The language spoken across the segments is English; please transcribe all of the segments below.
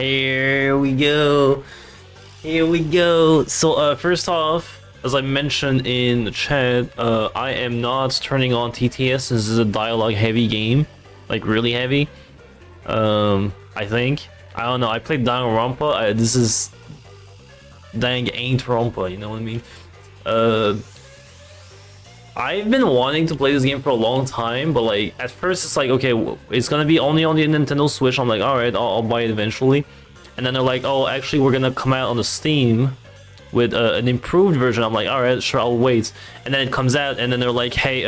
Here we go. Here we go. So, first off, as I mentioned in the chat, I am not turning on TTS. This is a dialogue-heavy game, like really heavy. I think. I don't know. I played Danganronpa. This is dang ain't Rompa. You know what I mean? I've been wanting to play this game for a long time, but like at first it's like, okay, it's gonna be only on the Nintendo Switch. I'm like, all right, I'll buy it eventually. And then they're like, oh, actually we're gonna come out on the Steam with an improved version. I'm like, all right, sure, I'll wait. And then it comes out, and then they're like, hey,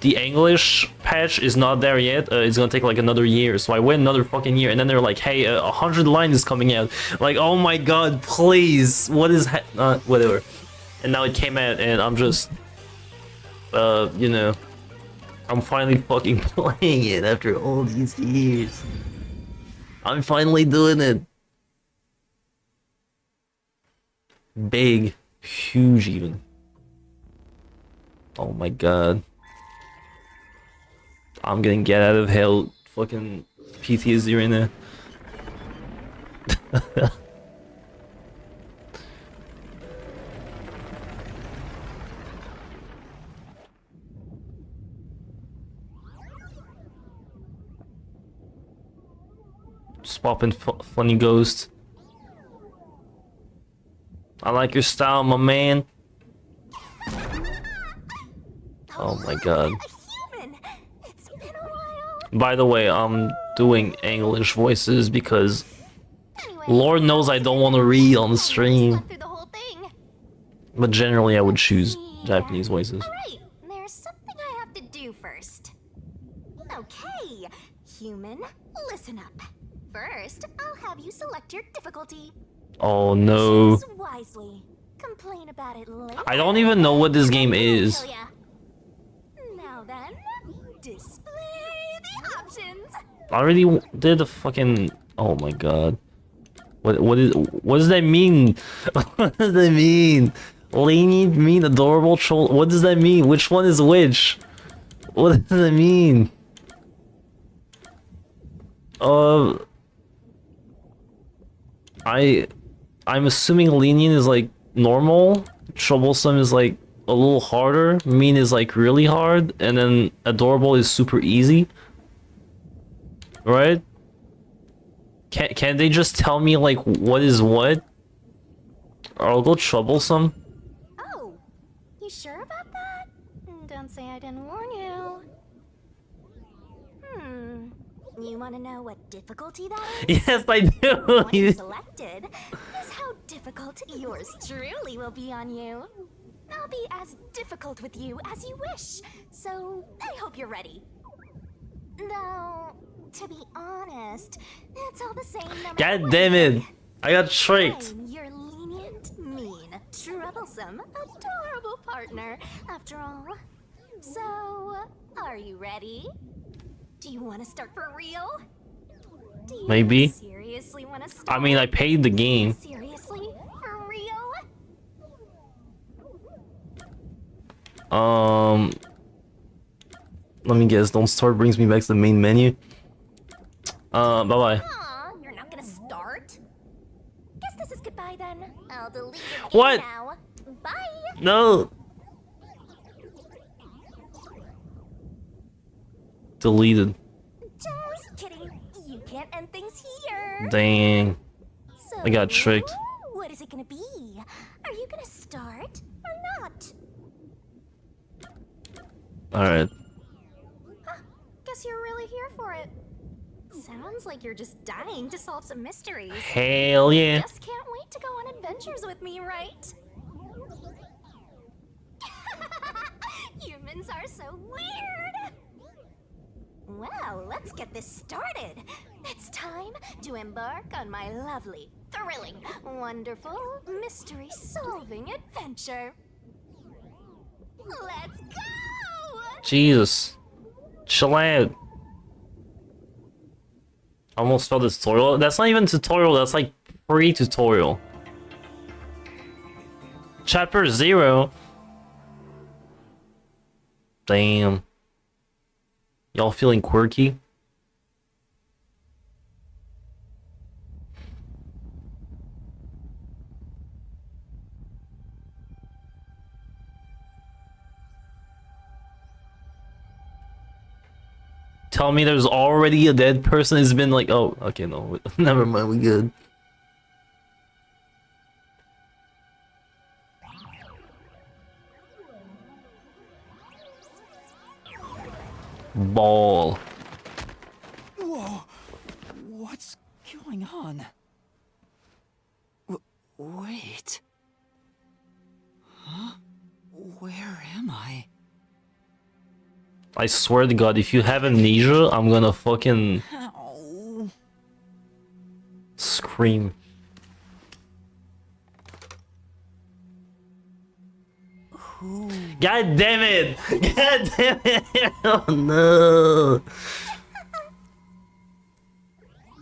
the English patch is not there yet. It's gonna take like another year. So I wait another fucking year, and then they're like, hey, 100 lines is coming out. Like, oh my god, please, what is whatever. And now it came out, and I'm just, you know, I'm finally fucking playing it after all these years. I'm finally doing it. Big, huge even. Oh my god. I'm getting get out of hell fucking PTSD right now. Just popping funny ghost. I like your style, my man. Oh my god. By the way, I'm doing English voices because Lord knows I don't want to read on the stream. But generally I would choose Japanese voices. Alright, there's something I have to do first. Okay, human, listen up. First, I'll have you select your difficulty. Oh no. Choose wisely. Complain about it later. I don't even know what this game is. Now then, display the options. I already did the fucking. Oh my god. What does that mean? What does that mean? Lenient mean adorable troll. What does that mean? Which one is which? What does that mean? I'm assuming lenient is like normal, troublesome is like a little harder, mean is like really hard, and then adorable is super easy. Right? Can't they just tell me like what is what? Or I'll go troublesome. Oh, you sure about that? Don't say I didn't warn you. You want to know what difficulty that is? Yes, I do. What you selected is how difficult yours truly will be on you. I'll be as difficult with you as you wish, so I hope you're ready. Though, to be honest, it's all the same no matter God damn it! what. I got tricked. I'm your lenient, mean, troublesome, adorable partner, after all. So, are you ready? Do you want to start for real? Do you Maybe. seriously want to start? I mean, I paid the game. Seriously? For real? Let me guess. Don't start brings me back to the main menu. Bye bye. Aw, you're not gonna start? Guess this is goodbye then. I'll delete your game What? now. Bye! No. Deleted. Just kidding. You can't end things here. Dang. So, I got tricked. what is it gonna be? Are you gonna start or not? Alright. Huh, guess you're really here for it. Sounds like you're just dying to solve some mysteries. Hell yeah. Just can't wait to go on adventures with me, right? Humans are so weird! Well, let's get this started. It's time to embark on my lovely, thrilling, wonderful, mystery-solving adventure. Let's go! Jesus. Chill out. Almost failed the tutorial. That's not even tutorial, that's like pre-tutorial. Chapter 0. Damn. Y'all feeling quirky? tell me there's already a dead person. It's been like, oh, okay, no, never mind, we good. Ball. Whoa, what's going on? Wait. Huh? Where am I? I swear to God, if you have amnesia, I'm gonna fucking Ow. scream. Who? God damn it! God damn it! Oh no!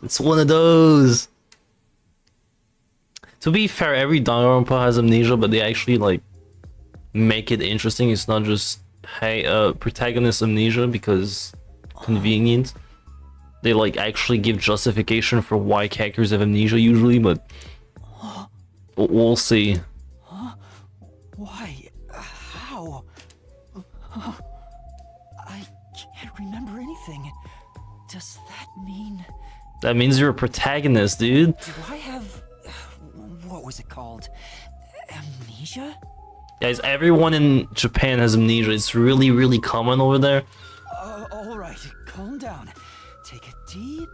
It's one of those. To be fair, every Danganronpa has amnesia, but they actually like make it interesting. It's not just hey, protagonist amnesia because convenient. They like actually give justification for why characters have amnesia usually, but we'll see. Why? How? I can't remember anything. Does that mean... That means you're a protagonist, dude. Do I have... what was it called? Amnesia? Guys, everyone in Japan has amnesia. It's really, really common over there. Alright, calm down. Take a deep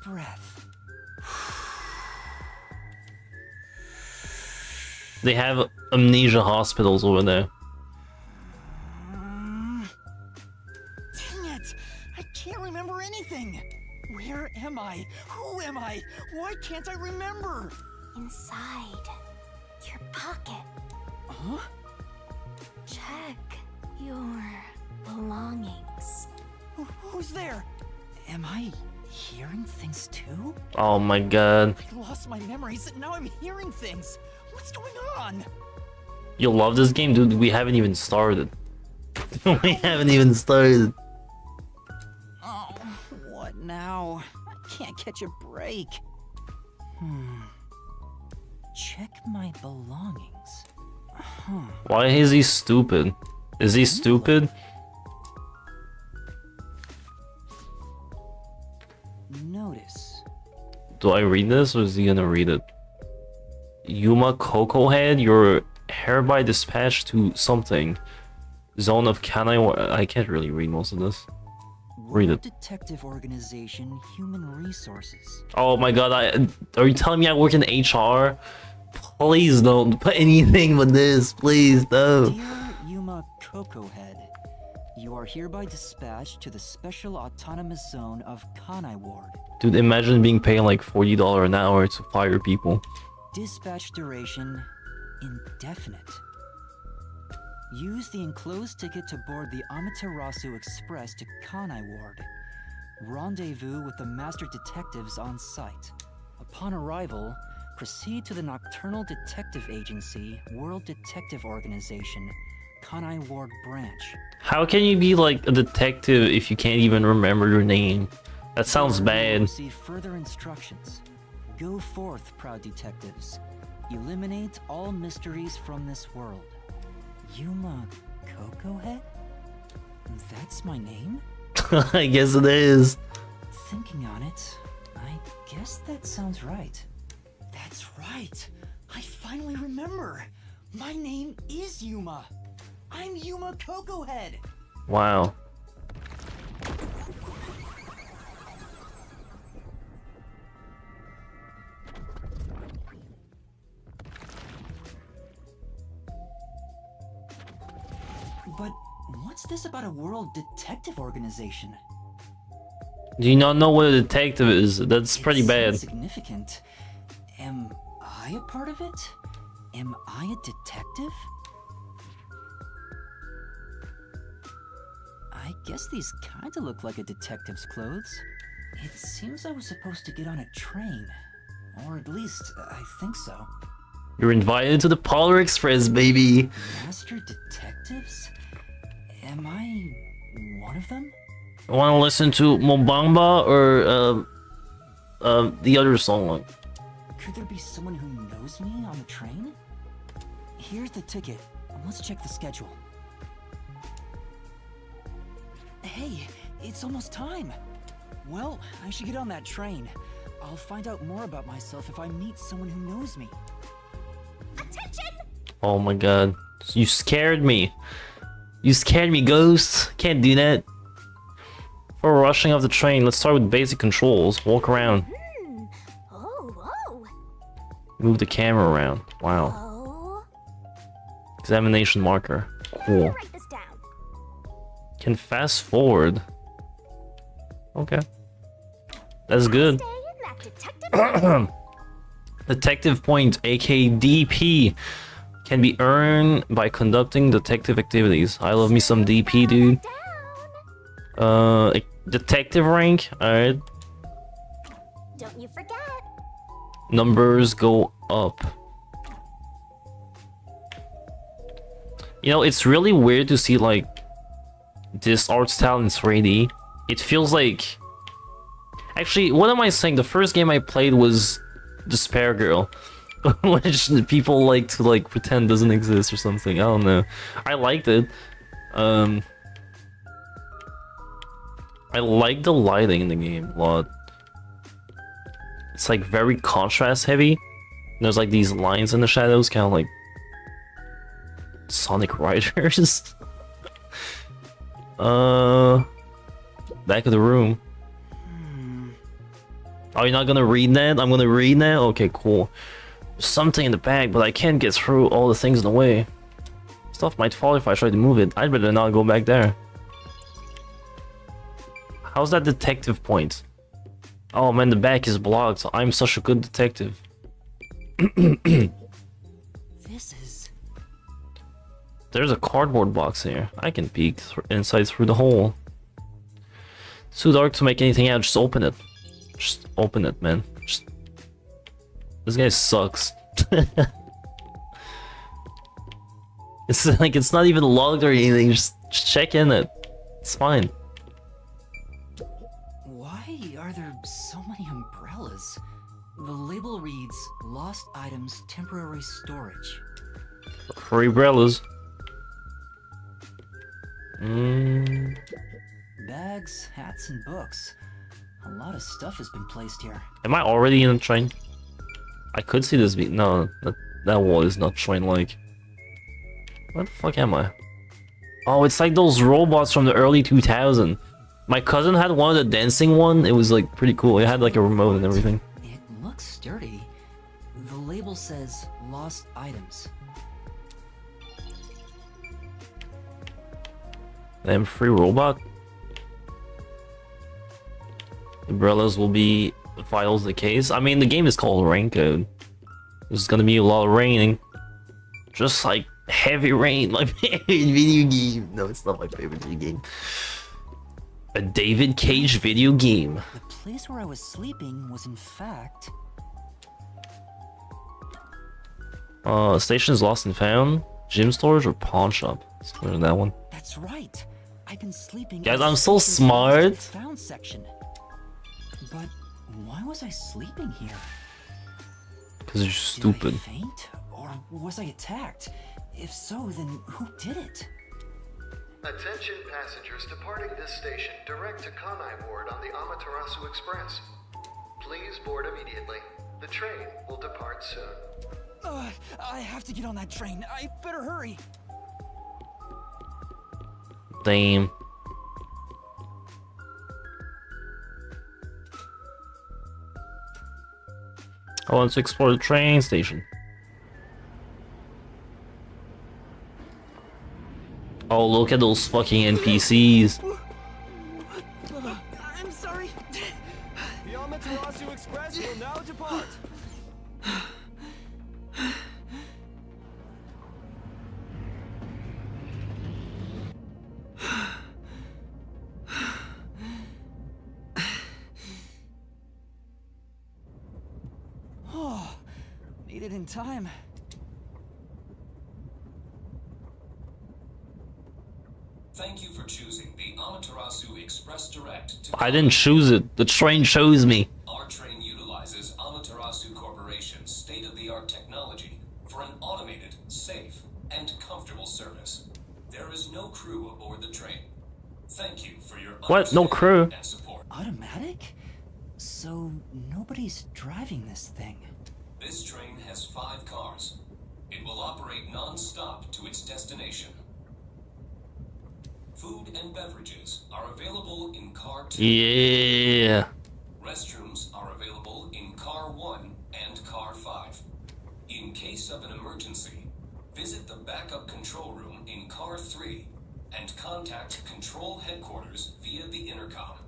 breath. They have amnesia hospitals over there. Dang it! I can't remember anything! Where am I? Who am I? Why can't I remember? Inside your pocket. Huh? Check your belongings. Who's there? Am I hearing things too? Oh my god. I lost my memories and now I'm hearing things. What's going on? You'll love this game, dude. We haven't even started. We haven't even started. Oh, what now? I can't catch a break. Check my belongings. Why is he stupid? Is he stupid? Notice. Do I read this or is he gonna read it? Yuma Coco Head, you're hereby dispatched to something. Zone of Kanai. I can't really read most of this. Read it. Detective Organization, Human Resources. Oh my god, are you telling me I work in HR? Please don't put anything but this, please, no. Dear Yuma Coco Head, you are hereby dispatched to the Special Autonomous Zone of Kanai Ward. Dude, imagine being paid like $40 an hour to fire people. Dispatch duration indefinite. Use the enclosed ticket to board the Amaterasu Express to Kanai Ward. Rendezvous with the master detectives on site. Upon arrival, proceed to the Nocturnal Detective Agency, World Detective Organization, Kanai Ward Branch. How can you be like a detective if you can't even remember your name? That sounds bad. Receive further instructions. Go forth, proud detectives. Eliminate all mysteries from this world. Yuma Coco Head? That's my name? I guess it is. Thinking on it, I guess that sounds right. That's right. I finally remember. My name is Yuma. I'm Yuma Coco Head. Wow. But what's this about a world detective organization? Do you not know what a detective is? That's pretty bad. Significant. Am I a part of it? Am I a detective? I guess these kinda look like a detective's clothes. It seems I was supposed to get on a train. Or at least, I think so. You're invited to the Polar Express, baby. Master detectives? Am I one of them? Want to listen to Mobamba or the other song? Could there be someone who knows me on the train? Here's the ticket. Let's check the schedule. Hey, It's almost time. Well, I should get on that train. I'll find out more about myself if I meet someone who knows me. Attention! Oh my god. You scared me. You scared me, Ghost. Can't do that. For rushing off the train, let's start with basic controls. Walk around. Oh. Move the camera around. Wow. Oh. Examination marker. Cool. Write this down. Can fast forward. Okay. That's good. Stay in that detective. Detective point, aka DP, can be earned by conducting detective activities. I love me some DP, dude. Detective rank. Alright. Don't you forget. Numbers go up. You know, it's really weird to see like this art style in 3D. It feels like... Actually, what am I saying? The first game I played was Despair Girl, which people like to like pretend doesn't exist or something. I don't know. I liked it. I like the lighting in the game a lot. It's like very contrast heavy. There's like these lines in the shadows, kind of like Sonic Riders. Back of the room. Are you not gonna read that? I'm gonna read that? Okay, cool. There's something in the bag, but I can't get through all the things in the way. Stuff might fall if I try to move it. I'd better not go back there. How's that detective point? Oh man, the back is blocked. I'm such a good detective. This is... There's a cardboard box here. I can peek inside through the hole. It's too dark to make anything out. Just open it. Just open it, man. This guy sucks. It's like it's not even logged or anything. Just check in it. It's fine. Why are there so many umbrellas? The label reads, Lost Items Temporary Storage. Free umbrellas. Bags, hats, and books. A lot of stuff has been placed here. Am I already in a train? I could see this be no, that wall is not train-like. Where the fuck am I? Oh, it's like those robots from the early 2000s. My cousin had one of the dancing one. It was like pretty cool. It had like a remote and everything. It looks sturdy. The label says Lost Items. Damn free robot. Umbrellas will be vital to the case. I mean, the game is called Rain Code. There's gonna be a lot of raining. Just like heavy rain, my favorite video game. No, it's not my favorite video game. A David Cage video game. The place where I was sleeping was in fact... Stations lost and found. Gym storage or pawn shop. Let's go to that one. That's right. I've been sleeping... Guys, in I'm so Stations smart. Lost and Found section. But why was I sleeping here? Because you're Did stupid. I faint? Or was I attacked? If so, then who did it? Attention passengers departing this station direct to Kanai Ward on the Amaterasu Express. Please board immediately. The train will depart soon. I have to get on that train. I better hurry. Damn. I want to explore the train station. Oh, look at those fucking NPCs. I'm sorry. The Amaterasu Express will now depart. Oh, made it in time. Thank you for choosing the Amaterasu Express Direct to I didn't choose it. The train chose me. Our train utilizes Amaterasu Corporation's state-of-the-art technology for an automated, safe, and comfortable service. There is no crew aboard the train. Thank you for your What? No crew. and support. Automatic? So nobody's driving this thing. This train has 5 cars. It will operate non-stop to its destination. Food and beverages are available in car 2. Yeah. Restrooms are available in car 1 and car 5. In case of an emergency, visit the backup control room in car 3 and contact control headquarters via the intercom.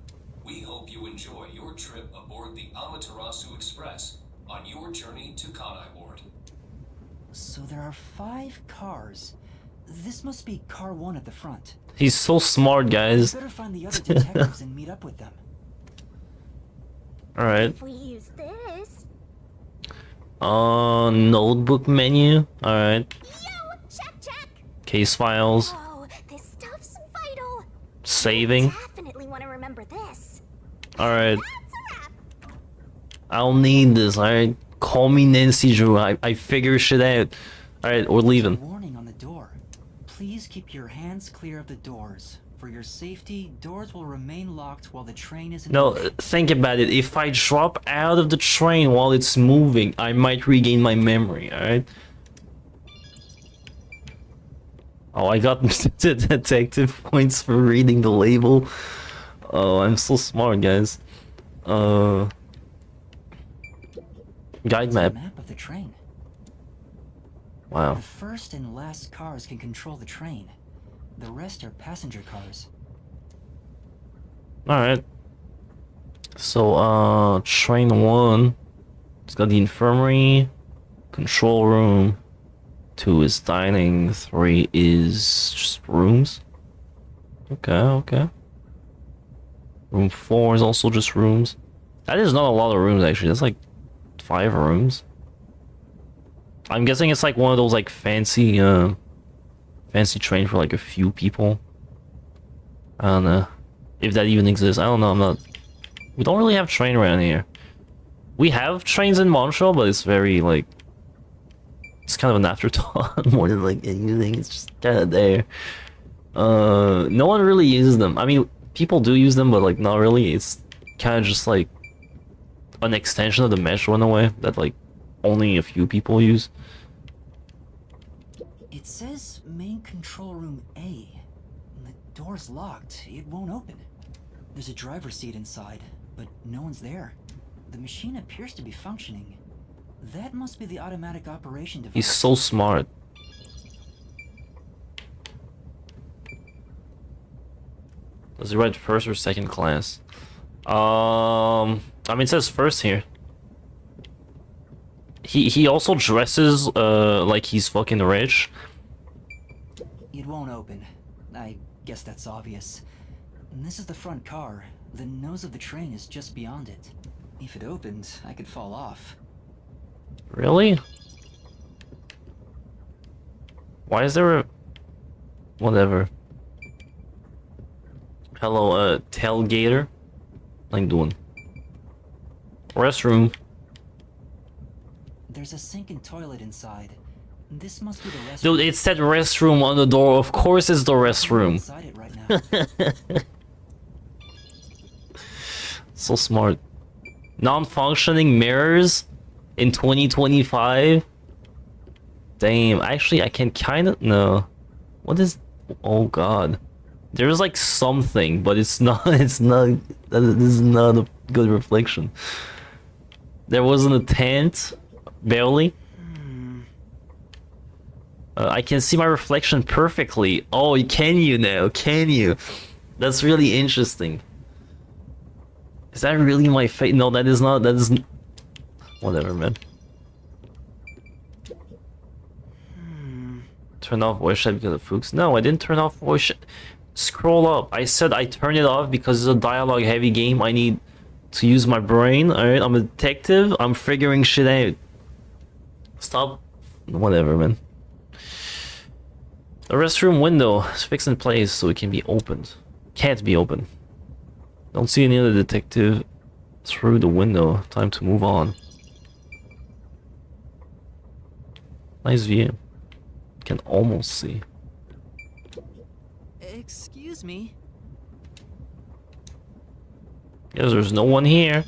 We hope you enjoy your trip aboard the Amaterasu Express on your journey to Kanai Ward. So there are 5 cars. This must be car 1 at the front. He's so smart, guys. We better find the other detectives and meet up with them. Alright. If we use this. Notebook menu. Alright. Yo, check. Case files. Oh, this stuff's vital. Saving. Definitely want to remember this. Alright. That's a wrap. I'll need this, alright? Call me Nancy Drew. I figure shit out. Alright, we're leaving. Warning on the door. Please keep your hands clear of the doors. For your safety, doors will remain locked while the train is in No, motion. think about it. If I drop out of the train while it's moving, I might regain my memory, alright? Oh, I got the detective points for reading the label. Oh, I'm so smart, guys. Guide It's a map. map of the train. Wow. The first and last cars can control the train. The rest are passenger cars. Alright. So, train 1. It's got the infirmary, control room. 2 is dining. 3 is just rooms. Okay. Room 4 is also just rooms. That is not a lot of rooms, actually. That's like 5 rooms. I'm guessing it's like one of those like fancy train for like a few people. I don't know if that even exists. I don't know. We don't really have train around here. We have trains in Montreal, but it's very like it's kind of an afterthought more than like anything. It's just kind of there. No one really uses them. I mean, people do use them, but like not really. It's kind of just like an extension of the metro in a way that like only a few people use. It says main control room A. The door's locked. It won't open. There's a driver's seat inside, but no one's there. The machine appears to be functioning. That must be the automatic operation device. He's so smart. Does he ride first or second class? I mean, it says first here. He also dresses like he's fucking rich. It won't open. I guess that's obvious. And this is the front car. The nose of the train is just beyond it. If it opened, I could fall off. Really? Why is there a... Whatever. Hello, tailgater. How you doing? Restroom. There's a sink and toilet inside. This must be the restroom. Dude, it said restroom on the door. Of course it's the I'm restroom. inside it right now. So smart. Non-functioning mirrors in 2025? Damn, actually I can kind of... No. What is... Oh god. There's like something, but it's not... This is not a good reflection. There wasn't a tent. Barely. I can see my reflection perfectly. Oh, can you now? Can you? That's really interesting. Is that really my face? No, that is not. That is... Whatever, man. Turn off voice chat because of Fuchs. No, I didn't turn off voice chat. Scroll up. I said I turned it off because it's a dialogue heavy game. I need to use my brain. Alright, I'm a detective. I'm figuring shit out. Stop. Whatever, man. The restroom window is fixed in place so it can be opened. Can't be opened. Don't see any other detective through the window. Time to move on. Nice view. Can almost see. Excuse me. Guess there's no one here.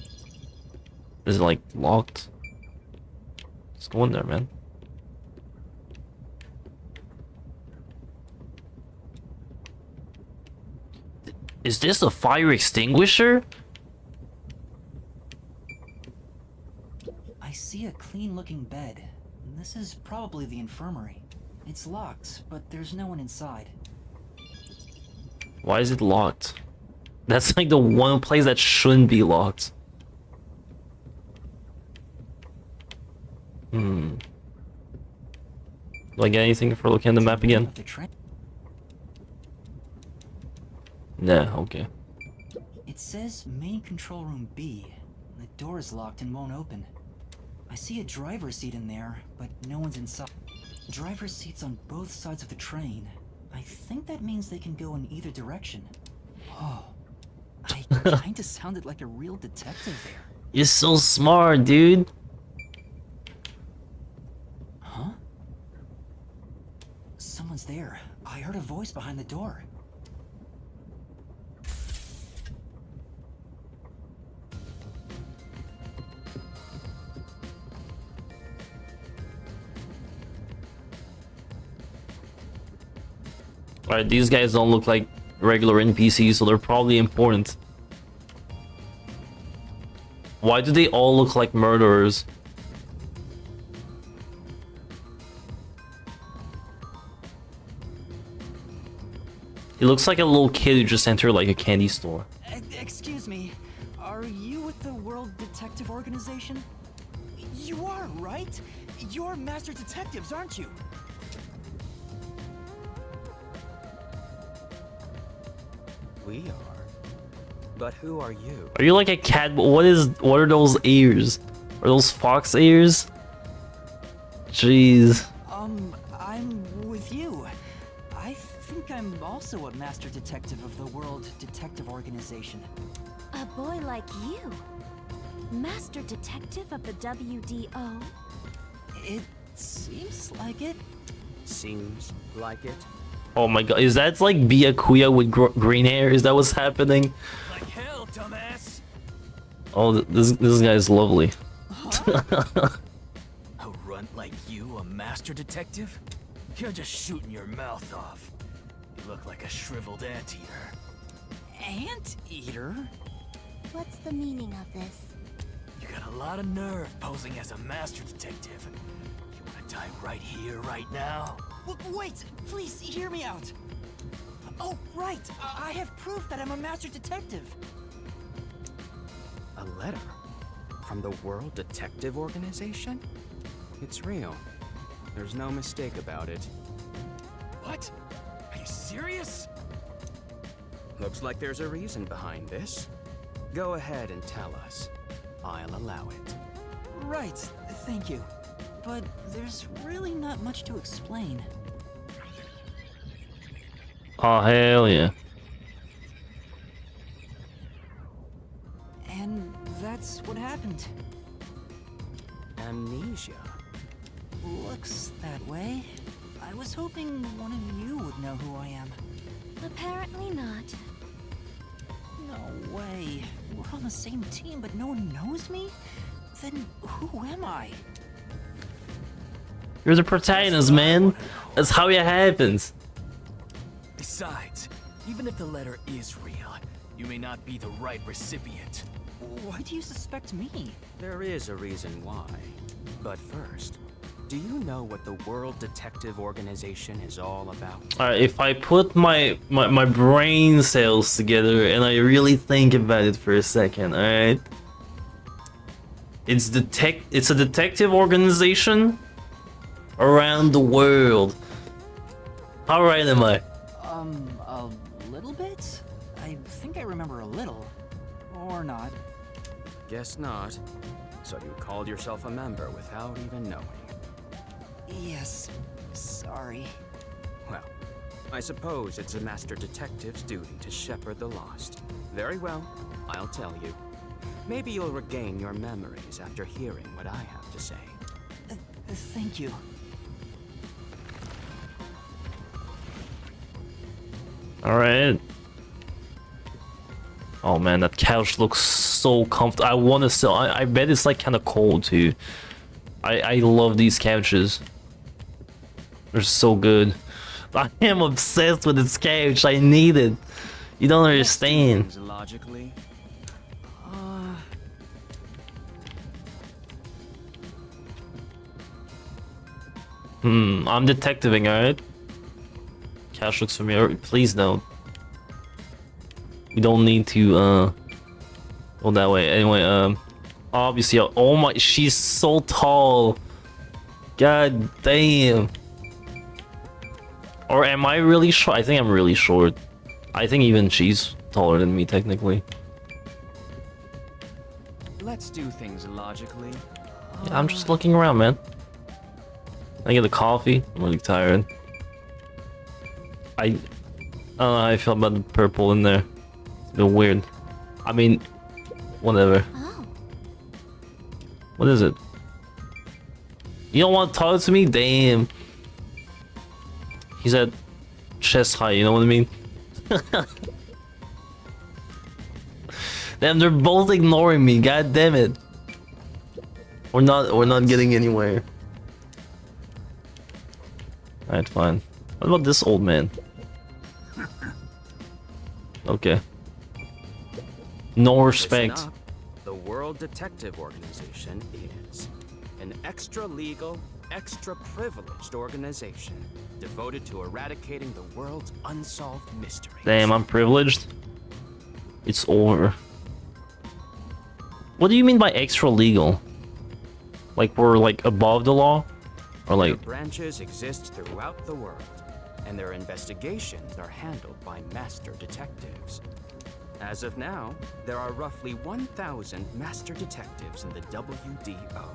Is it like locked? Let's go in there, man. Is this a fire extinguisher? I see a clean-looking bed. This is probably the infirmary. It's locked, but there's no one inside. Why is it locked? That's like the one place that shouldn't be locked. Do I get anything for looking at the map again? Nah, okay. It says main control room B. The door is locked and won't open. I see a driver's seat in there, but no one's inside. Driver's seats on both sides of the train. I think that means they can go in either direction. Oh, I kinda sounded like a real detective there. You're so smart, dude. Huh? Someone's there. I heard a voice behind the door. Alright, these guys don't look like regular NPCs, so they're probably important. Why do they all look like murderers? He looks like a little kid who just entered like a candy store. Excuse me, are you with the World Detective Organization? You are, right? You're master detectives, aren't you? We are. But who are you? Are you like a cat? What are those ears? Are those fox ears? Jeez. I'm with you. I think I'm also a master detective of the World Detective Organization. A boy like you? Master detective of the WDO? It seems like it. Seems like it. Oh my god, is that like Byakuya with green hair? Is that what's happening? Like hell, dumbass. Oh, this guy is lovely. A runt like you, a master detective? You're just shooting your mouth off. You look like a shriveled anteater. Anteater? What's the meaning of this? You got a lot of nerve posing as a master detective. You wanna die right here, right now? Wait, please hear me out. Oh, right. I have proof that I'm a master detective. A letter? From the World Detective Organization? It's real. There's no mistake about it. What? Are you serious? Looks like there's a reason behind this. Go ahead and tell us. I'll allow it. Right, thank you. But there's really not much to explain. Oh hell yeah. And that's what happened. Amnesia. Looks that way. I was hoping one of you would know who I am. Apparently not. No way. We're on the same team, but no one knows me? Then who am I? You're the protagonist, man. That's how it happens. Besides, even if the letter is real, you may not be the right recipient. Why do you suspect me? There is a reason why. But first, do you know what the World Detective Organization is all about? Alright, if I put my brain cells together and I really think about it for a second, alright? It's a detective organization around the world. How right am I? A little bit? I think I remember a little. Or not. Guess not. So you called yourself a member without even knowing. Yes. Sorry. Well, I suppose it's a master detective's duty to shepherd the lost. Very well, I'll tell you. Maybe you'll regain your memories after hearing what I have to say. Thank you. Alright. Oh man, that couch looks so comfortable. I want to sell. I bet it's like kind of cold too. I love these couches. They're so good. I am obsessed with this couch. I need it. You don't understand. Logically. I'm detectiving, alright? Couch looks familiar. Please don't. We don't need to go that way. Anyway, obviously, oh my, she's so tall. God damn. Or am I really short? I think I'm really short. I think even she's taller than me, technically. Let's do things logically. Yeah, I'm just looking around, man. I get a coffee. I'm really tired. I don't know how I feel about the purple in there. It's a bit weird. I mean, whatever. Oh. What is it? You don't want to talk to me? Damn. He's at chest height, you know what I mean? Damn, they're both ignoring me. God damn it. We're not getting anywhere. Alright, fine. What about this old man? Okay. No respect. Listen up. The World Detective Organization is an extra-legal, extra-privileged organization devoted to eradicating the world's unsolved mysteries. Damn, I'm privileged. It's over. What do you mean by extra legal? Like we're like above the law? Or Their like branches exist throughout the world, and their investigations are handled by master detectives. As of now, there are roughly 1,000 master detectives in the WDO.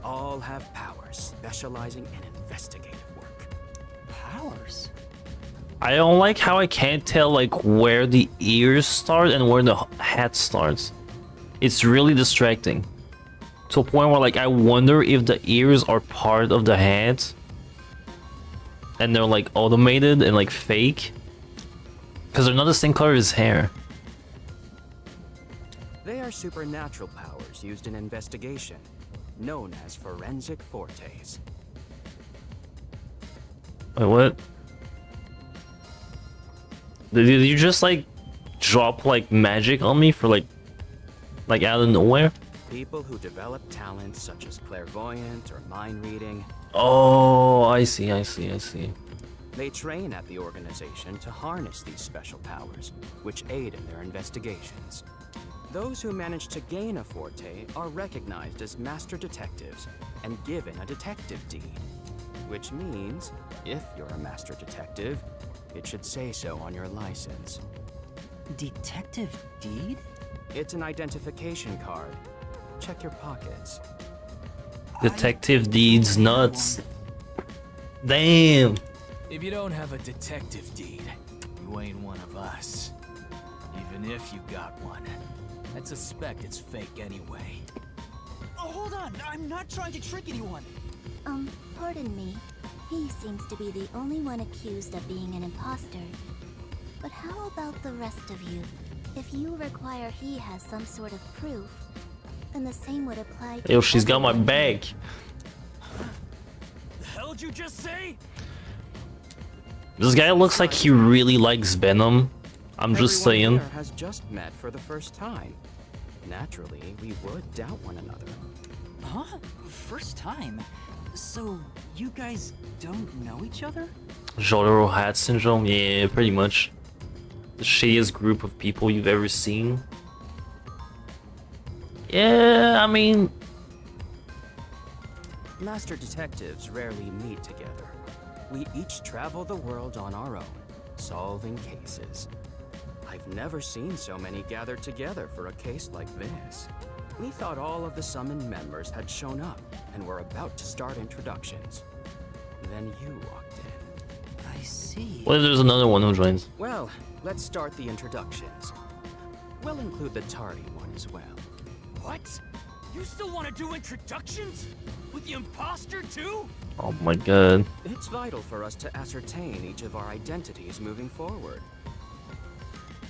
All have powers specializing in investigative work. Powers? I don't like how I can't tell like where the ears start and where the hat starts. It's really distracting. To a point where like I wonder if the ears are part of the hat and they're like automated and like fake. Because they're not the same color as hair. They are supernatural powers used in investigation, known as forensic fortes. Wait, what? Did you just like drop like magic on me for like out of nowhere? People who develop talents such as clairvoyant or mind reading. Oh, I see. They train at the organization to harness these special powers, which aid in their investigations. Those who manage to gain a forte are recognized as master detectives and given a detective deed. Which means, if you're a master detective, it should say so on your license. Detective deed? It's an identification card. Check your pockets. Detective deeds nuts. Damn. If you don't have a detective deed, you ain't one of us. Even if you got one, I'd suspect it's fake anyway. Oh, hold on! I'm not trying to trick anyone! Pardon me. He seems to be the only one accused of being an imposter. But how about the rest of you? If you require he has some sort of proof, then the same would apply to Yo, she's got my everyone. bag. The hell'd you just say? This guy looks like he really likes Venom. I'm just Everyone saying. here has just met for the first time. Naturally, we would doubt one another. Huh? First time? So, you guys don't know each other? Jotaro hat syndrome? Yeah, pretty much. The shadiest group of people you've ever seen. Yeah, I mean... Master detectives rarely meet together. We each travel the world on our own, solving cases. I've never seen so many gathered together for a case like this. We thought all of the summoned members had shown up and were about to start introductions. Then you walked in. I see. What if there's another one who joins? Well, let's start the introductions. We'll include the tardy one as well. What? You still want to do introductions? With the imposter too? Oh my god. It's vital for us to ascertain each of our identities moving forward.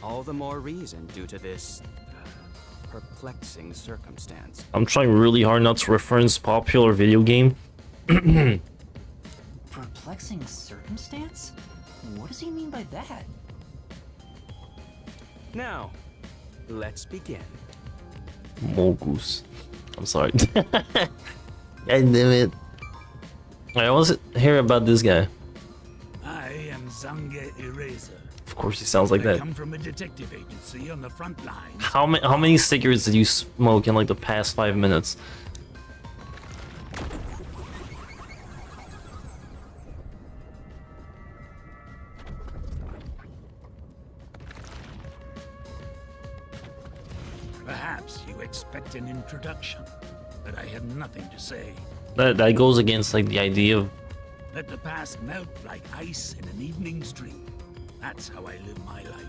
All the more reason due to this perplexing circumstance. I'm trying really hard not to reference popular video game. Perplexing circumstance? What does he mean by that? Now, let's begin. Mongoose. I'm sorry. God damn it. I want to hear about this guy. I am Zange Eraser. Of course he sounds like I that. come from a detective agency on the front lines. How many cigarettes did you smoke in like the past 5 minutes? Perhaps you expect an introduction, but I have nothing to say. That goes against like the idea of. Let the past melt like ice in an evening stream. That's how I live my life.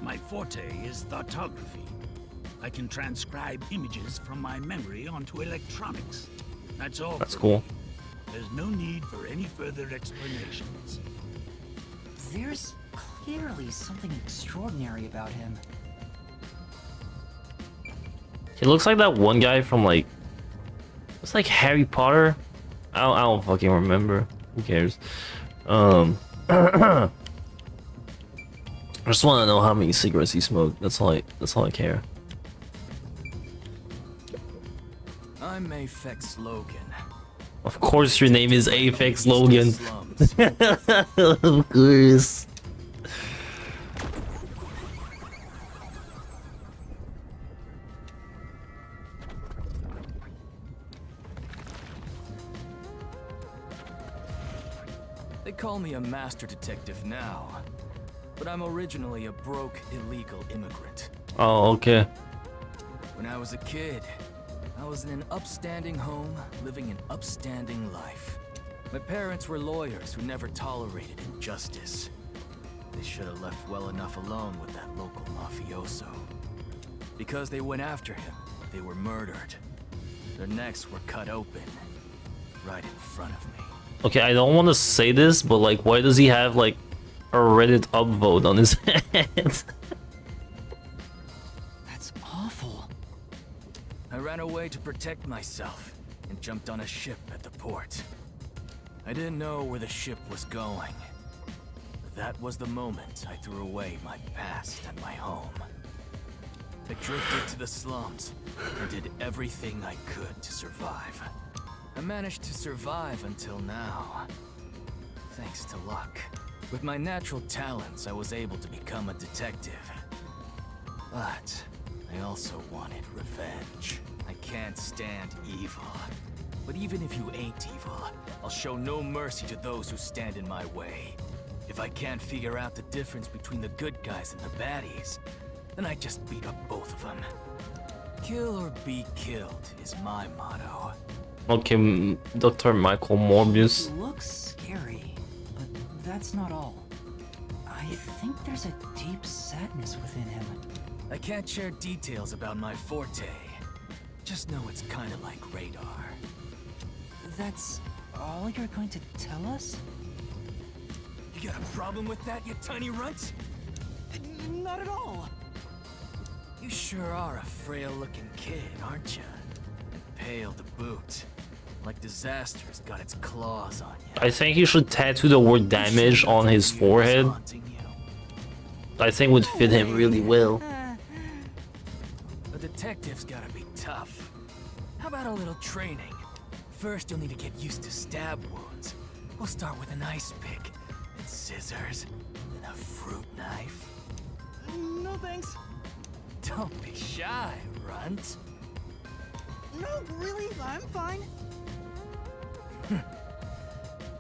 My forte is thoughtography. I can transcribe images from my memory onto electronics. That's all. That's for cool. me. There's no need for any further explanations. There's clearly something extraordinary about him. He looks like that one guy from like. It's like Harry Potter. I don't fucking remember. Who cares? I just want to know how many cigarettes he smoked. That's all I care. I'm Afex Logan. Of course, your name is Afex Logan. Slums. Of course. They call me a master detective now, but I'm originally a broke, illegal immigrant. Oh, okay. When I was a kid, I was in an upstanding home, living an upstanding life. My parents were lawyers who never tolerated injustice. They should have left well enough alone with that local mafioso. Because they went after him, they were murdered. Their necks were cut open, right in front of me. Okay, I don't want to say this, but like, why does he have like a Reddit upvote on his head? That's awful. I ran away to protect myself and jumped on a ship at the port. I didn't know where the ship was going. But that was the moment I threw away my past and my home. I drifted to the slums and did everything I could to survive. I managed to survive until now, thanks to luck. With my natural talents, I was able to become a detective. But I also wanted revenge. I can't stand evil. But even if you ain't evil, I'll show no mercy to those who stand in my way. If I can't figure out the difference between the good guys and the baddies, then I just beat up both of them. Kill or be killed is my motto. Okay, Dr. Michael Morbius. He looks scary, but that's not all. I think there's a deep sadness within him. I can't share details about my forte. Just know it's kind of like radar. That's all you're going to tell us? You got a problem with that, you tiny runt? Not at all. You sure are a frail-looking kid, aren't you? And pale to boot. Like disaster's got its claws on you. I think he should tattoo the word damage on his forehead. I think would fit him really well. A detective's gotta be tough. How about a little training? First, you'll need to get used to stab wounds. We'll start with an ice pick, and scissors, then a fruit knife. No thanks. Don't be shy, runt. No, really, I'm fine.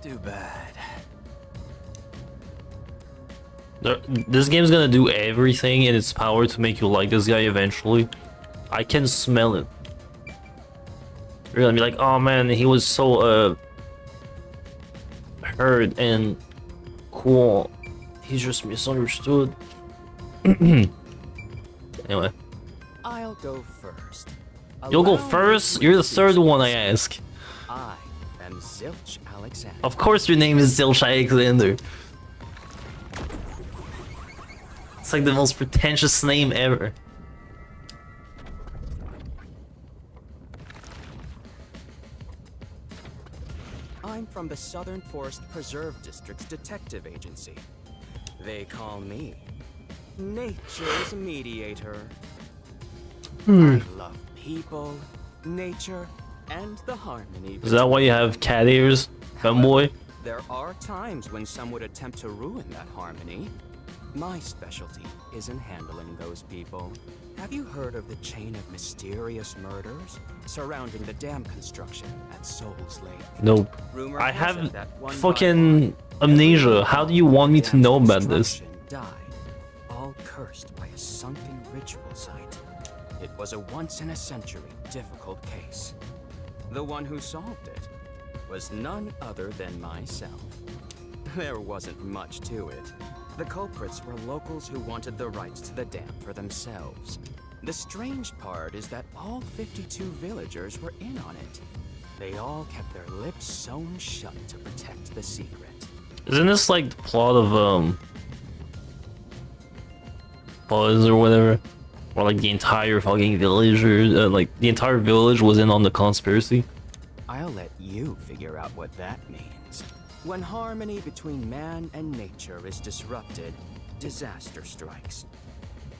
Too bad. This game's gonna do everything in its power to make you like this guy eventually. I can smell it. You're gonna be like, oh man, he was so hurt and cool. He's just misunderstood. Anyway. I'll go first. You'll go Allow me first? to You're the third introduce one I myself. ask. I am Zilch Alexander. Of course your name is Zilch Alexander. It's like the most pretentious name ever. I'm from the Southern Forest Preserve District's detective agency. They call me Nature's Mediator. I love people, nature, and the harmony. Is that why you have cat ears, femboy? There are times when some would attempt to ruin that harmony. My specialty is in handling those people. Have you heard of the chain of mysterious murders surrounding the dam construction at Soul's Lake? Nope. Rumor I has it have that one fucking by one, amnesia. How do you want me to know about this? died, all cursed by a sunken ritual site. It was a once-in-a-century difficult case. The one who solved it was none other than myself. There wasn't much to it. The culprits were locals who wanted the rights to the dam for themselves. The strange part is that all 52 villagers were in on it. They all kept their lips sewn shut to protect the secret. Isn't this like the plot of Buzz or whatever? Or like the entire fucking village, or like the entire village was in on the conspiracy? I'll let you figure out what that means. When harmony between man and nature is disrupted, disaster strikes.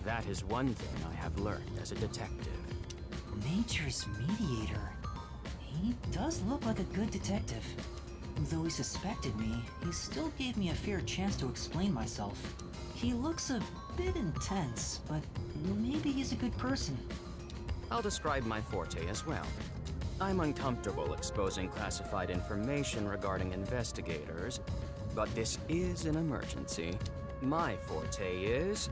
That is one thing I have learned as a detective. Nature's mediator. He does look like a good detective. Though he suspected me, he still gave me a fair chance to explain myself. He looks a bit intense, but maybe he's a good person. I'll describe my forte as well. I'm uncomfortable exposing classified information regarding investigators, but this is an emergency. My forte is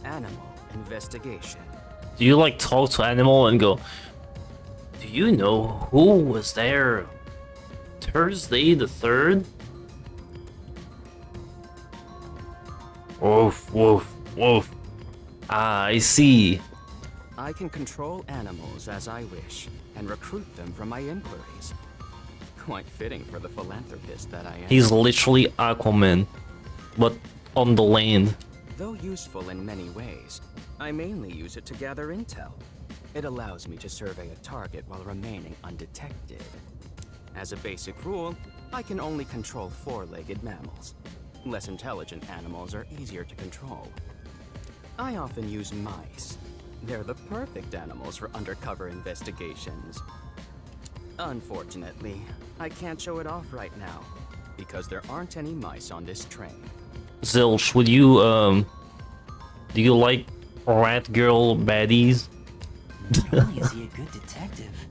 animal investigation. Do you like talk to animal and go, do you know who was there Thursday the 3rd? Woof, woof, woof. Ah, I see. I can control animals as I wish and recruit them from my inquiries. Quite fitting for the philanthropist that I am. He's literally Aquaman, but on the land. Though useful in many ways, I mainly use it to gather intel. It allows me to survey a target while remaining undetected. As a basic rule, I can only control four-legged mammals. Less intelligent animals are easier to control. I often use mice. They're the perfect animals for undercover investigations. Unfortunately, I can't show it off right now, because there aren't any mice on this train. Zilch, would you, do you like rat girl baddies? Not only is he a good detective,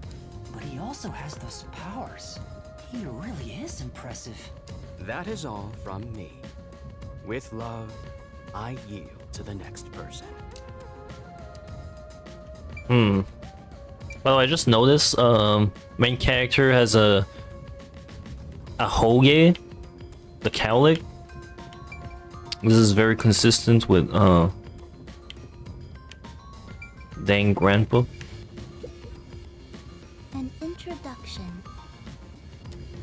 but he also has those powers. He really is impressive. That is all from me. With love, I yield to the next person. By the way, I just noticed, main character has a hoge, the cowlick. This is very consistent with, dang grandpa. An introduction.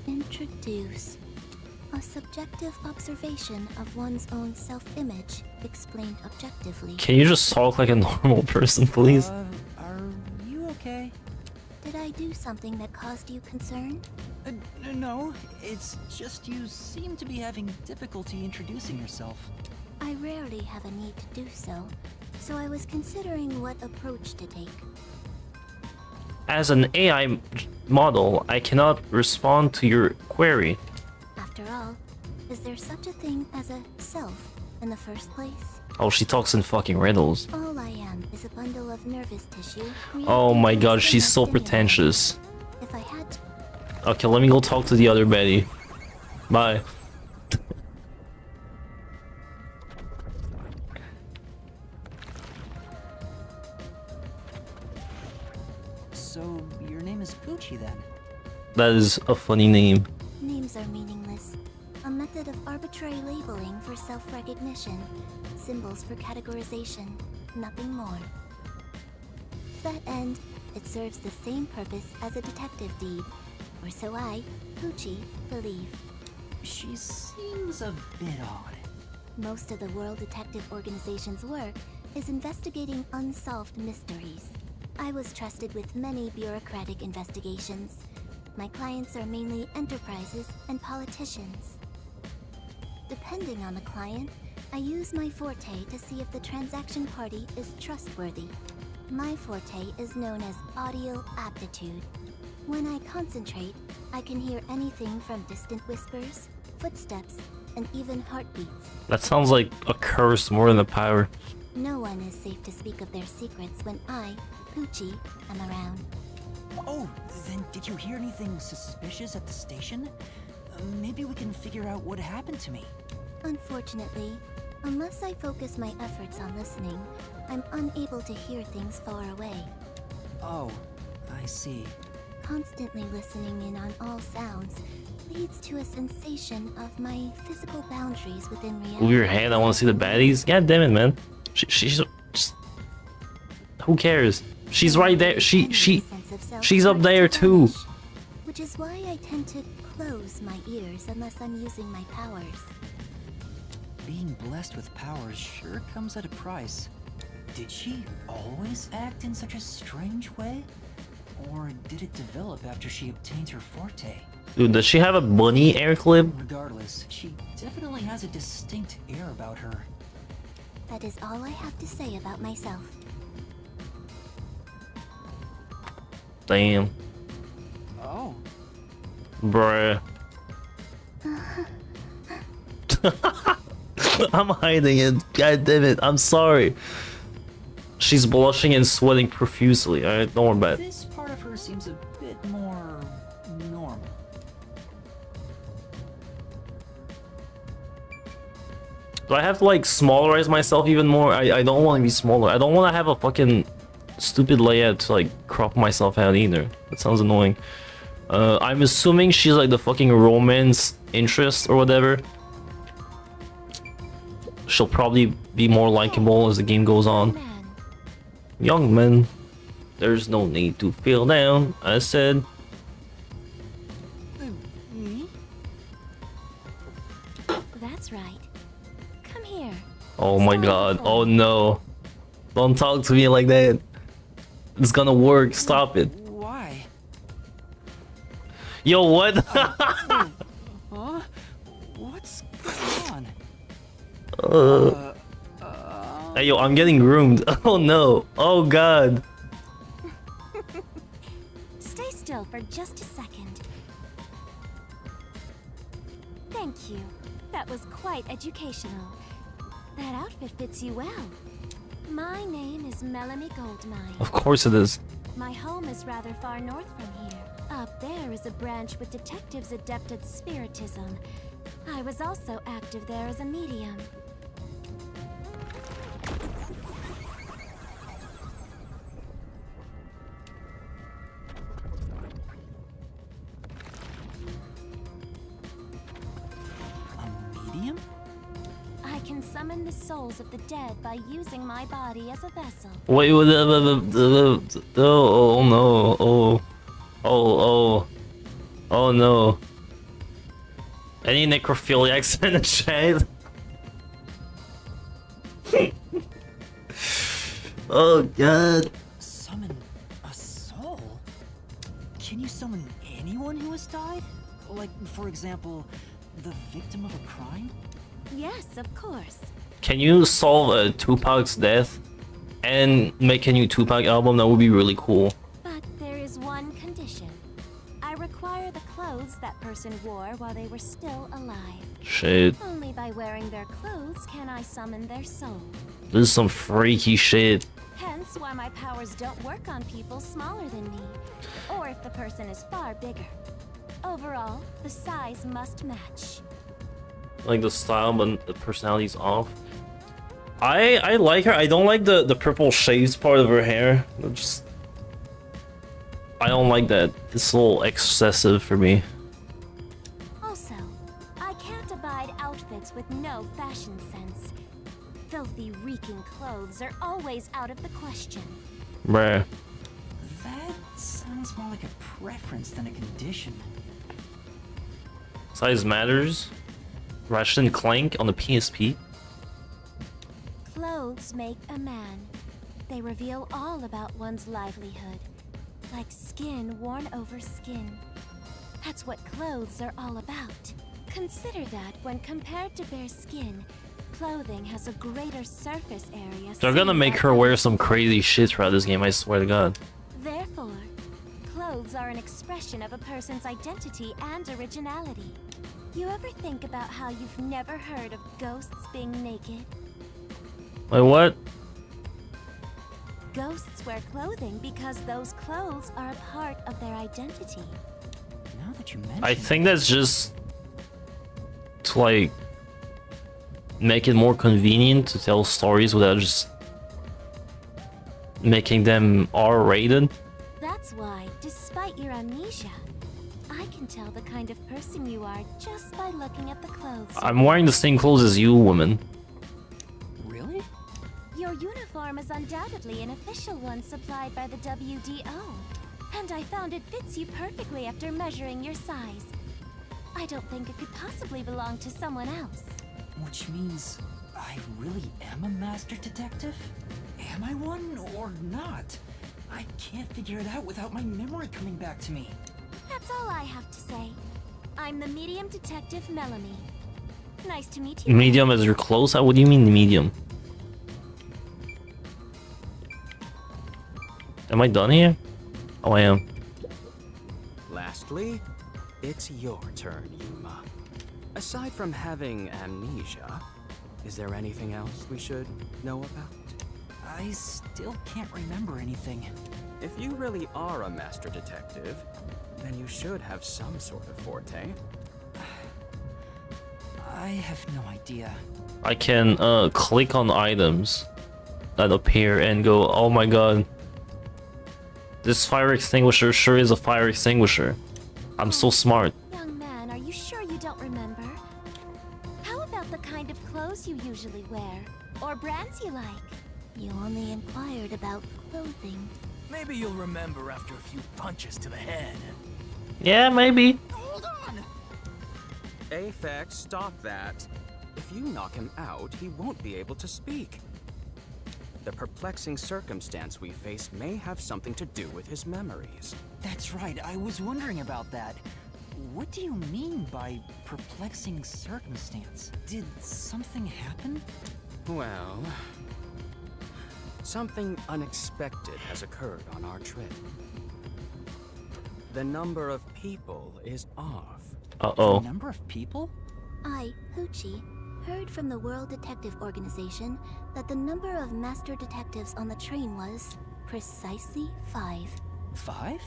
Introduce. A subjective observation of one's own self-image, explained objectively. Can you just talk like a normal person, please? Are you okay? Did I do something that caused you concern? No, it's just you seem to be having difficulty introducing yourself. I rarely have a need to do so I was considering what approach to take. As an AI model, I cannot respond to your query. After all, is there such a thing as a self in the first place? Oh, she talks in fucking riddles. All I am is a bundle of nervous tissue. Oh my reacting to god, a she's so stimuli. pretentious. If I had to, Okay, let me go talk to the other Betty. Bye. So, your name is Poochie then? That is a funny name. names are meaningless. A method of arbitrary labeling for self-recognition. Symbols for categorization. Nothing more. To that end, it serves the same purpose as a detective deed. Or so I, Poochie, believe. She seems a bit odd. Most of the World Detective Organization's work is investigating unsolved mysteries. I was trusted with many bureaucratic investigations. My clients are mainly enterprises and politicians. Depending on the client, I use my forte to see if the transaction party is trustworthy. My forte is known as audio aptitude. When I concentrate, I can hear anything from distant whispers, footsteps, and even heartbeats. That sounds like a curse more than a power. No one is safe to speak of their secrets when I, Poochie, am around. Oh, then did you hear anything suspicious at the station? Maybe we can figure out what happened to me. Unfortunately, unless I focus my efforts on listening, I'm unable to hear things far away. Oh, I see. Constantly listening in on all sounds leads to a sensation of my physical boundaries within reality. Move your hand, I want to see the baddies. God damn it, man. She's just... Who cares? She's right there. She's up there too. Which is why I tend to close my ears unless I'm using my powers. Being blessed with powers sure comes at a price. Did she always act in such a strange way? Or did it develop after she obtained her forte? Dude, does she have a bunny air clip? Regardless, she definitely has a distinct air about her. That is all I have to say about myself. Damn. Oh. Bruh. I'm hiding it. God damn it. I'm sorry. She's blushing and sweating profusely. Alright, don't worry about it. This part of her seems a bit more normal. Do I have to like smallerize myself even more? I don't want to be smaller. I don't want to have a fucking stupid layout to like crop myself out either. That sounds annoying. I'm assuming she's like the fucking romance interest or whatever. She'll probably be more likable as the game goes on. Young man, there's no need to feel down, I said. That's right. Come here. Oh my god, oh no. Don't talk to me like that. It's gonna work, stop it. Why? Yo, what? Huh? What's going on? Hey yo, I'm getting groomed. Oh no. Oh god. Stay still for just a second. Thank you. That was quite educational. That outfit fits you well. My name is Melanie Goldmine. Of course it is. My home is rather far north from here. Up there is a branch with detectives adept at spiritism. I was also active there as a medium. A medium? I can summon the souls of the dead by using my body as a vessel. Wait, oh no, oh no. Any necrophiliacs in the chat? Oh god. Summon a soul? Can you summon anyone who has died? Like, for example, the victim of a crime? Yes, of course. Can you solve Tupac's death and make a new Tupac album? That would be really cool. But there is one condition. I require the clothes that person wore while they were still alive. Shit. Only by wearing their clothes can I summon their soul. This is some freaky shit. Hence why my powers don't work on people smaller than me, or if the person is far bigger. Overall, the size must match. Like the style, but the personality's off. I like her. I don't like the purple shades part of her hair. I don't like that. It's a little excessive for me. Also, I can't abide outfits with no fashion sense. Filthy, reeking clothes are always out of the question. Bruh. That sounds more like a preference than a condition. Size matters. Ratchet and Clank on the PSP. Clothes make a man. They reveal all about one's livelihood, like skin worn over skin. That's what clothes are all about. Consider that when compared to bare skin, clothing has a greater surface area. They're gonna make her wear some crazy shit throughout this game, I swear to God. Therefore, clothes are an expression of a person's identity and originality. You ever think about how you've never heard of ghosts being naked? Wait, what? Ghosts wear clothing because those clothes are a part of their identity. Now that you mention I think that's just to like make it more convenient to tell stories without just making them R-rated. That's why, despite your amnesia, I can tell the kind of person you are just by looking at the clothes. I'm wearing the same clothes as you, woman. Really? Your uniform is undoubtedly an official one supplied by the WDO. And I found it fits you perfectly after measuring your size. I don't think it could possibly belong to someone else. Which means I really am a master detective? Am I one or not? I can't figure it out without my memory coming back to me. That's all I have to say. I'm the medium detective Melanie. Nice to meet you. Medium as your clothes? What do you mean medium? Am I done here? Oh, I am. Lastly, it's your turn, Yuma. Aside from having amnesia, is there anything else we should know about? I still can't remember anything. If you really are a master detective, then you should have some sort of forte. I have no idea. I can click on items that appear and go, oh my god. This fire extinguisher sure is a fire extinguisher. I'm so smart. Young man, are you sure you don't remember? How about the kind of clothes you usually wear? Or brands you like? You only inquired about clothing. Maybe you'll remember after a few punches to the head. Yeah, maybe. Hold on! Aphex, stop that. If you knock him out, he won't be able to speak. The perplexing circumstance we face may have something to do with his memories. That's right, I was wondering about that. What do you mean by perplexing circumstance? Did something happen? Well, something unexpected has occurred on our trip. The number of people is off. Uh-oh. The number of people? I, Hoochie, heard from the World Detective Organization that the number of master detectives on the train was precisely 5. 5?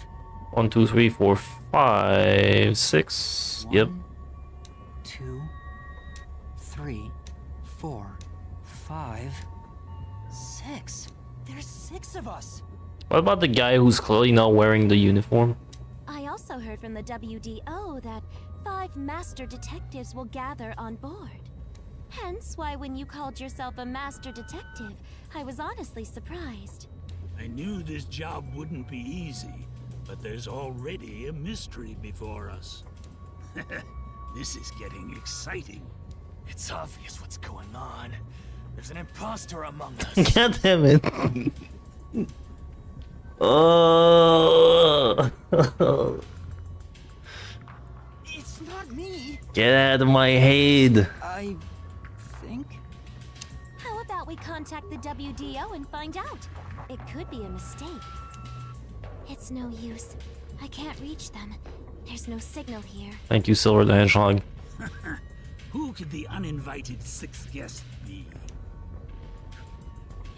1, 2, 3, 4, 5, 6. Yep. 1, 2, 3, 4, 5, 6. There's 6 of us. What about the guy who's clearly not wearing the uniform? I also heard from the WDO that 5 master detectives will gather on board. Hence why when you called yourself a master detective, I was honestly surprised. I knew this job wouldn't be easy, but there's already a mystery before us. This is getting exciting. It's obvious what's going on. There's an imposter among us. God damn it. Oh. It's not me. Get out of my head. I think. How about we contact the WDO and find out? It could be a mistake. It's no use. I can't reach them. There's no signal here. Thank you, Silver the Hedgehog. Who could the uninvited 6th guest be?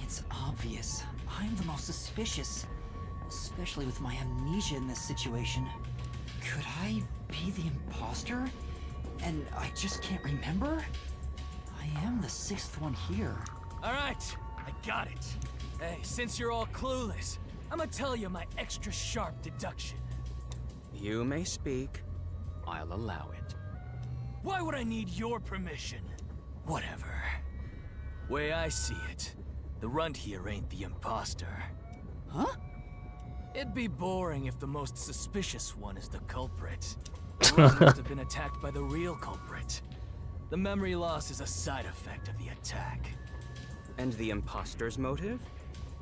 It's obvious. I'm the most suspicious. Especially with my amnesia in this situation. Could I be the imposter? And I just can't remember? I am the 6th one here. All right, I got it. Hey, since you're all clueless, I'm gonna tell you my extra sharp deduction. You may speak. I'll allow it. Why would I need your permission? Whatever. Way I see it, the runt here ain't the imposter. Huh? It'd be boring if the most suspicious one is the culprit. The runt must have been attacked by the real culprit. The memory loss is a side effect of the attack. And the imposter's motive?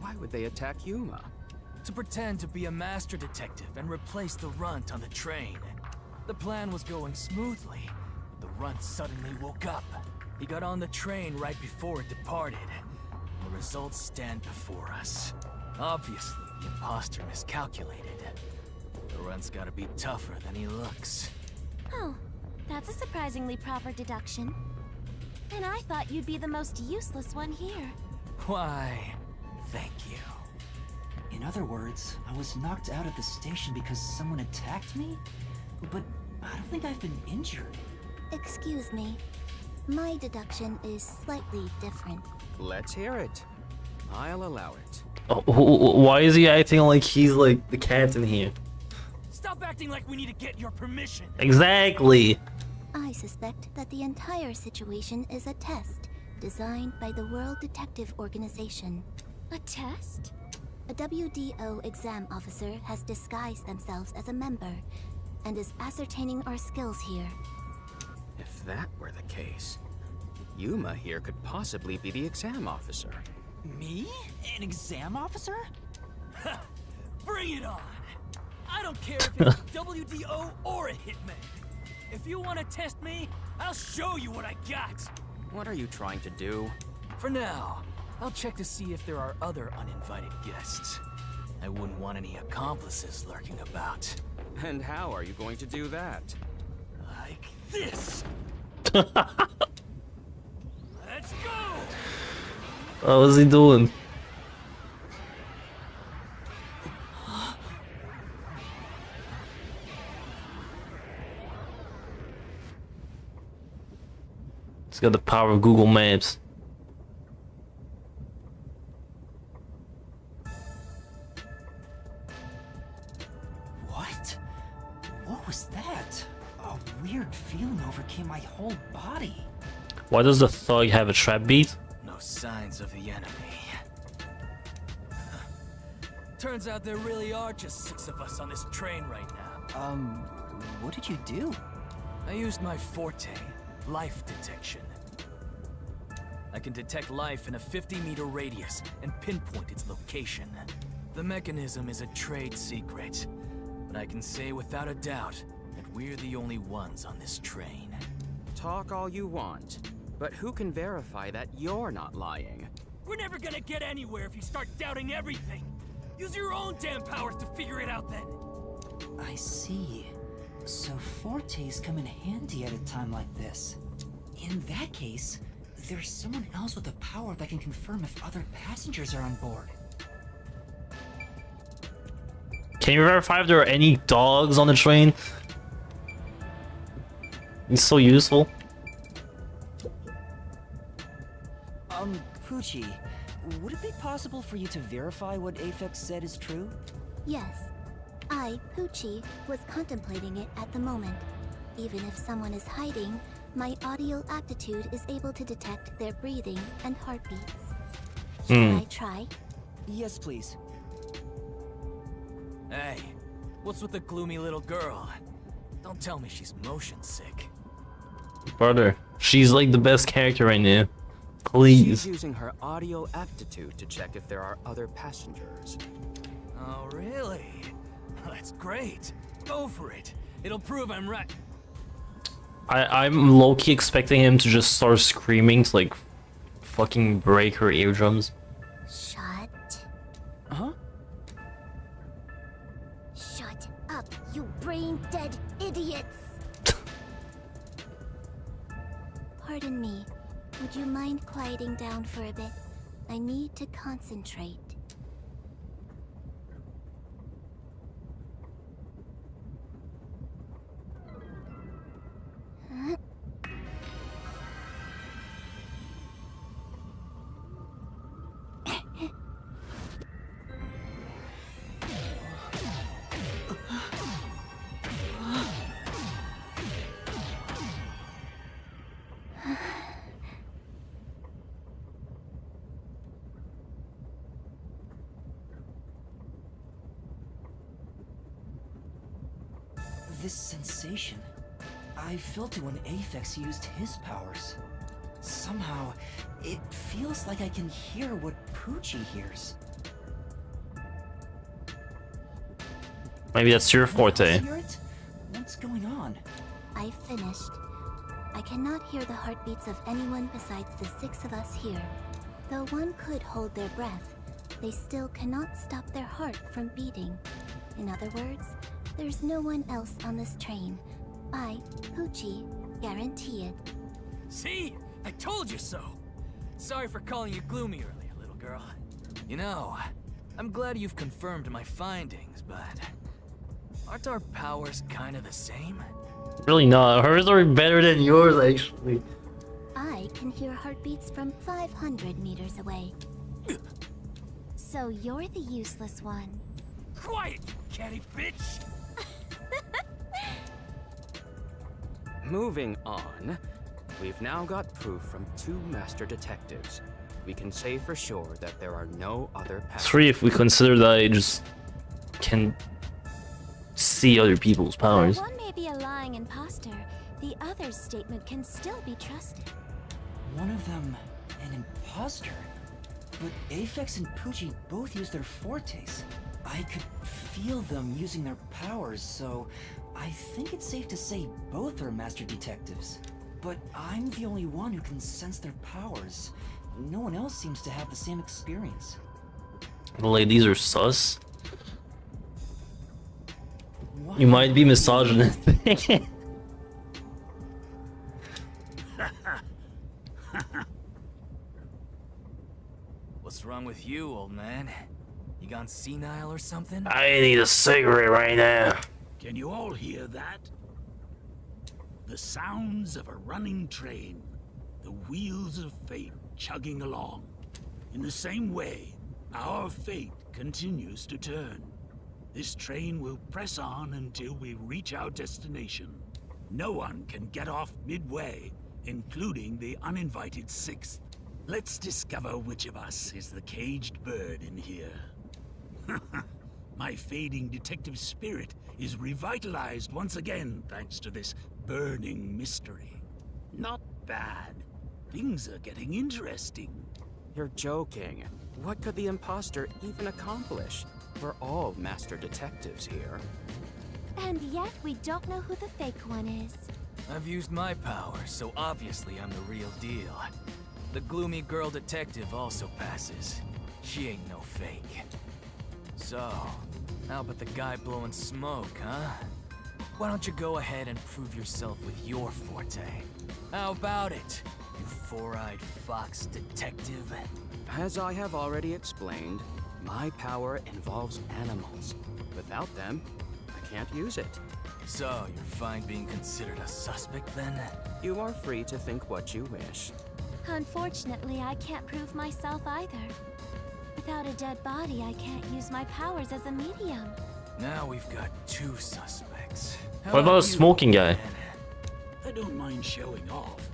Why would they attack Yuma? To pretend to be a master detective and replace the runt on the train. The plan was going smoothly, but the runt suddenly woke up. He got on the train right before it departed. The results stand before us. Obviously, the imposter miscalculated. The runt's gotta be tougher than he looks. Oh, that's a surprisingly proper deduction. And I thought you'd be the most useless one here. Why, thank you. In other words, I was knocked out of the station because someone attacked me? But I don't think I've been injured. Excuse me. My deduction is slightly different. Let's hear it. I'll allow it. Oh, why is he acting like he's like the captain here? Stop acting like we need to get your permission. Exactly. I suspect that the entire situation is a test designed by the World Detective Organization. A test? A WDO exam officer has disguised themselves as a member and is ascertaining our skills here. If that were the case, Yuma here could possibly be the exam officer. Me? An exam officer? Bring it on! I don't care if it's a WDO or a hitman. If you want to test me, I'll show you what I got. What are you trying to do? For now, I'll check to see if there are other uninvited guests. I wouldn't want any accomplices lurking about. And how are you going to do that? Like this. Let's go! What was he doing? He's got the power of Google Maps. What? What was that? A weird feeling overcame my whole body. Why does the thug have a trap beat? No signs of the enemy. Turns out there really are just 6 of us on this train right now. What did you do? I used my forte, life detection. I can detect life in a 50-meter radius and pinpoint its location. The mechanism is a trade secret, but I can say without a doubt that we're the only ones on this train. Talk all you want, but who can verify that you're not lying? We're never gonna get anywhere if you start doubting everything. Use your own damn powers to figure it out then. I see. So fortes come in handy at a time like this. In that case, there's someone else with a power that can confirm if other passengers are on board. Can you verify if there are any dogs on the train? It's so useful. Poochie, would it be possible for you to verify what Aphex said is true? Yes. I, Poochie, was contemplating it at the moment. Even if someone is hiding, my audio aptitude is able to detect their breathing and heartbeats. Should I try? Yes, please. Hey, what's with the gloomy little girl? Don't tell me she's motion sick. Brother, she's like the best character right now. Please. She's using her audio aptitude to check if there are other passengers. Oh, really? That's great. Go for it. It'll prove I'm right. I'm low-key expecting him to just start screaming to like fucking break her eardrums. Shut. Huh? Shut up, you brain-dead idiots! Pardon me. Would you mind quieting down for a bit? I need to concentrate. Huh? This sensation, I felt it when Aphex used his powers. Somehow, it feels like I can hear what Poochie hears. Maybe that's your forte. Hear it? What's going on? I finished. I cannot hear the heartbeats of anyone besides the 6 of us here. Though one could hold their breath, they still cannot stop their heart from beating. In other words, there's no one else on this train. I, Poochie, guarantee it. See? I told you so. Sorry for calling you gloomy earlier, little girl. You know, I'm glad you've confirmed my findings, but aren't our powers kind of the same? Really not. Hers are better than yours, actually. I can hear heartbeats from 500 meters away. So you're the useless one. Quiet, you catty bitch! Moving on, we've now got proof from 2 master detectives. We can say for sure that there are no other paths. 3 if we consider that I just can see other people's powers. While one may be a lying imposter, the other's statement can still be trusted. One of them, an imposter? But Aphex and Poochie both use their fortes. I could feel them using their powers, so I think it's safe to say both are master detectives. But I'm the only one who can sense their powers. No one else seems to have the same experience. Like, these are sus. Why You might be misogynistic. What's wrong with you, old man? You gone senile or something? I need a cigarette right now. Can you all hear that? The sounds of a running train. The wheels of fate chugging along. In the same way, our fate continues to turn. This train will press on until we reach our destination. No one can get off midway, including the uninvited 6th. Let's discover which of us is the caged bird in here. My fading detective spirit is revitalized once again thanks to this burning mystery. Not bad. Things are getting interesting. You're joking. What could the imposter even accomplish? We're all master detectives here. And yet we don't know who the fake one is. I've used my powers, so obviously I'm the real deal. The gloomy girl detective also passes. She ain't no fake. So, how about the guy blowing smoke, huh? Why don't you go ahead and prove yourself with your forte? How about it, you four-eyed fox detective? As I have already explained, my power involves animals. Without them, I can't use it. So, you're fine being considered a suspect then? You are free to think what you wish. Unfortunately, I can't prove myself either. Without a dead body, I can't use my powers as a medium. Now we've got 2 suspects. How What about a you, smoking guy? man? I don't mind showing off,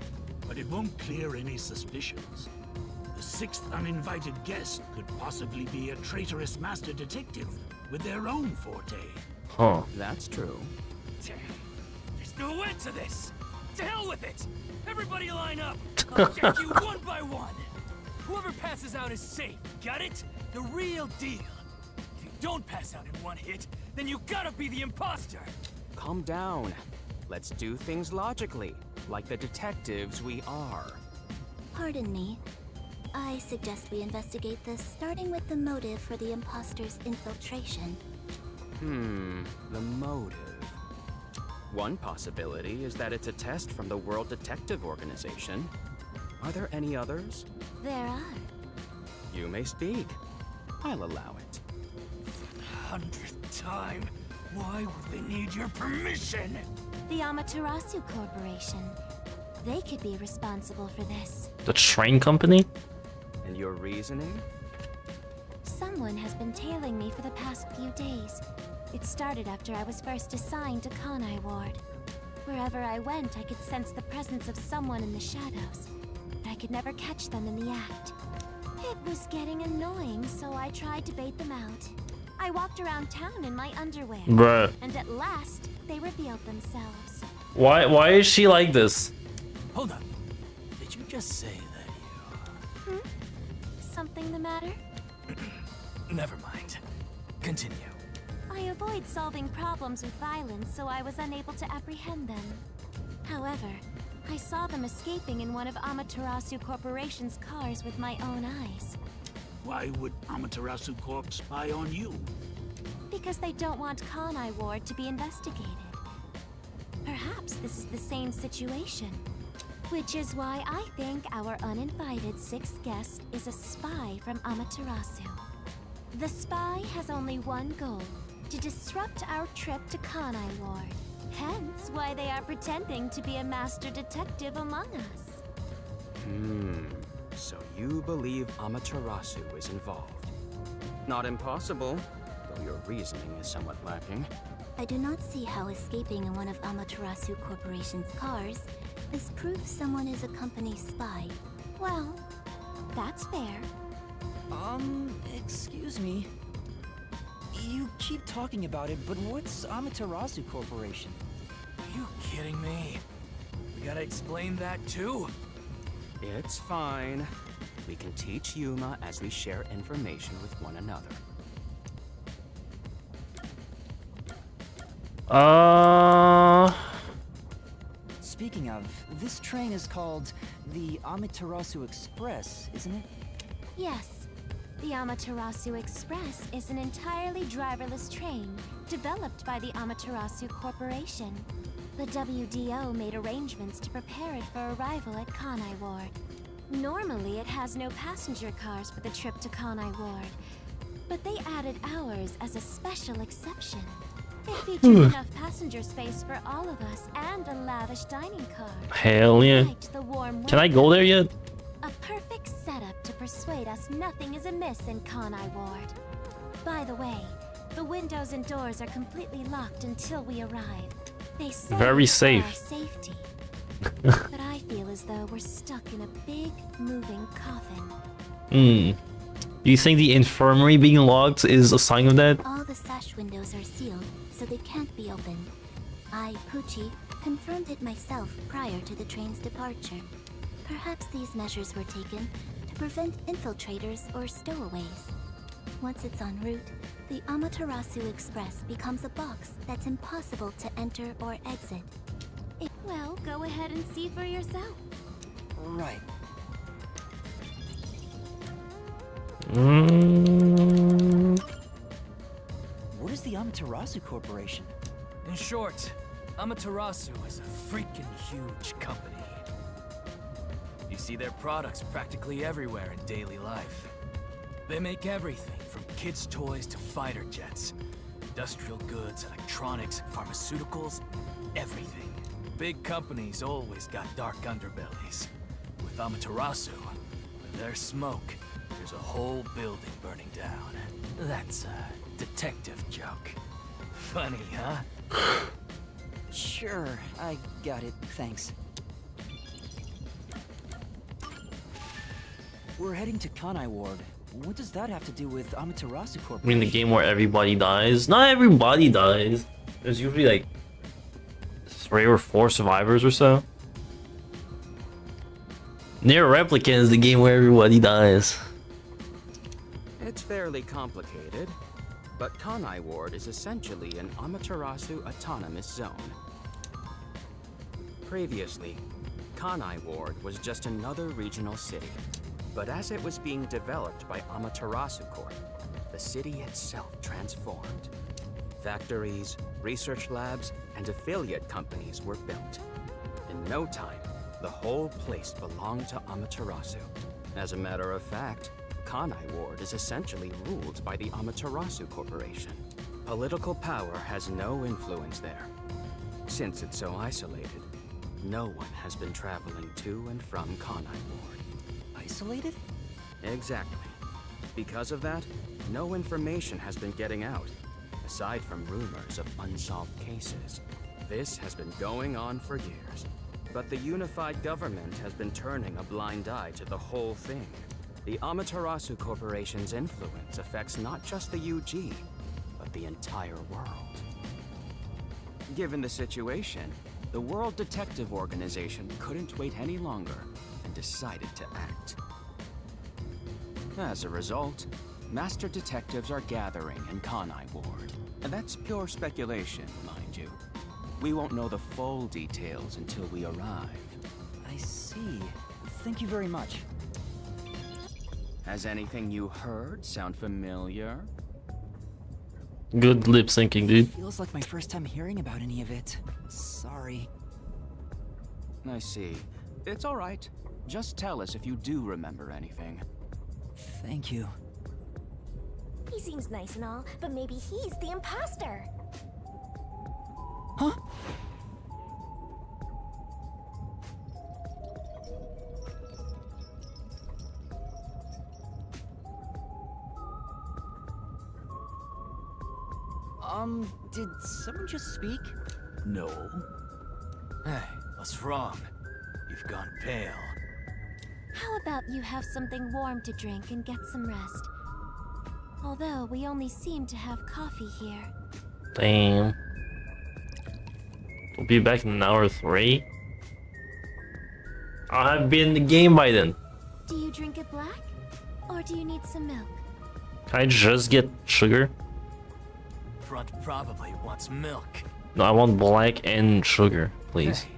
but it won't clear any suspicions. The 6th uninvited guest could possibly be a traitorous master detective with their own forte. Huh. That's true. Damn. There's no end to this! To hell with it! Everybody line up! I'll check you one by one! Whoever passes out is safe, got it? The real deal. If you don't pass out in one hit, then you gotta be the imposter! Calm down. Let's do things logically, like the detectives we are. Pardon me. I suggest we investigate this, starting with the motive for the imposter's infiltration. The motive. One possibility is that it's a test from the World Detective Organization. Are there any others? There are. You may speak. I'll allow it. 100th time, why would they need your permission? The Amaterasu Corporation. They could be responsible for this. The train company? And your reasoning? Someone has been tailing me for the past few days. It started after I was first assigned to Kanai Ward. Wherever I went, I could sense the presence of someone in the shadows, but I could never catch them in the act. It was getting annoying, so I tried to bait them out. I walked around town in my underwear, Bruh. and at last, they revealed themselves. Why is she like this? Hold up. Did you just just say that you... Something the matter? Never mind. Continue. I avoid solving problems with violence, so I was unable to apprehend them. However, I saw them escaping in one of Amaterasu Corporation's cars with my own eyes. Why would Amaterasu Corp spy on you? Because they don't want Kanai Ward to be investigated. Perhaps this is the same situation. Which is why I think our uninvited sixth guest is a spy from Amaterasu. The spy has only one goal: to disrupt our trip to Kanai Ward. Hence why they are pretending to be a master detective among us. So you believe Amaterasu is involved? Not impossible, though your reasoning is somewhat lacking. I do not see how escaping in one of Amaterasu Corporation's cars is proof someone is a company spy. Well, that's fair. Excuse me. You keep talking about it, but what's Amaterasu Corporation? Are you kidding me? We gotta explain that too? It's fine. We can teach Yuma as we share information with one another. Speaking of, this train is called the Amaterasu Express, isn't it? Yes. The Amaterasu Express is an entirely driverless train developed by the Amaterasu Corporation. The WDO made arrangements to prepare it for arrival at Kanai Ward. Normally, it has no passenger cars for the trip to Kanai Ward, but they added ours as a special exception. It features enough passenger space for all of us and a lavish dining car. Hell yeah. Liked the warm Can I weather. go there yet? A perfect setup to persuade us nothing is amiss in Kanai Ward. By the way, the windows and doors are completely locked until we arrive. They say Very it's for safe. our safety. But I feel as though we're stuck in a big, moving coffin. Do you think the infirmary being locked is a sign of that? All the sash windows are sealed, so they can't be opened. I, Pucci, confirmed it myself prior to the train's departure. Perhaps these measures were taken to prevent infiltrators or stowaways. Once it's en route, the Amaterasu Express becomes a box that's impossible to enter or exit. Well, go ahead and see for yourself. Right. What is the Amaterasu Corporation? In short, Amaterasu is a freaking huge company. You see their products practically everywhere in daily life. They make everything from kids' toys to fighter jets. Industrial goods, electronics, pharmaceuticals, everything. Big companies always got dark underbellies. With Amaterasu, when there's smoke, there's a whole building burning down. That's a detective joke. Funny, huh? Sure, I got it, thanks. We're heading to Kanai Ward. What does that have to do with Amaterasu I Corporation? mean, the game where everybody dies. Not everybody dies. There's usually like 3 or 4 survivors or so. Near Replicant is the game where everybody dies. It's fairly complicated, but Kanai Ward is essentially an Amaterasu autonomous zone. Previously, Kanai Ward was just another regional city, but as it was being developed by Amaterasu Corp, the city itself transformed. Factories, research labs, and affiliate companies were built. In no time, the whole place belonged to Amaterasu. As a matter of fact, Kanai Ward is essentially ruled by the Amaterasu Corporation. Political power has no influence there. Since it's so isolated, no one has been traveling to and from Kanai Ward. Isolated? Exactly. Because of that, no information has been getting out, aside from rumors of unsolved cases. This has been going on for years, but the unified government has been turning a blind eye to the whole thing. The Amaterasu Corporation's influence affects not just the UG, but the entire world. Given the situation, the World Detective Organization couldn't wait any longer and decided to act. As a result, master detectives are gathering in Kanai Ward. And that's pure speculation, mind you. We won't know the full details until we arrive. I see. Thank you very much. Has anything you heard sound familiar? Good lip syncing, dude. Feels like my first time hearing about any of it. Sorry. I see. It's all right. Just tell us if you do remember anything. Thank you. He seems nice and all, but maybe he's the imposter. Huh? Did someone just speak? No. Hey, what's wrong? You've gone pale. How about you have something warm to drink and get some rest? Although we only seem to have coffee here. Damn. We'll be back in hour 3. I'll have been in the game by then. Do you drink it black? Or do you need some milk? Can I just get sugar? Front probably wants milk. No, I want black and sugar, please. Hey,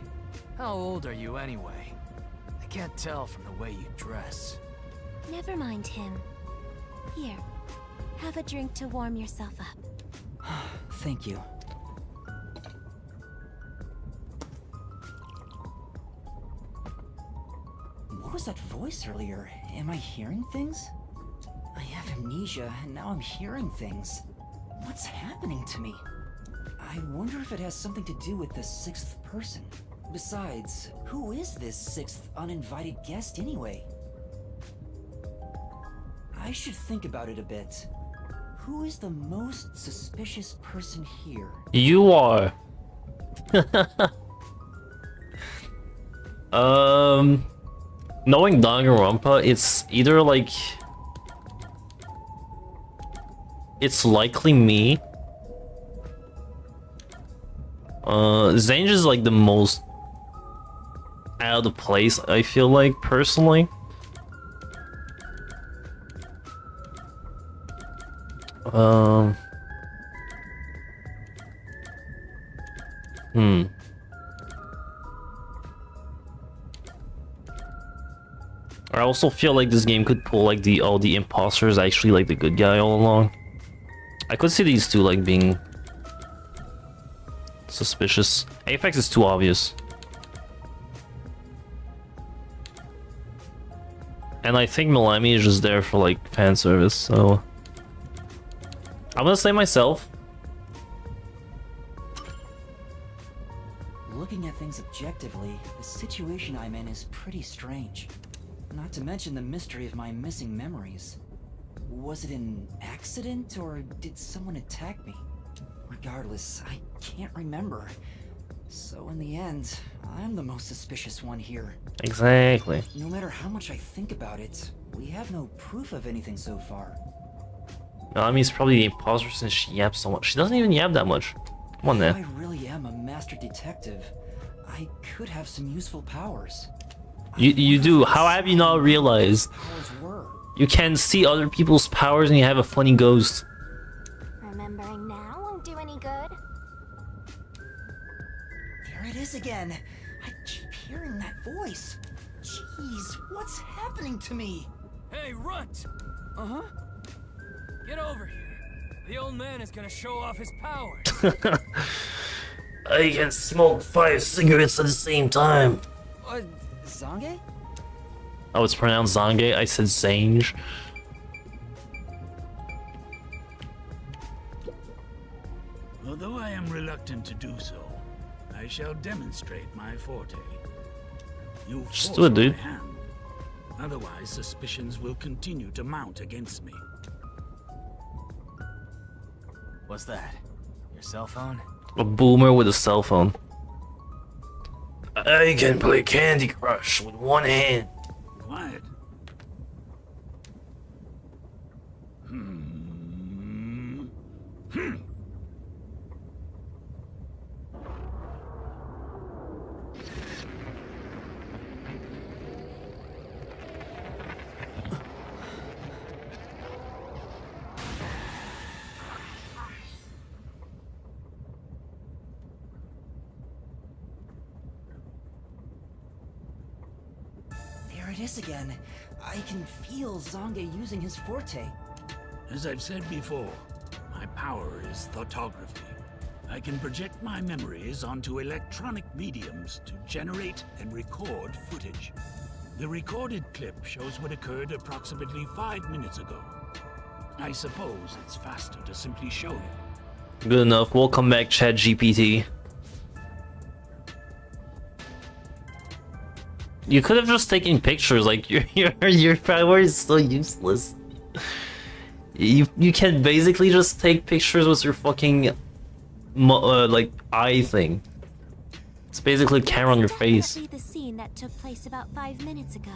how old are you anyway? I can't tell from the way you dress. Never mind him. Here, have a drink to warm yourself up. Thank you. What was that voice earlier? Am I hearing things? I have amnesia, and now I'm hearing things. What's happening to me? I wonder if it has something to do with the 6th person. Besides, who is this 6th uninvited guest anyway? I should think about it a bit. Who is the most suspicious person here? You are. Knowing Danganronpa, it's either like it's likely me. Zange is like the most out of place, I feel like, personally. I also feel like this game could pull like the imposter is actually like the good guy all along. I could see these two like being suspicious. Apex is too obvious. And I think Milami is just there for like fan service, so I'm gonna say myself. Looking at things objectively, the situation I'm in is pretty strange. Not to mention the mystery of my missing memories. Was it an accident, or did someone attack me? Regardless, I can't remember. So in the end, I'm the most suspicious one here. Exactly. No matter how much I think about it, we have no proof of anything so far. Milami's probably the imposter since she yaps so much. She doesn't even yap that much. Come on, If man. I really am a master detective, I could have some useful powers. You do. How have you not realized? Powers were. You can see other people's powers and you have a funny ghost. Remembering now won't do any good. There it is again. I keep hearing that voice. Jeez, what's happening to me? Hey, Runt! Uh-huh. Get over here. The old man is gonna show off his powers. I can smoke 5 cigarettes at the same time. Zange? Oh, it's pronounced Zange. I said Zange. Although I am reluctant to do so, I shall demonstrate my forte. You Just force do it, dude. my hand. Otherwise, suspicions will continue to mount against me. What's that? Your cell phone? A boomer with a cell phone. I can play Candy Crush with one hand. Quiet. it is again. I can feel Zonge using his forte. As I've said before, my power is thoughtography. I can project my memories onto electronic mediums to generate and record footage. The recorded clip shows what occurred approximately 5 minutes ago. I suppose it's faster to simply show you. Good enough. Welcome back, ChatGPT. You could have just taken pictures. Like your power is so useless. You can basically just take pictures with your fucking like eye thing. It's basically a camera on your face. The scene that took place about 5 minutes ago.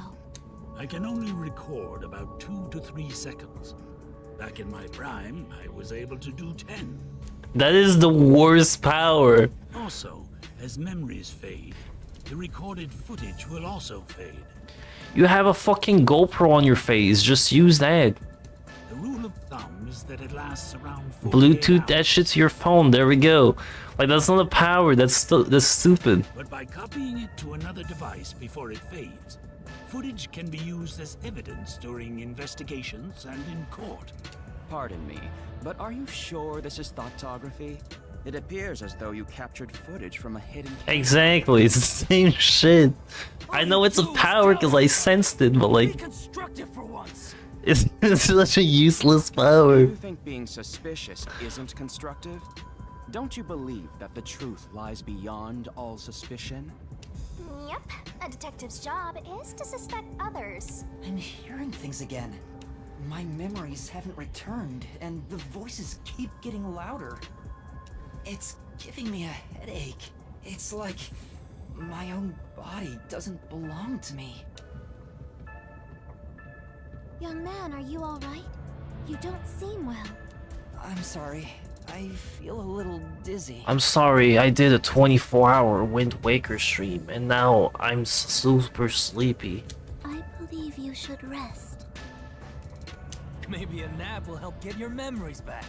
I can only record about 2 to 3 seconds. Back in my prime, I was able to do 10. That is the worst power. Also, as memories fade, the recorded footage will also fade. You have a fucking GoPro on your face. Just use that. The rule of thumb is that it lasts around 48 Bluetooth that hours. shit to your phone. There we go. Like, that's not a power. That's stupid. But by copying it to another device before it fades, footage can be used as evidence during investigations and in court. Pardon me, but are you sure this is thoughtography? It appears as though you captured footage from a hidden camera. Exactly. It's the same shit. I know it's a power because I sensed it, but like, constructive for once. it's such a useless power. You think being suspicious isn't constructive? Don't you believe that the truth lies beyond all suspicion? Yep, a detective's job is to suspect others. I'm hearing things again. My memories haven't returned, and the voices keep getting louder. It's giving me a headache. It's like my own body doesn't belong to me. Young man, are you alright? You don't seem well. I'm sorry. I feel a little dizzy. I'm sorry, I did a 24-hour Wind Waker stream, and now I'm super sleepy. I believe you should rest. Maybe a nap will help get your memories back.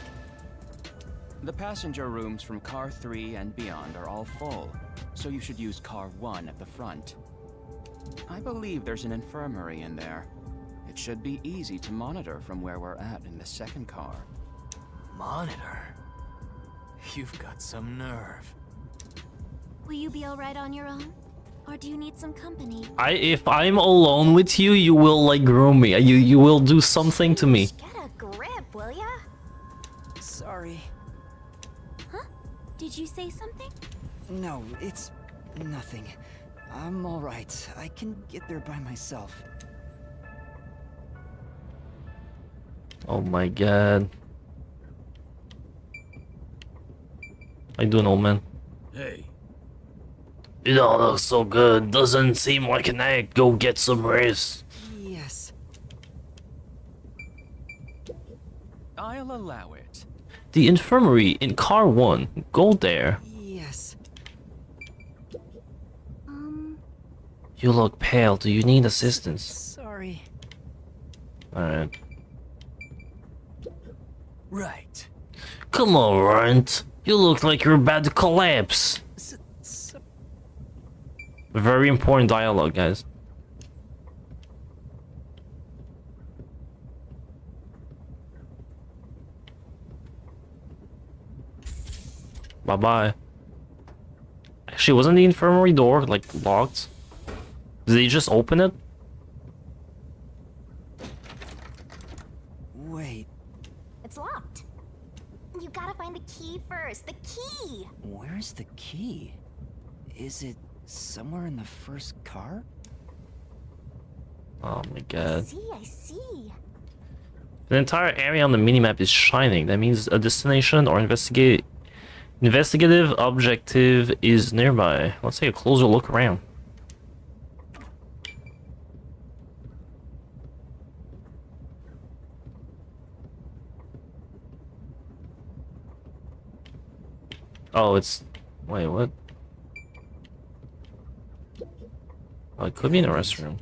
The passenger rooms from car 3 and beyond are all full, so you should use car 1 at the front. I believe there's an infirmary in there. It should be easy to monitor from where we're at in the second car. Monitor? You've got some nerve. Will you be alright on your own? Or do you need some company? If I'm alone with you, you will like groom me. You will do something to me. Get a grip, will ya? Sorry. Huh? Did you say something? No, it's nothing. I'm alright. I can get there by myself. Oh my god. How you doing, old man? Hey, You don't look so good. Doesn't seem like an act. Go get some rest. Yes. I'll allow it. The infirmary in car 1. Go there. Yes. You look pale. Do you need assistance? Sorry. Alright. Right. Come on, Runt. You look like you're about to collapse. Very important dialogue, guys. Bye-bye. Actually, wasn't the infirmary door, like, locked? Did they just open it? Wait, It's locked. You gotta find the key first. The key! where's the key? Is it somewhere in the first car? Oh my god. I see. The entire area on the minimap is shining. That means a destination or investigative objective is nearby. Let's take a closer look around. Oh, it's... Wait, what? Oh, it could be in a restroom.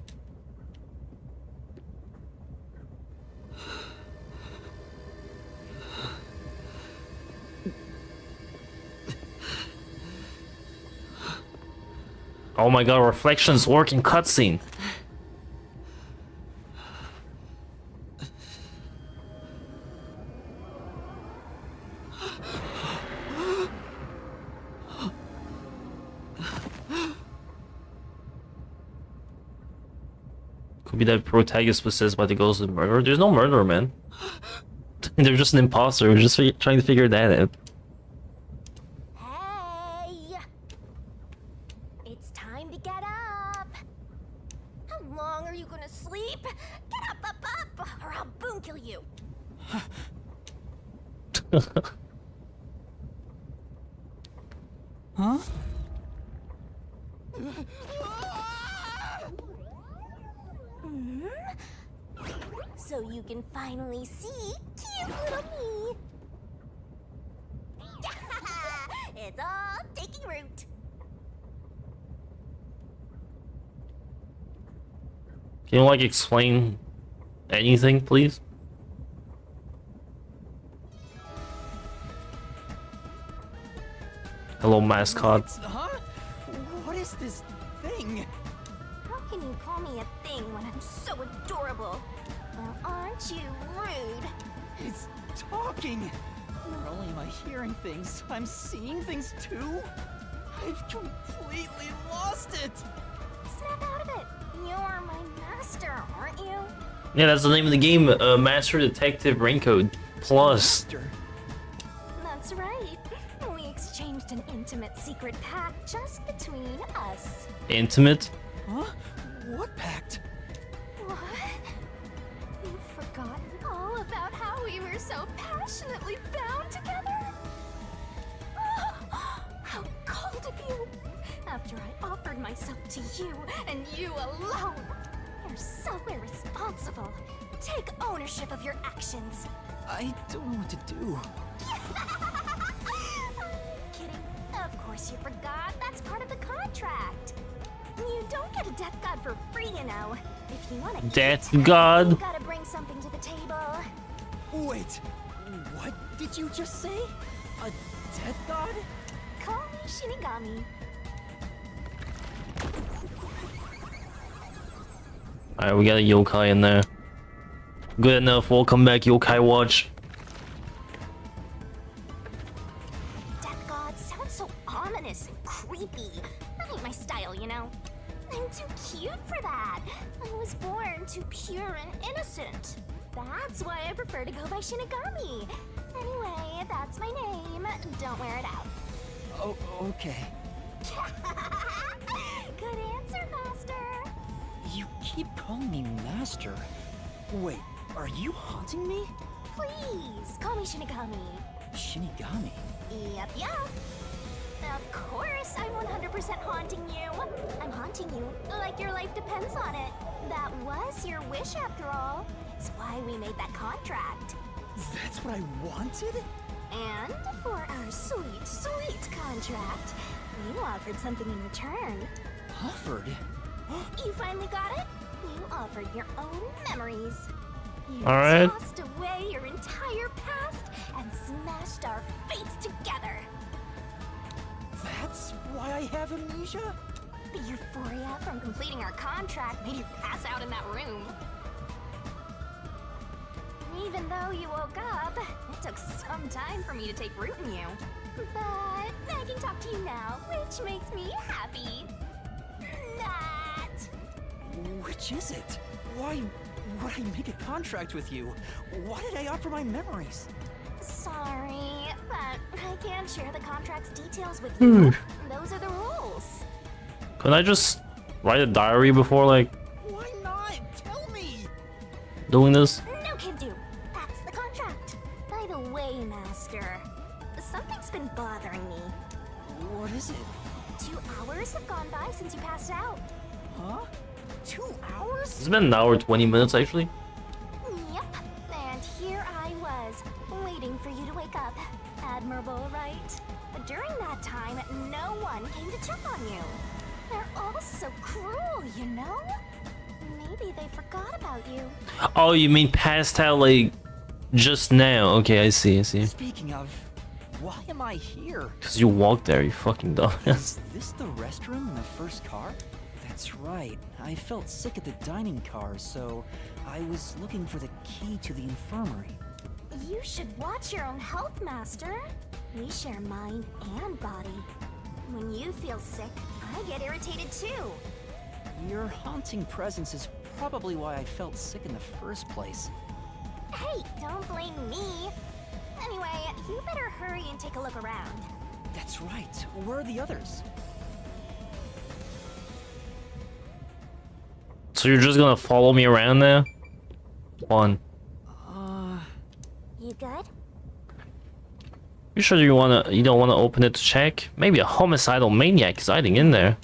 Oh my god, reflections work in cutscene. Could be that protagonist possessed by the ghost of murder. There's no murderer, man. They're just an imposter. We're just trying to figure that out. Hey! It's time to get up. How long are you gonna sleep? Get up, or I'll boom kill you. Huh? So you can finally see cute little me. It's all taking root. Can you like explain anything, please? Hello, mascot. Huh? What is this thing? How can you call me a thing when I'm so adorable? Well, aren't you rude? It's talking. Not only am I hearing things, I'm seeing things too. I've completely lost it. Snap out of it. You're my master, aren't you? Yeah, that's the name of the game. Master Detective Raincoat Plus. Master. That's right. We exchanged an intimate secret pact just between us. Intimate? Huh? What pact? What? You've forgotten all about how we were so passionately bound together? How cold of you! After I offered myself to you, and you alone! You're so irresponsible. Take ownership of your actions. I don't know what to do. Kidding. Of course you forgot. That's part of the contract. You don't get a death god for free, you know. If you want to Death eat, god? you gotta bring something to the table. Wait, what did you just say? A death god? Call me Shinigami. Alright, we got a yokai in there. Good enough. Welcome back, Yokai Watch. Death god sounds so ominous and creepy. That ain't my style, you know. I'm too cute for that. I was born too pure and innocent. That's why I prefer to go by Shinigami. Anyway, that's my name. Don't wear it out. Oh, okay. Good answer, Master. You keep calling me master. Wait, are you haunting me? Please, call me Shinigami. Shinigami? Yep. Of course, I'm 100% haunting you. I'm haunting you like your life depends on it. That was your wish after all. It's why we made that contract. That's what I wanted? And for our sweet, sweet contract, you offered something in return. Offered? You finally got it? You offered your own memories. You All right. tossed away your entire past and smashed our fates together. That's why I have amnesia? The euphoria from completing our contract made you pass out in that room. Even though you woke up, it took some time for me to take root in you. But I can talk to you now, which makes me happy. That. Which is it? Why would I make a contract with you? Why did I offer my memories? Sorry, but I can't share the contract's details with you. Those are the rules. Could I just write a diary before like Why not? Tell me! doing this? No can do. That's the contract. By the way, Master, something's been bothering me. What is it? 2 hours have gone by since you passed out. Huh? 2 hours? It's been an hour 20 minutes actually. Yep. And here I was, waiting for you to wake up. Admirable, right? But during that time, no one came to check on you. They're all so cruel, you know? Maybe they forgot about you. Oh, you mean passed out like just now? Okay, I see. Speaking of, why am I here? Cause you walked there, you fucking dumbass. Is this the restroom in the first car? That's right. I felt sick at the dining car, so I was looking for the key to the infirmary. You should watch your own health, Master. We share mind and body. When you feel sick, I get irritated too. Your haunting presence is probably why I felt sick in the first place. Hey, don't blame me. Anyway, you better hurry and take a look around. That's right. Where are the others? So you're just gonna follow me around now? One. You good? You sure you don't wanna open it to check? Maybe a homicidal maniac is hiding in there.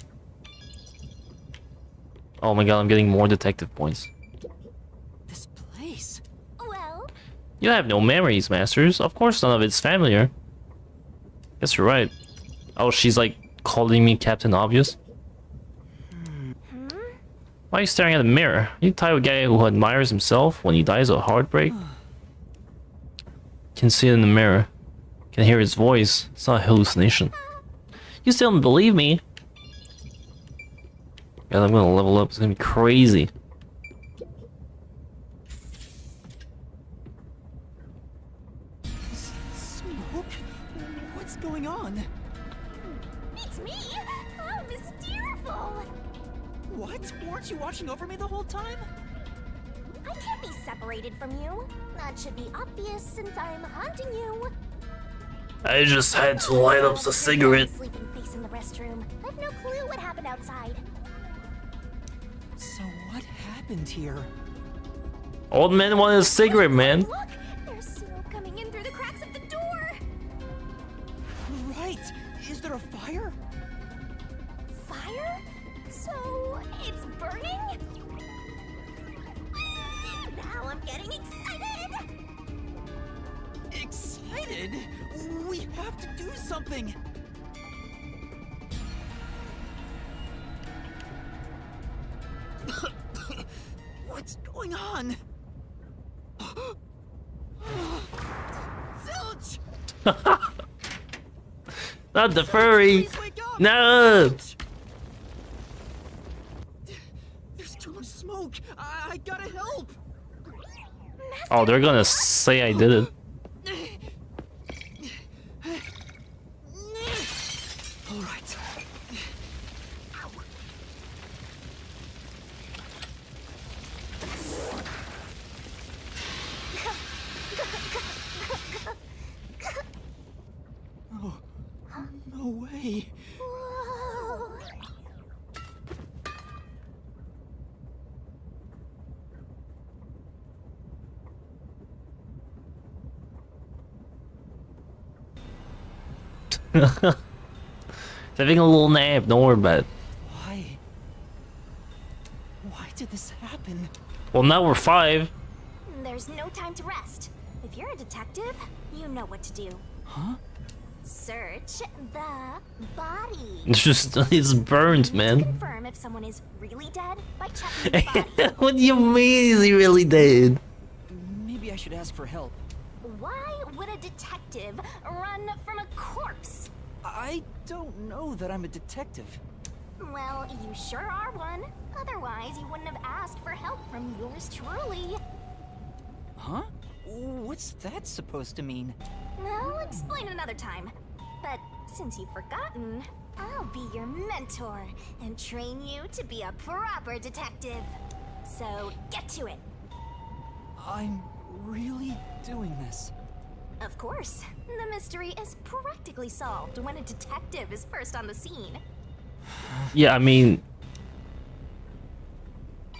Oh my god, I'm getting more detective points. This place. Well, You have no memories, Masters. Of course none of it's familiar. Guess you're right. Oh, she's like calling me Captain Obvious. Why are you staring at a mirror? You the type of guy who admires himself when he dies of heartbreak? Can see it in the mirror. Can hear his voice. It's not a hallucination. You still don't believe me? God, I'm gonna level up. It's gonna be crazy. Smoke? What's going on? it's me! Oh, mysteriousful! What? Weren't you watching over me the whole time? I can't be separated from you. That should be obvious since I'm haunting you. I just had to light up the cigarette. Sleeping face in the restroom. I've no clue what happened outside. So what happened here? Old man wanted a cigarette, man. Look! There's smoke coming in through the cracks of the door! Right! Is there a fire? Fire? So, it's burning? Now I'm getting excited! Excited? We have to do something! What's going on? Zilch! Not the furry. Please wake up! No. There's too much smoke. I gotta help. Oh, they're gonna say I did it. All right. Ow. Oh, no way. Whoa. Having a little nap. Don't worry about it. Why? Why did this happen? Well, now we're 5. There's no time to rest. If you're a detective, you know what to do. Huh? Search the body. It's burned, man. Confirm if someone is really dead by checking the body. What do you mean? Is he really dead? Maybe I should ask for help. Why would a detective run from a corpse? I don't know that I'm a detective. Well, you sure are one. Otherwise, you wouldn't have asked for help from yours truly. Huh? What's that supposed to mean? I'll explain another time. But since you've forgotten, I'll be your mentor and train you to be a proper detective. So get to it. I'm really doing this. Of course, the mystery is practically solved when a detective is first on the scene. Yeah, I mean,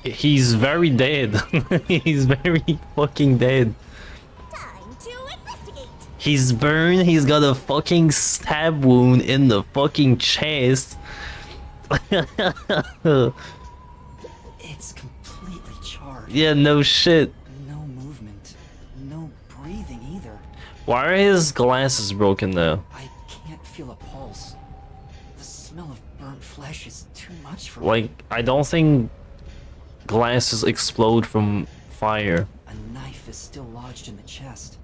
he's very dead. He's very fucking dead. Time to investigate. He's burned. He's got a fucking stab wound in the fucking chest. It's completely charred. Yeah, no shit. No movement. No breathing either. Why are his glasses broken though? I can't feel a pulse. The smell of burnt flesh is too much for me. Like, I don't think glasses explode from fire. A knife is still lodged in the chest.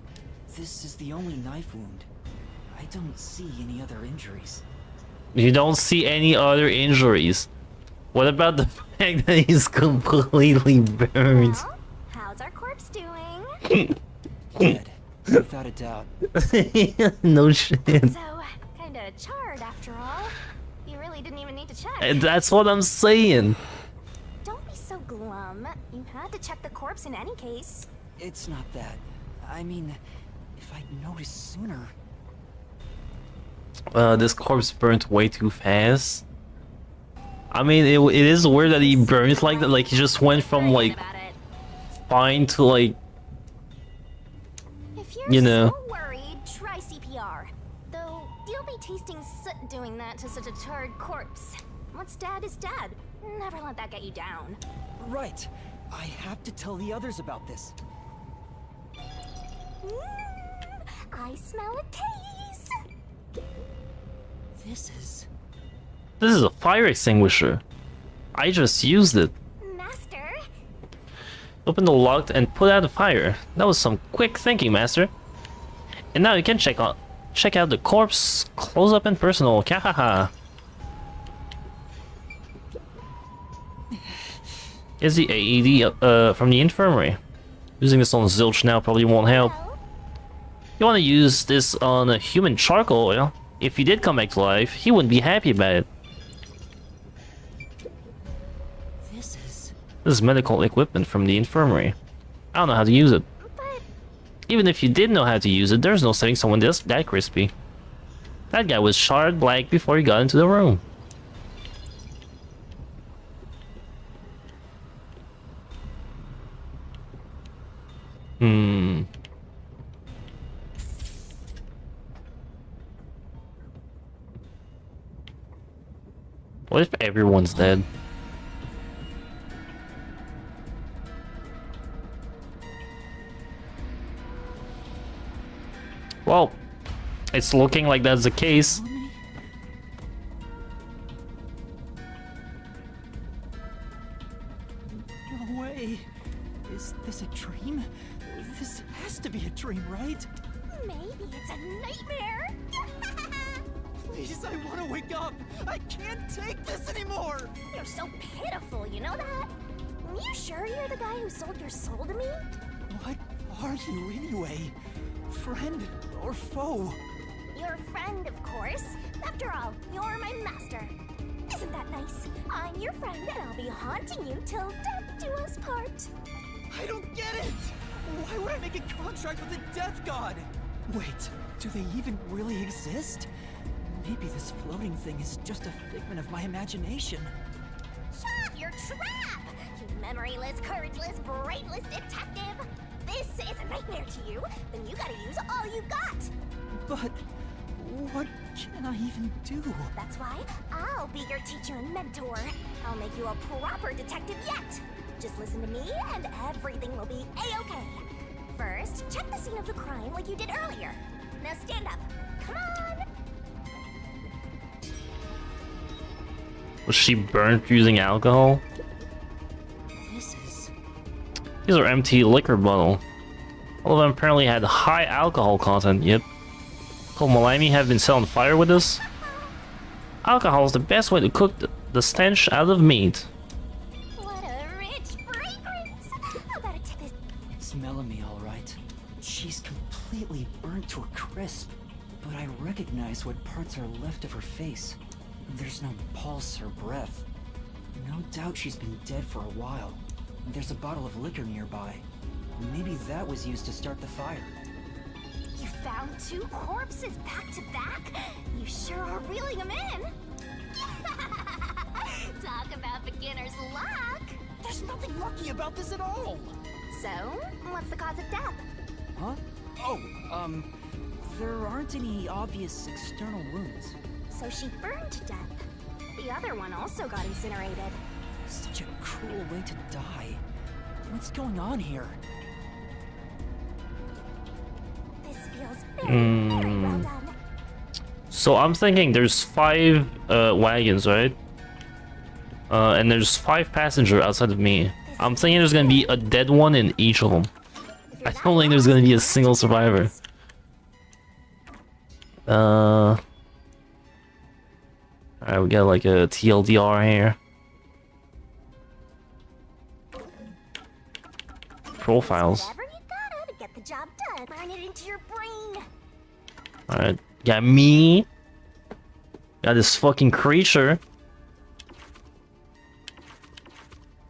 This is the only knife wound. I don't see any other injuries. You don't see any other injuries. What about the fact that he's completely burned? Well, how's our corpse doing? Dead, without a doubt. No shit. So, kinda charred after all. You really didn't even need to check. That's what I'm saying. Don't be so glum. You had to check the corpse in any case. It's not that. I mean, if I'd noticed sooner. This corpse burnt way too fast. I mean, it is weird that he burnt like that. Like, he just went from, like, Forget about it. fine to, like, If you're you know. so worried, try CPR. Though you'll be tasting soot doing that to such a charred corpse. What's dead is dead. Never let that get you down. Right. I have to tell the others about this. I smell a case. This this is a fire extinguisher. I just used it. Master, Open the lock and put out the fire. That was some quick thinking, Master. And now you can check out the corpse close up and personal. Kahaha. Is the AED from the infirmary. Using this on Zilch now probably won't help. well, You want to use this on a human charcoal oil. If he did come back to life, he wouldn't be happy about it. is... This is medical equipment from the infirmary. I don't know how to use it. but Even if you did know how to use it, there's no saving someone that crispy. That guy was charred black before he got into the room. What if everyone's dead? Well, it's looking like that's the case. No way. Is this a dream? This has to be a dream, right? maybe it's a nightmare. Please, I want to wake up. I can't take this anymore. You're so pitiful, you know that? You sure you're the guy who sold your soul to me? What are you anyway? Friend or foe? Your friend, of course. After all, you're my master. Isn't that nice? I'm your friend and I'll be haunting you till death do us part. I don't get it! Why would I make a contract with a death god? Wait, do they even really exist? Maybe this floating thing is just a figment of my imagination. Shut your trap! You memoryless, courageless, brainless detective! This is a nightmare to you, then you gotta use all you got! But what can I even do? That's why I'll be your teacher and mentor. I'll make you a proper detective yet. Just listen to me and everything will be a-okay. First, check the scene of the crime like you did earlier. Now stand up. Come on! Was she burnt using alcohol? These are empty liquor bottle. All of them apparently had high alcohol content. Yep. Could Malami have been set on fire with this? Alcohol is the best way to cook the stench out of meat. What a rich fragrance! I better take this. It's Melanie, all right. She's completely burnt to a crisp, but I recognize what parts are left of her face. There's no pulse or breath. No doubt she's been dead for a while. There's a bottle of liquor nearby. Maybe that was used to start the fire. You found two corpses back to back? You sure are reeling them in. Talk about beginner's luck. There's nothing lucky about this at all! So, what's the cause of death? Huh? Oh, there aren't any obvious external wounds. So she burned to death. The other one also got incinerated. Such a cruel way to die. What's going on here? This feels very well done. So I'm thinking there's 5 wagons, right? And there's 5 passengers outside of me. I'm thinking there's gonna be a dead one in each of them. I don't think there's gonna be a single survivor. Alright, we got like a TLDR here. Profiles. Whatever you gotta to get the job done. Burn it into your brain. Alright, got me. Got this fucking creature.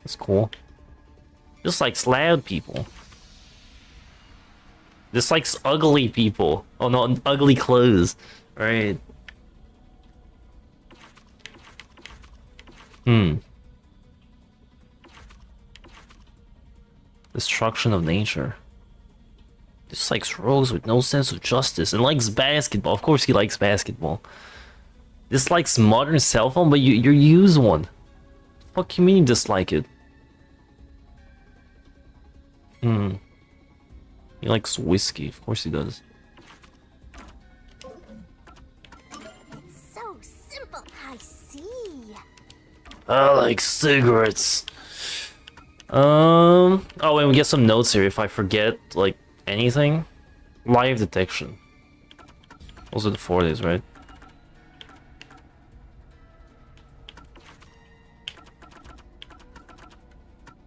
That's cool. Dislikes loud people. Dislikes ugly people. Oh no, ugly clothes. Right. Destruction of nature. Dislikes rogues with no sense of justice and likes basketball. Of course he likes basketball. Dislikes modern cell phone, but you use one. Fuck you mean you dislike it? He likes whiskey. Of course he does. It's so simple, I see. I like cigarettes. Oh, and we get some notes here if I forget, like, anything. Live detection. Those are the 4 days, right?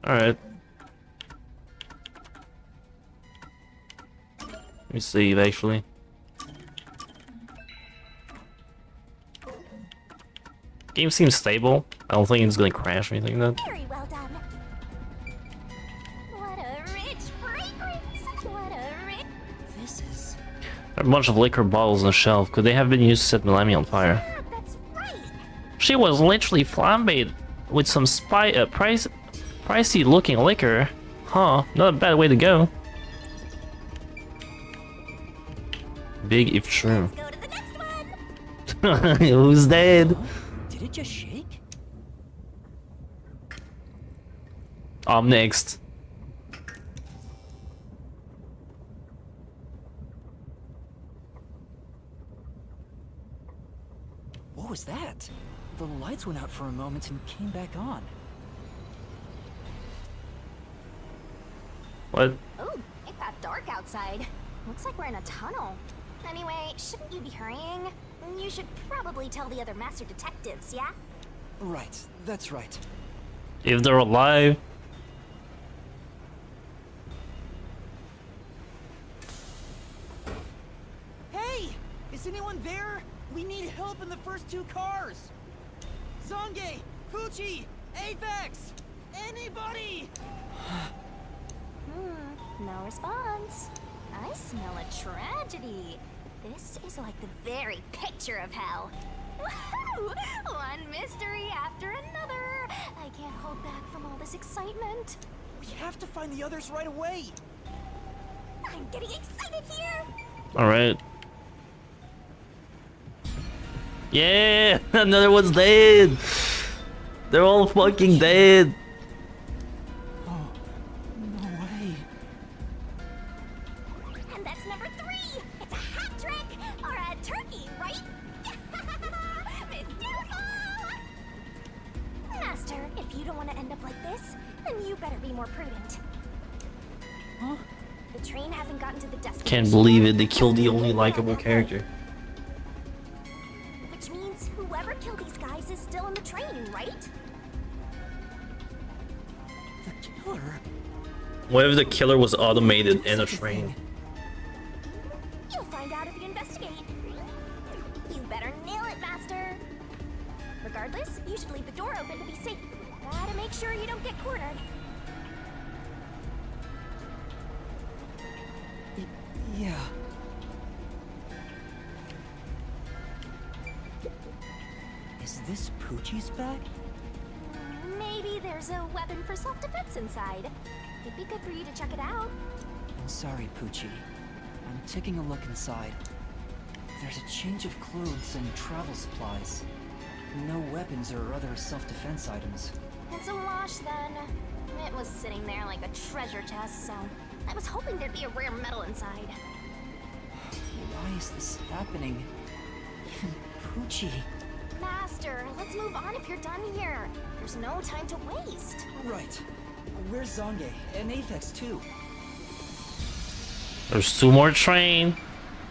Alright. Let me save, actually. Game seems stable. I don't think it's gonna crash or anything like that. Very well done. What a rich fragrance. What a rich... This is... There are a bunch of liquor bottles on the shelf. Could they have been used to set Melanie on fire? Yeah, that's right. She was literally flambéed with some pricey looking liquor. Huh, not a bad way to go. Big if true. Let's go to the next one. Who's dead? Did it just shake? I'm next. What was that? The lights went out for a moment and came back on. What? Oh, it got dark outside. Looks like we're in a tunnel. Anyway, shouldn't you be hurrying? You should probably tell the other master detectives, yeah? Right, that's right. If they're alive. Hey! Is anyone there? We need help in the first 2 cars! Zonge! Poochie! Apex! Anybody! No response. I smell a tragedy. This is like the very picture of hell. Woohoo! One mystery after another. I can't hold back from all this excitement. We have to find the others right away! I'm getting excited here. Alright. Yeah! Another one's dead! They're all fucking dead! No way. And that's number 3. It's a hat trick or a turkey, right? Mystical! Master, if you don't want to end up like this, then you better be more prudent. Huh? The train hasn't gotten to the destination. Can't believe it, they killed the only likable character. Which means whoever killed these guys is still in the train, right? The killer? What if the killer was automated in a train? You'll find out if you investigate. You better nail it, Master. Regardless, you should leave the door open to be safe. Gotta make sure you don't get cornered. Yeah. Is this Poochie's bag? Maybe there's a weapon for self-defense inside. It'd be good for you to check it out. I'm sorry, Poochie. I'm taking a look inside. There's a change of clothes and travel supplies. No weapons or other self-defense items. It's a wash then. It was sitting there like a treasure chest, so I was hoping there'd be a rare metal inside. Why is this happening? Even Poochie. Master, let's move on if you're done here. There's no time to waste. Right. Where's Zonge? And Apex too. There's 2 more train.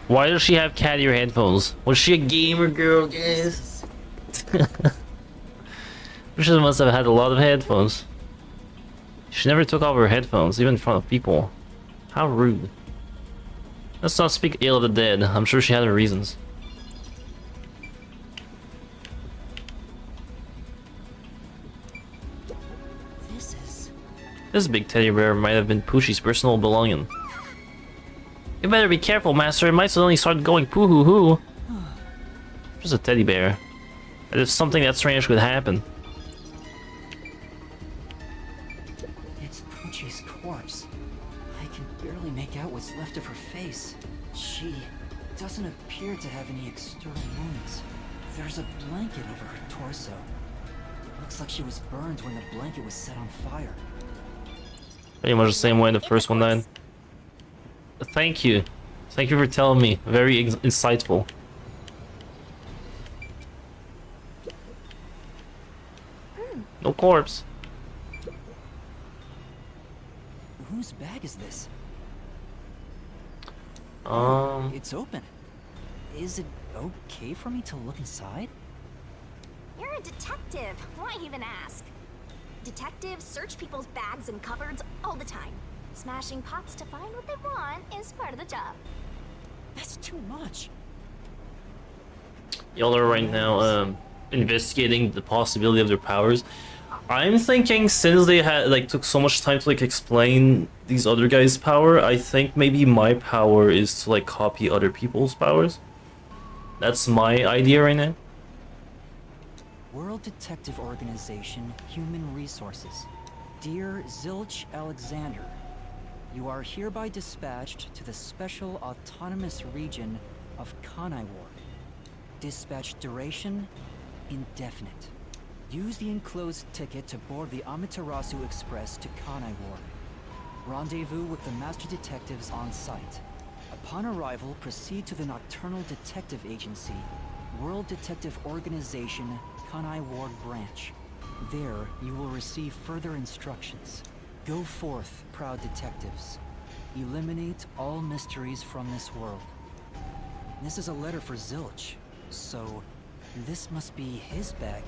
Why does she have cat ear headphones? Was she a gamer girl, guys? She must have had a lot of headphones. She never took off her headphones, even in front of people. How rude. Let's not speak ill of the dead. I'm sure she had her reasons. This is... This big teddy bear might have been Poochie's personal belonging. You better be careful, Master. It might suddenly start going poo-hoo-hoo. Just a teddy bear. As if something that strange could happen. It's Poochie's corpse. I can barely make out what's left of her face. She doesn't appear to have any external wounds. There's a blanket over her torso. Looks like she was burned when the blanket was set on fire. Pretty much the same way the first one died. Thank you. Thank you for telling me. Very insightful. No corpse. Whose bag is this? It's open. Is it okay for me to look inside? You're a detective. Why even ask? Detectives search people's bags and cupboards all the time. Smashing pots to find what they want is part of the job. That's too much. Y'all are right now investigating the possibility of their powers. I'm thinking since they had took so much time to explain these other guys' power, I think maybe my power is to copy other people's powers. That's my idea right now. World Detective Organization, Human Resources. Dear Zilch Alexander, you are hereby dispatched to the Special Autonomous Region of Kanai Ward. Dispatch duration, indefinite. Use the enclosed ticket to board the Amaterasu Express to Kanai Ward. Rendezvous with the Master Detectives on site. Upon arrival, proceed to the Nocturnal Detective Agency, World Detective Organization, Kanai Ward Branch. There, you will receive further instructions. Go forth, proud detectives. Eliminate all mysteries from this world. This is a letter for Zilch, so this must be his bag.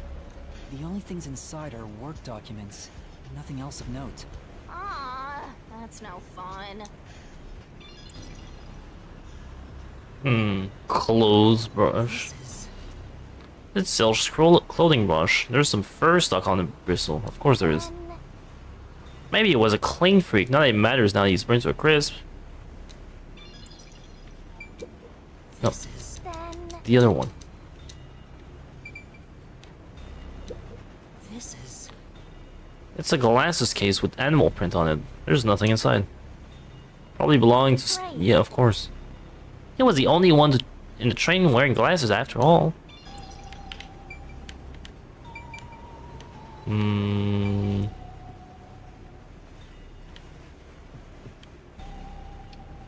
The only things inside are work documents, nothing else of note. Ah, that's no fun. Clothes brush. It's Zilch's clothing brush. There's some fur stuck on the bristle. Of course there is. Maybe it was a clean freak. Not that it matters now that he's burned to a crisp. No. The other one. This is... It's a glasses case with animal print on it. There's nothing inside. Probably belonging to... Yeah, of course. He was the only one in the train wearing glasses after all.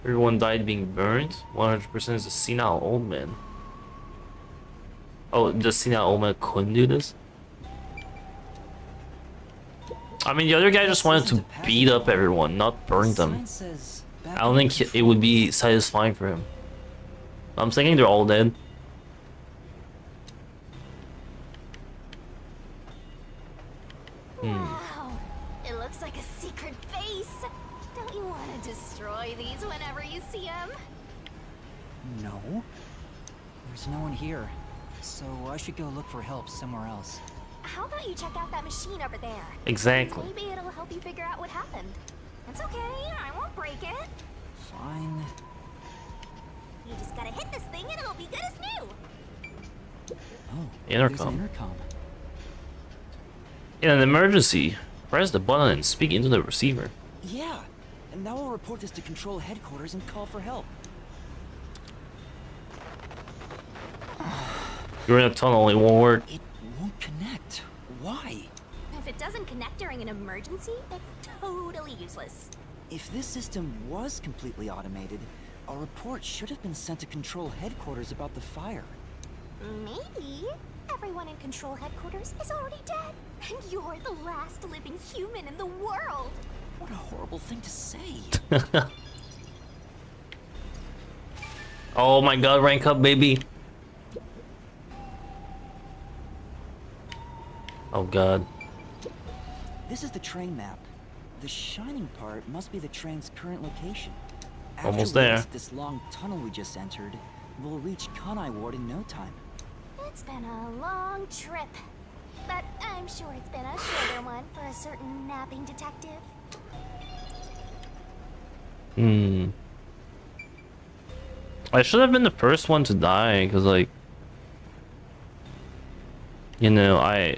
Everyone died being burned. 100% is a senile old man. Oh, the senile old man couldn't do this? I mean, the other guy just wanted to beat up everyone, not burn them. I don't think it would be satisfying for him. I'm thinking they're all dead. Wow, it looks like a secret base. Don't you want to destroy these whenever you see them? No. There's no one here, so I should go look for help somewhere else. How about you check out that machine over there? Exactly. Maybe it'll help you figure out what happened. It's okay, I won't break it. Fine. You just gotta hit this thing and it'll be good as new. Oh, Intercom. there's an intercom. In an emergency, press the button and speak into the receiver. Yeah, and that will report this to Control Headquarters and call for help. You're in a tunnel, it won't work. It won't connect. Why? If it doesn't connect during an emergency, it's totally useless. If this system was completely automated, a report should have been sent to Control Headquarters about the fire. Maybe everyone in Control Headquarters is already dead, and you're the last living human in the world. What a horrible thing to say. Oh my god, rank up, baby. Oh god. This is the train map. The shining part must be the train's current location. Almost After we there. exit this long tunnel we just entered, we'll reach Kanai Ward in no time. It's been a long trip. But I'm sure it's been a shorter one for a certain napping detective. I should have been the first one to die, because, like, you know, I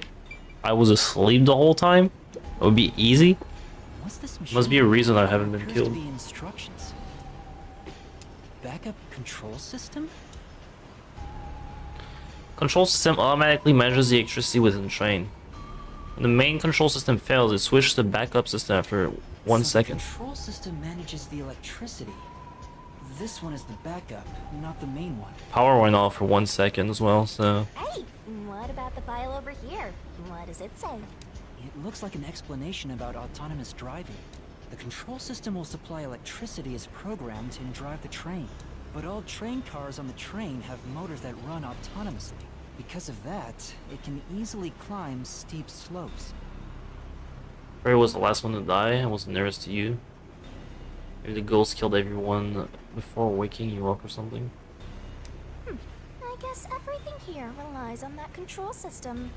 was asleep the whole time. It would be easy. What's this Must be a reason I haven't been Appears killed. to be instructions. Backup control system? Control system automatically measures the electricity within the train. When the main control system fails, it switches to backup system after 1 So second. The control system manages the electricity. This one is the backup, not the main one. Power went off for 1 second as well, so... Hey, what about the file over here? What does it say? It looks like an explanation about autonomous driving. The control system will supply electricity as programmed and drive the train. But all train cars on the train have motors that run autonomously. Because of that, it can easily climb steep slopes. Ray was the last one to die and was nearest to you. Maybe the ghost killed everyone before waking you up or something. I guess everything here relies on that control system.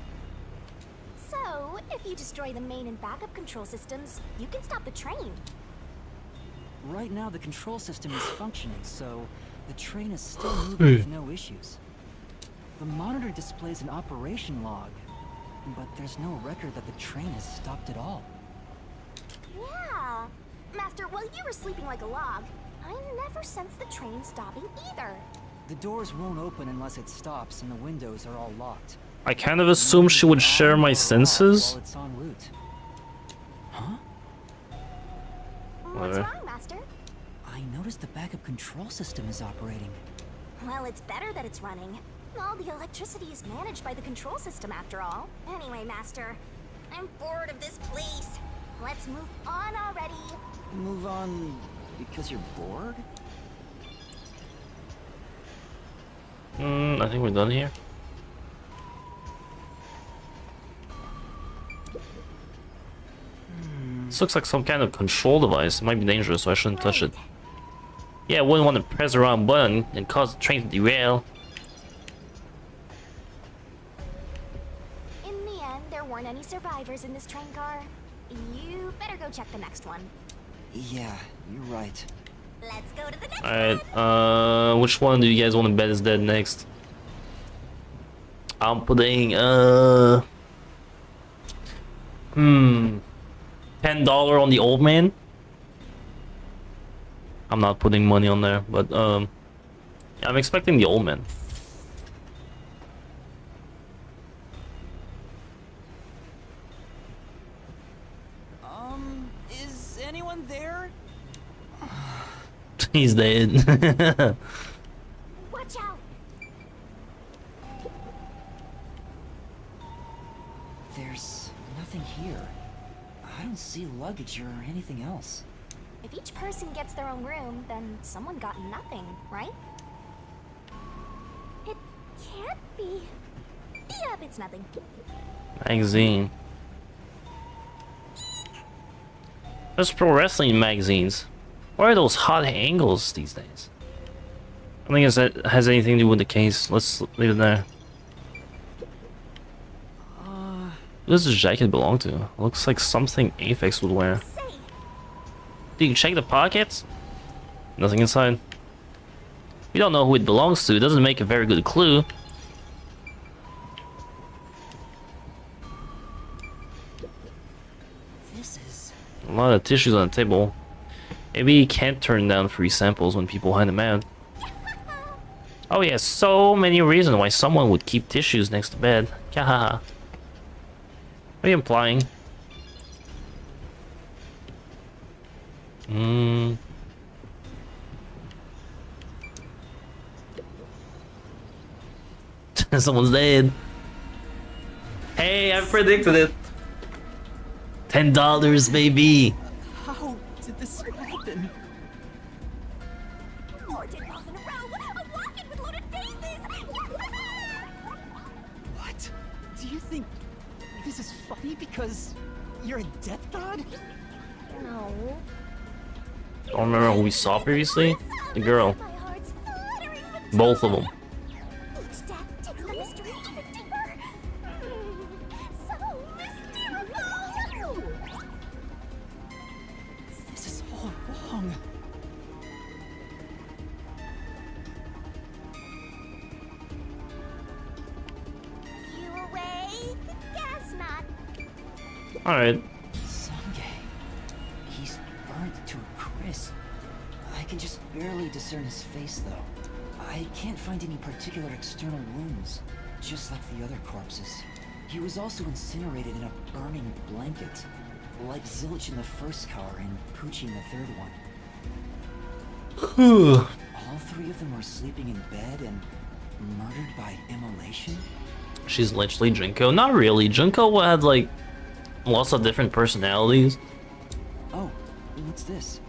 So, if you destroy the main and backup control systems, you can stop the train. Right now, the control system is functioning, so the train is still moving with no issues. The monitor displays an operation log, but there's no record that the train has stopped at all. Yeah. Master, while you were sleeping like a log, I never sensed the train stopping either. The doors won't open unless it stops, and the windows are all locked. I kind of assumed she would share my senses. While it's en route. Huh? What's Whatever. wrong, Master? I noticed the backup control system is operating. Well, it's better that it's running. All the electricity is managed by the control system after all. Anyway, Master, I'm bored of this place. Let's move on already. Move on because you're bored? I think we're done here. This looks like some kind of control device. It might be dangerous, so I shouldn't touch it. Yeah, I wouldn't want to press the wrong button and cause the train to derail. In the end, there weren't any survivors in this train car. You better go check the next one. Yeah, you're right. Let's go to the next Alright, which one do you guys want to bet is dead next? I'm putting, $10 on the old man. I'm not putting money on there, but, yeah, I'm expecting the old man. Is anyone there? He's dead. Watch out! There's nothing here. I don't see luggage or anything else. If each person gets their own room, then someone got nothing, right? It can't be. Yep, it's nothing. Magazine. There's pro wrestling magazines. Why are those hot angles these days? I don't think it has anything to do with the case. Let's leave it there. Who does this jacket belong to? Looks like something Aphex would wear. Say, Do you check the pockets? Nothing inside. We don't know who it belongs to. It doesn't make a very good clue. This is... A lot of tissues on the table. Maybe you can't turn down free samples when people hand them out. Oh yeah, so many reasons why someone would keep tissues next to bed. Kahaha. What are you implying? Someone's dead. Hey, I predicted it. $10, baby. How did this happen? 4 dead balls in a row! A walk-in with loaded faces! What? Do you think this is funny because you're a death god? No. Don't remember who we saw previously? The girl. My heart's fluttering with Both of them. Each death takes the mystery even deeper. Alright. Sange. He's burnt to a crisp. I can just barely discern his face, though. I can't find any particular external wounds, just like the other corpses. He was also incinerated in a burning blanket, like Zilch in the first car and Poochie in the third one. All three of them were sleeping in bed and murdered by immolation? She's literally Junko. Not really. Junko had like lots of different personalities. Oh, what's this?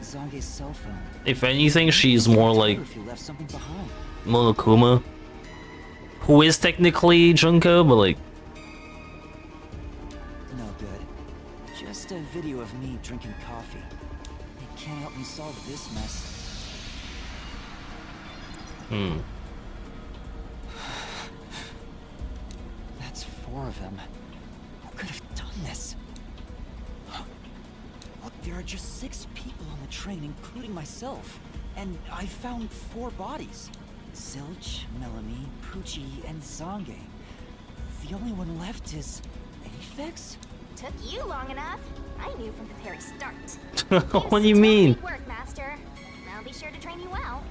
Zange's cell phone. If anything, she's more like If you left something behind. Monokuma, who is technically Junko, but like No good. Just a video of me drinking coffee. It can't help me solve this mess. That's 4 of them. Who could have done this? Look, there are just 6 people on the train, including myself. And I found 4 bodies. Zilch, Melanie, Poochie, and Zange. The only one left is... Aphex? Took you long enough. I knew from the very start. what do you mean? Great work, Master. I'll be sure to train you well.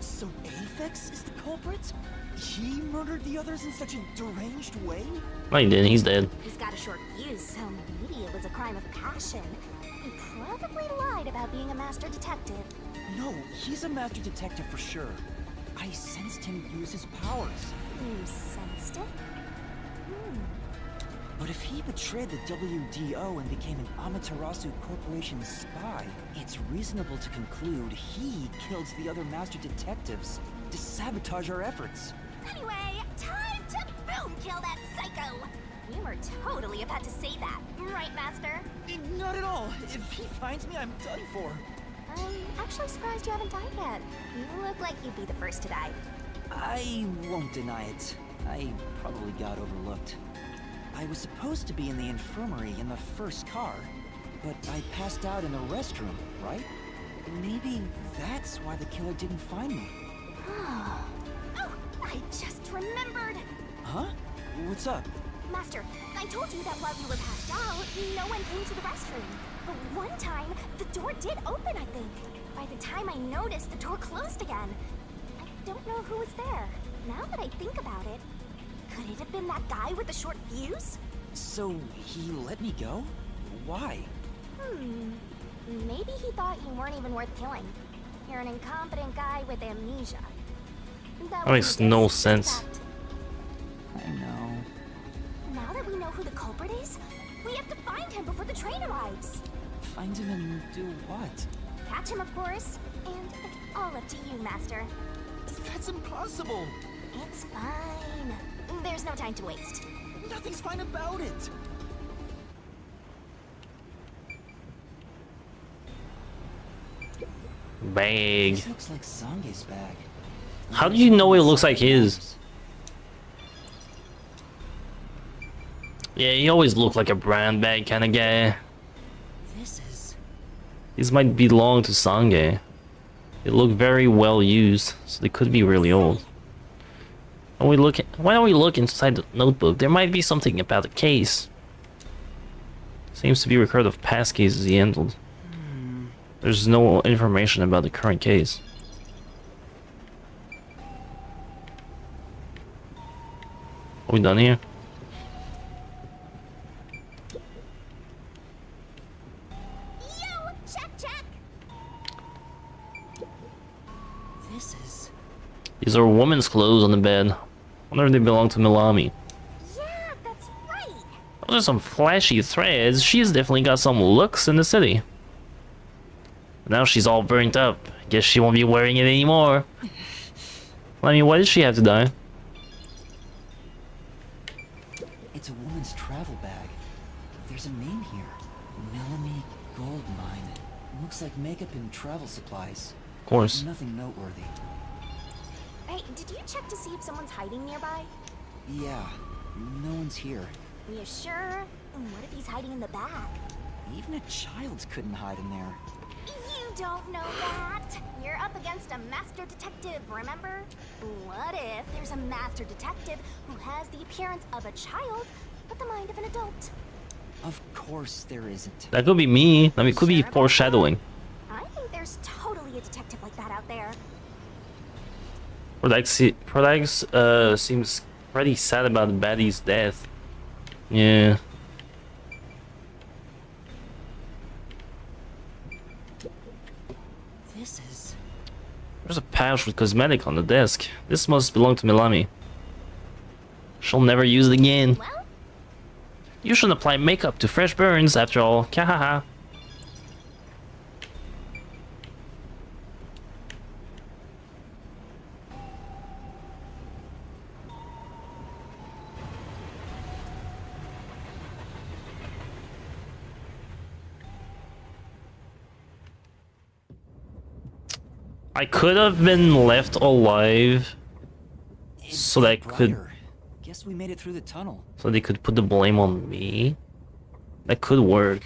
So Aphex is the culprit? He murdered the others in such a deranged way? No, he didn't. He's dead. He's got a short fuse, so maybe it was a crime of passion. He probably lied about being a master detective. No, he's a master detective for sure. I sensed him use his powers. You sensed it? But if he betrayed the WDO and became an Amaterasu Corporation spy, it's reasonable to conclude he killed the other master detectives to sabotage our efforts. Anyway, time to boom kill that psycho! You were totally about to say that, right, Master? Not at all. If he finds me, I'm done for. I'm actually surprised you haven't died yet. You look like you'd be the first to die. I won't deny it. I probably got overlooked. I was supposed to be in the infirmary in the first car, but I passed out in the restroom, right? Maybe that's why the killer didn't find me. Oh, I just remembered! Huh? What's up? Master, I told you that while you were passed out, no one came to the restroom. But one time, the door did open, I think. By the time I noticed, the door closed again. I don't know who was there. Now that I think about it, could it have been that guy with the short fuse? So he let me go? Why? Maybe he thought you weren't even worth killing. You're an incompetent guy with amnesia. That makes no sense. I know. Now that we know who the culprit is, we have to find him before the train arrives. Find him and do what? Catch him, of course. And it's all up to you, Master. That's impossible. It's fine. There's no time to waste. Nothing's fine about it. Bag. This looks like Zange's bag. How do you know it looks like his? Yeah, he always looked like a brand bag kind of guy. This is... These might belong to Sange. They look very well used, so they could be really old. Why don't we look inside the notebook? There might be something about the case. Seems to be a record of past cases he handled. There's no information about the current case. Are we done here? Yo, check. This is... These are women's clothes on the bed. Wonder if they belong to Milami. Yeah, that's right. Those are some flashy threads. She's definitely got some looks in the city. Now she's all burnt up. Guess she won't be wearing it anymore. I mean, why did she have to die? It's a woman's travel bag. There's a name here. Melanie Goldmine. Looks like makeup and travel supplies. Of course. Nothing noteworthy. Hey, did you check to see if someone's hiding nearby? Yeah, no one's here. You sure? What if he's hiding in the back? Even a child couldn't hide in there. You don't know that. You're up against a master detective, remember? What if there's a master detective who has the appearance of a child, with the mind of an adult. Of course there isn't. That could be me. I mean, it could be Sure about foreshadowing. I think there's totally a detective like that out there. Prodax seems pretty sad about the baddie's death. Yeah. This is... There's a pouch with cosmetic on the desk. This must belong to Milami. She'll never use it again. Well, You shouldn't apply makeup to fresh burns after all. Kahaha. I could have been left alive so that I could, Brighter. Guess we made it through the tunnel. so they could put the blame on me. That could work.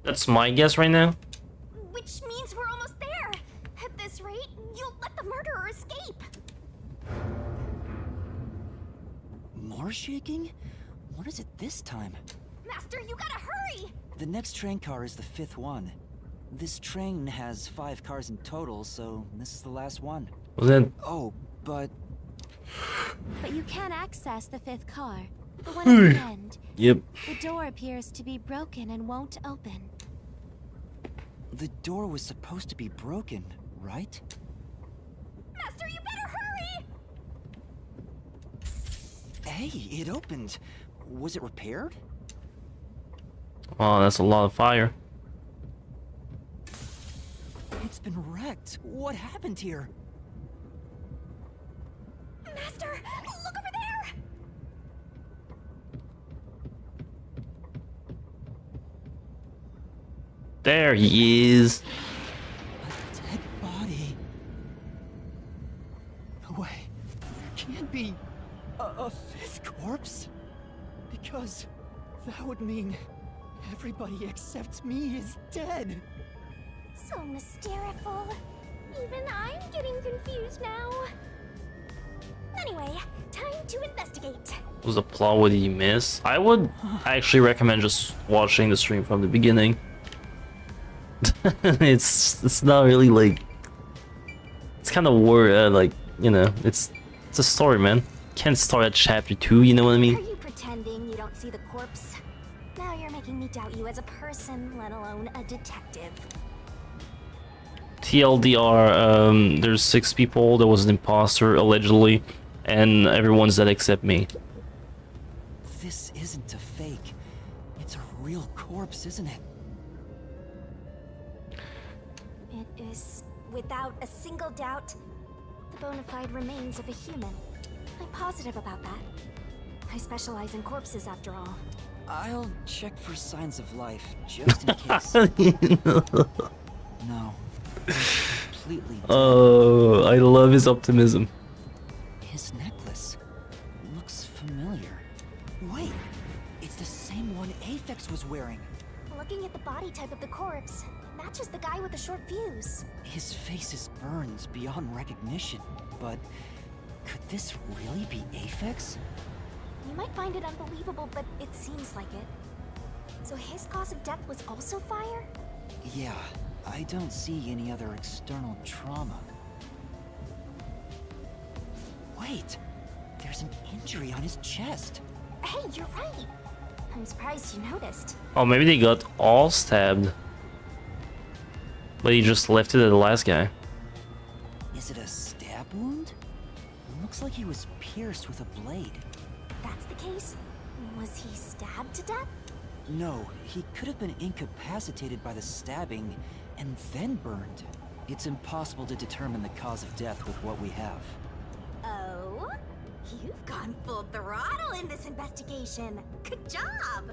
That's my guess right now. which means we're almost there. At this rate, you'll let the murderer escape. More shaking? What is it this time? Master, you gotta hurry! The next train car is the 5th one. This train has 5 cars in total, so this is the last one. Was that Oh, but But you can access the 5th car, the one at the end. yep. The door appears to be broken and won't open. the door was supposed to be broken, right? Master, you better hurry! Hey, it opened. Was it repaired? Oh, that's a lot of fire. It's been wrecked. What happened here? Master, look over there! There he is. A dead body. No way. There can't be a 5th corpse. Because that would mean everybody except me is dead. So mysteriful. Even I'm getting confused now. Anyway, time to investigate. What was the plot? What did you miss? I would actually recommend just watching the stream from the beginning. it's not really like, it's kind of like, you know, it's a story, man. Can't start at chapter 2, you know what I Are mean? you pretending you don't see the corpse? Now you're making me doubt you as a person, let alone a detective. TLDR, there's 6 people. There was an imposter allegedly, and everyone's dead except me. This isn't a fake. It's a real corpse, isn't it? It is, without a single doubt, the bona fide remains of a human. I'm positive about that. I specialize in corpses, after all. I'll check for signs of life, just in case. No. He's completely dead. Oh, I love his optimism. His necklace looks familiar. Wait, it's the same one Aphex was wearing. Looking at the body type of the corpse, matches the guy with the short fuse. His face is burned beyond recognition, but could this really be Aphex? You might find it unbelievable, but it seems like it. So his cause of death was also fire? Yeah, I don't see any other external trauma. Wait, there's an injury on his chest. Hey, you're right. I'm surprised you noticed. Oh, maybe they got all stabbed. But he just left it at the last guy. Is it a stab wound? Looks like he was pierced with a blade. That's the case? Was he stabbed to death? No, he could have been incapacitated by the stabbing and then burned. It's impossible to determine the cause of death with what we have. Oh? You've gone full throttle in this investigation. Good job!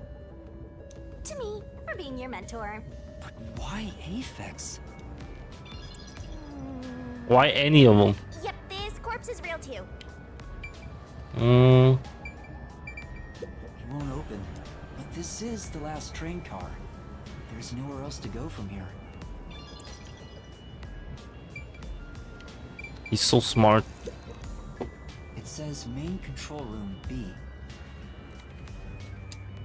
To me, for being your mentor. But why Aphex? Why any of them? Yep, this corpse is real too. Mm, It won't open. But this is the last train car. There's nowhere else to go from here. he's so smart. It says main control room B.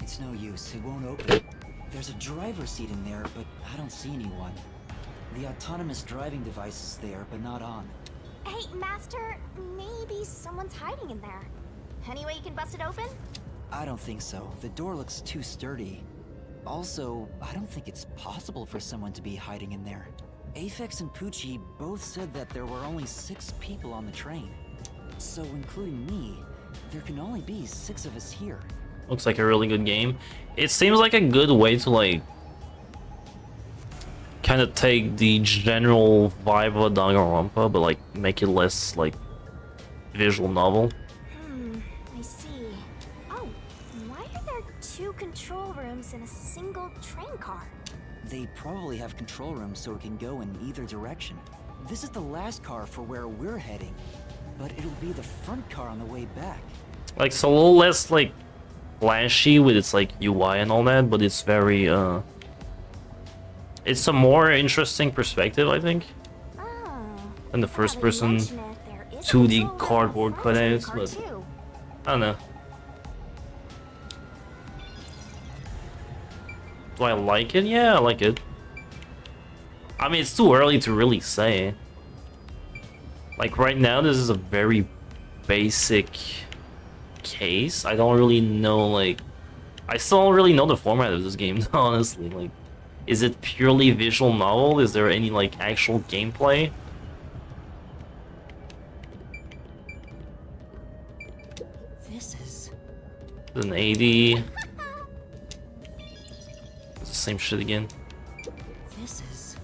It's no use, it won't open. There's a driver's seat in there, but I don't see anyone. The autonomous driving device is there, but not on. Hey, Master, maybe someone's hiding in there. Any way you can bust it open? I don't think so. The door looks too sturdy. Also, I don't think it's possible for someone to be hiding in there. Aphex and Poochie both said that there were only 6 people on the train. So, including me, there can only be 6 of us here. Looks like a really good game. It seems like a good way to like kind of take the general vibe of a Danganronpa, but like make it less like visual novel. I see. Oh, why are there 2 control rooms in a single train car? They probably have control rooms so it can go in either direction. This is the last car for where we're heading, but it'll be the front car on the way back. Like it's a little less like flashy with its like UI and all that, but it's very it's a more interesting perspective, I think, than the first person 2D cardboard cutouts, but I don't know. Do I like it? Yeah, I like it. I mean, it's too early to really say. Like right now, this is a very basic case. I don't really know, like, I still don't really know the format of this game, honestly. Like, is it purely visual novel? Is there any like actual gameplay? This is An 80. It's the same shit again. This is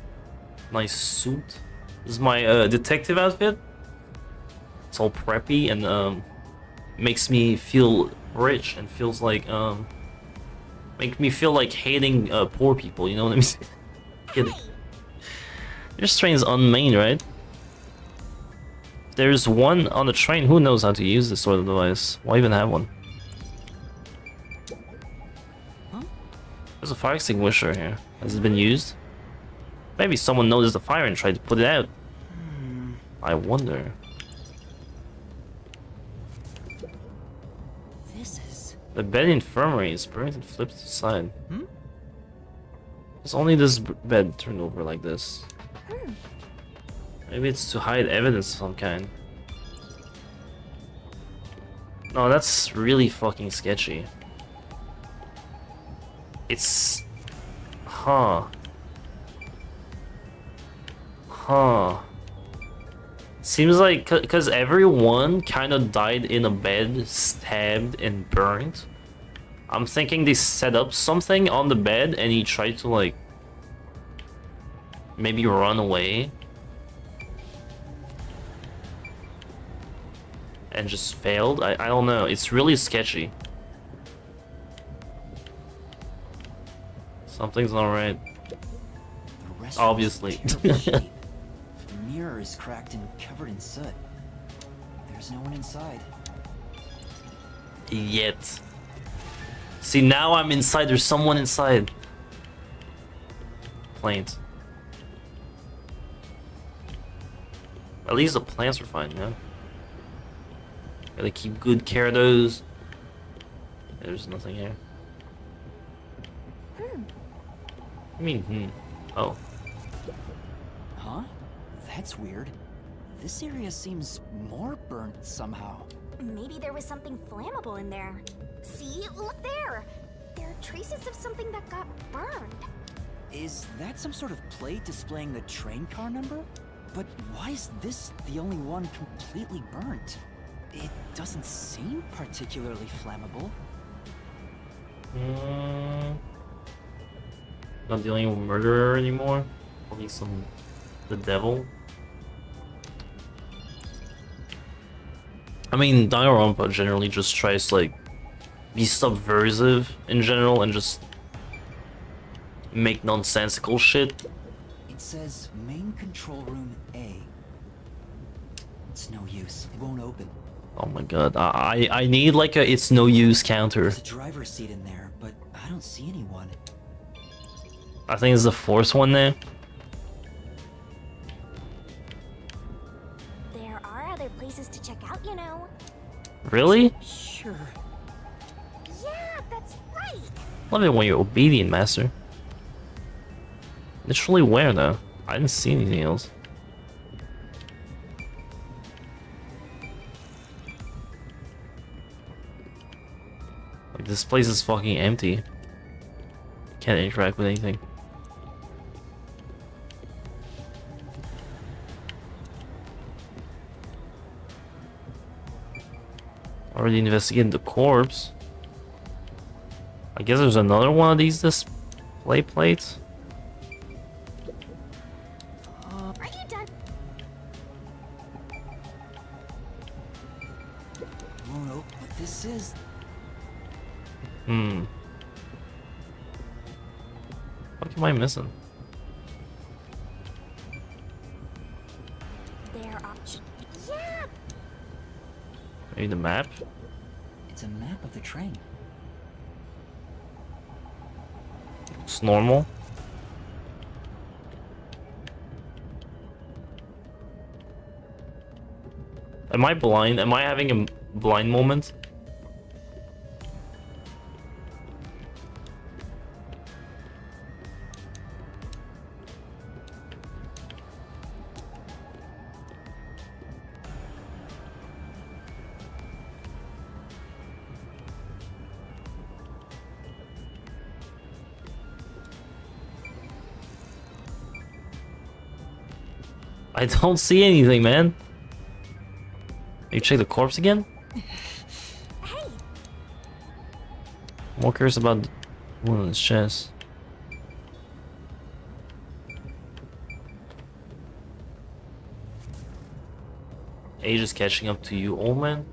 Nice suit. This is my detective outfit. It's all preppy and makes me feel rich and feels like make me feel like hating poor people, you know what I mean? Kidding. This train's unmanned, right? If there's one on the train, who knows how to use this sort of device? Why even have one? Huh? There's a fire extinguisher here. Has it been used? Maybe someone noticed the fire and tried to put it out. I wonder. this is The bed infirmary is burnt and flipped aside. It's only this bed turned over like this. Maybe it's to hide evidence of some kind. No, that's really fucking sketchy. It's... Huh. Seems like, cause everyone kind of died in a bed, stabbed and burnt. I'm thinking they set up something on the bed and he tried to like maybe run away and just failed. I don't know. It's really sketchy. Something's not right. the restaurant's Obviously. terrible shape. The mirror is cracked and covered in soot. There's no one inside. Yet. See, now I'm inside. There's someone inside. Plants. At least the plants are fine, yeah. Gotta keep good care of those. There's nothing here. I mean, Oh. Huh? That's weird. This area seems more burnt somehow. Maybe there was something flammable in there. See? Look there! There are traces of something that got burned. Is that some sort of plate displaying the train car number? But why is this the only one completely burnt? It doesn't seem particularly flammable. Not dealing with murderer anymore. Only the devil. I mean, Danganronpa generally just tries to like be subversive in general and just make nonsensical shit. It says main control room A. It's no use. It won't open. Oh my god, I need like a it's no use counter. There's a driver's seat in there, but I don't see anyone. I think it's the fourth one there. There are other places to check out, you know. Really? Sure. Yeah, that's right! Love it when you're obedient, master. Literally where though? I didn't see anything else. Like, this place is fucking empty. Can't interact with anything. Already investigated the corpse. I guess there's another one of these display plates. Are you done? Won't open, but this is... What am I missing? There are... Yeah! Maybe the map? It's a map of the train. It's normal. Am I blind? Am I having a blind moment? I don't see anything, man. You check the corpse again? Hey! I'm more curious about the one on his chest. Age is catching up to you, old man.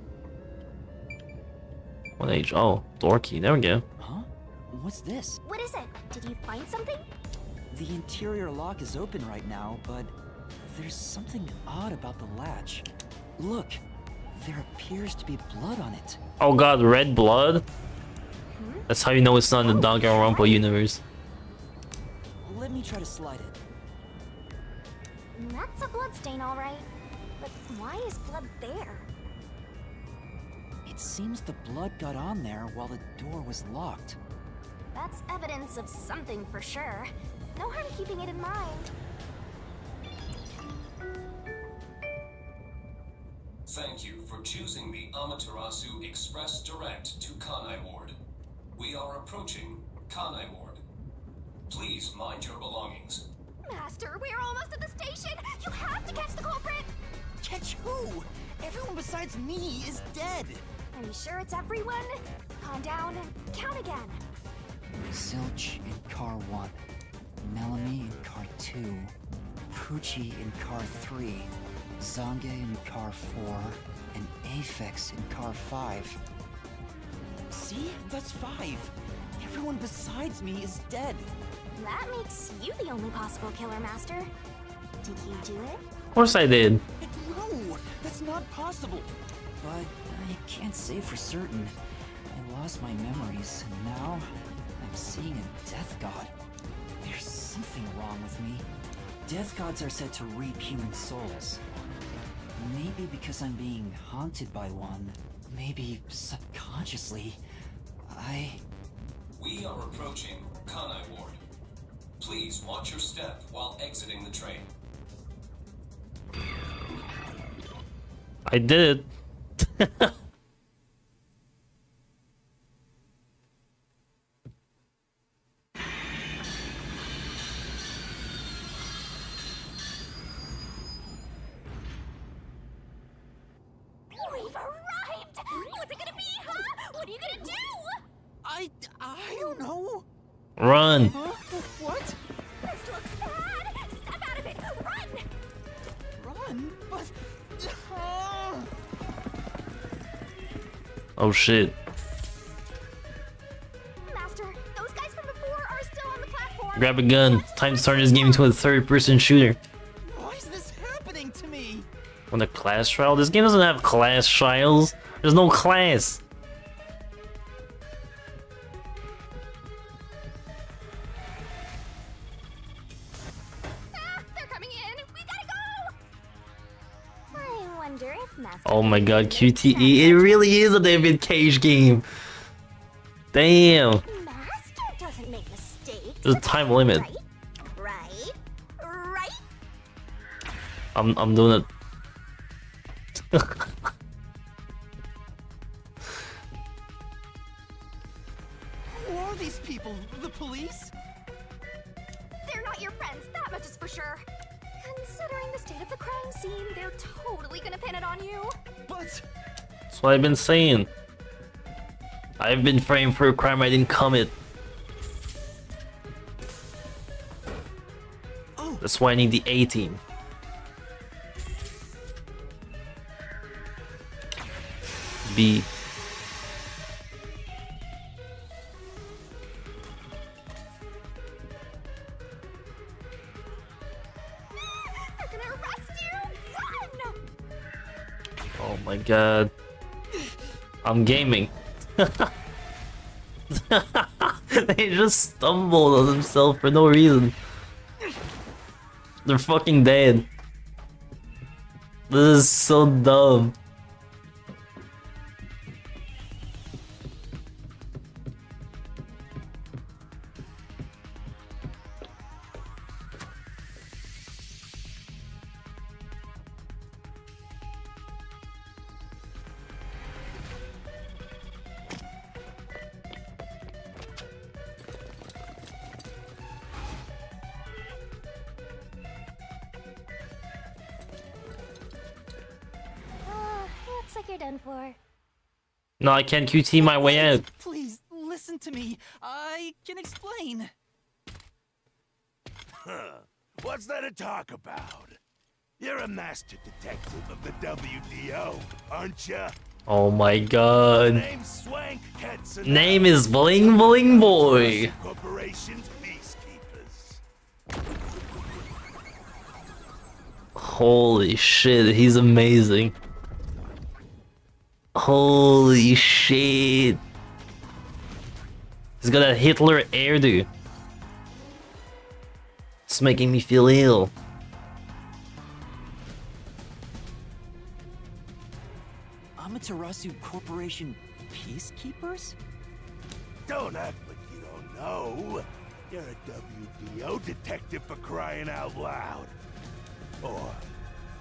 What age? Oh, dorky. There we go. Huh? What's this? What is it? Did you find something? The interior lock is open right now, but there's something odd about the latch. Look, there appears to be blood on it. Oh god, red blood? That's how you know it's not in the Danganronpa universe. Let me try to slide it. That's a bloodstain, all right. But why is blood there? It seems the blood got on there while the door was locked. That's evidence of something for sure. No harm keeping it in mind. Thank you for choosing the Amaterasu Express Direct to Kanai Ward. We are approaching Kanai Ward. Please mind your belongings. Master, we're almost at the station! You have to catch the culprit! Catch who? Everyone besides me is dead. Are you sure it's everyone? Calm down and count again. Zilch in car 1, Melanie in car 2, Poochie in car 3, Zange in car 4, and Aphex in car 5. See? That's 5. Everyone besides me is dead. That makes you the only possible killer, Master. Did you do it? Of course I did. No, that's not possible. But I can't say for certain. I lost my memories, and now I'm seeing a death god. There's something wrong with me. Death gods are said to reap human souls. Maybe because I'm being haunted by one. Maybe subconsciously. We are approaching Kanai Ward. Please watch your step while exiting the train. I did it. We've arrived! What's it gonna be, huh? What are you gonna do? I don't know. Run. Huh? What? This looks bad! Step out of it! Run! Run? But... Oh shit. Master, those guys from before are still on the platform. Grab a gun. Time to turn this game into a third-person shooter. Why is this happening to me? On the class trial? This game doesn't have class trials. There's no class. Ah, they're coming in! We gotta go! I wonder if Master... Oh my god, QTE. It really is a David Cage game. Damn. Master There's a time limit. Right? Right? I'm doing it. Who are these people? The police? They're not your friends, that much is for sure. Considering the state of the crime scene, they're totally gonna pin it on you. But That's what I've been saying. I've been framed for a crime I didn't commit. oh, That's why I need the A team. B. They're gonna arrest you! Run! Oh my god. I'm gaming. They just stumbled on themselves for no reason. They're fucking dead. This is so dumb. Looks like you're done for. No, I can't QT my way out. please listen to me. I can explain. What's there to talk about? You're a master detective of the WDO, aren't ya? Oh my god. Name's Swank Ketson. Name is Bling Bling Boy. Corporation's peacekeepers. Holy shit, he's amazing. Holy shit. He's got a Hitler hairdo. It's making me feel ill. Amaterasu Corporation peacekeepers? Don't act like you don't know. You're a WDO detective for crying out loud. Or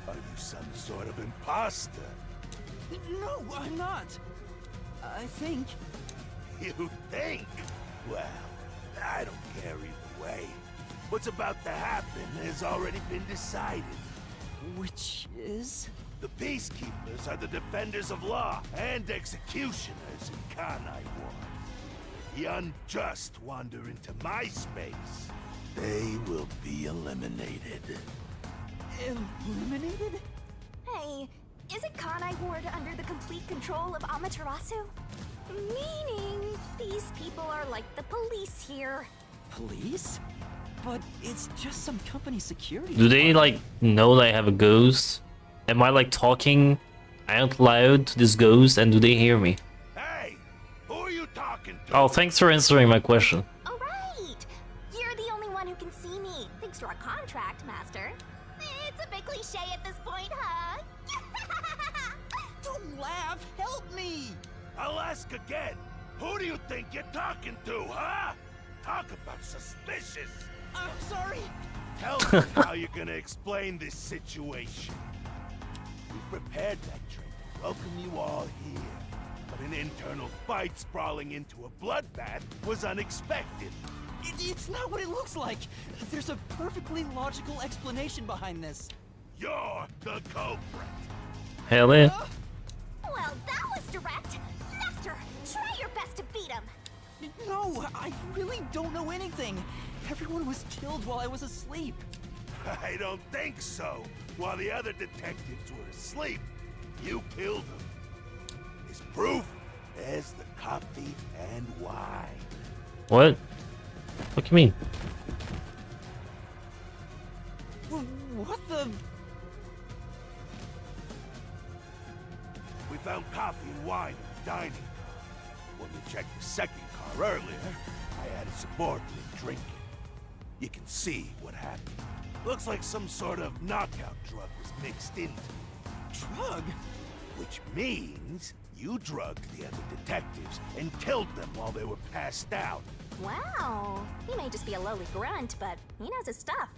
are you some sort of imposter? No, I'm not. I think. You think? Well, I don't care either way. What's about to happen has already been decided. Which is? The peacekeepers are the defenders of law and executioners in Kanai War. If the unjust wander into my space, they will be eliminated. Eliminated? Hey, isn't Kanai Ward under the complete control of Amaterasu? Meaning, these people are like the police here. Police? But it's just some company security. Do they like know that I have a ghost? Am I like talking out loud to this ghost and do they hear me? Hey, who are you talking to? Oh, thanks for answering my question. Oh, right! You're the only one who can see me, thanks to our contract, Master. It's a bit cliche at this point, huh? Don't laugh! Help me! I'll ask again. Who do you think you're talking to, huh? Talk about suspicious. I'm sorry. Tell me how you're gonna explain this situation. We prepared that train to welcome you all here. But an internal fight sprawling into a bloodbath was unexpected. It's not what it looks like. There's a perfectly logical explanation behind this. You're the culprit. Hell yeah. Well, that was direct. Master, try your best to beat him. No, I really don't know anything. Everyone was killed while I was asleep. I don't think so. While the other detectives were asleep, you killed them. As proof, there's the coffee and wine. What? What do you mean? What the? We found coffee and wine in the dining car. When we checked the second car earlier, I had a subordinate drink it. You can see what happened. Looks like some sort of knockout drug was mixed into it. Drug? Which means you drugged the other detectives and killed them while they were passed out. Wow, he may just be a lowly grunt, but he knows his stuff.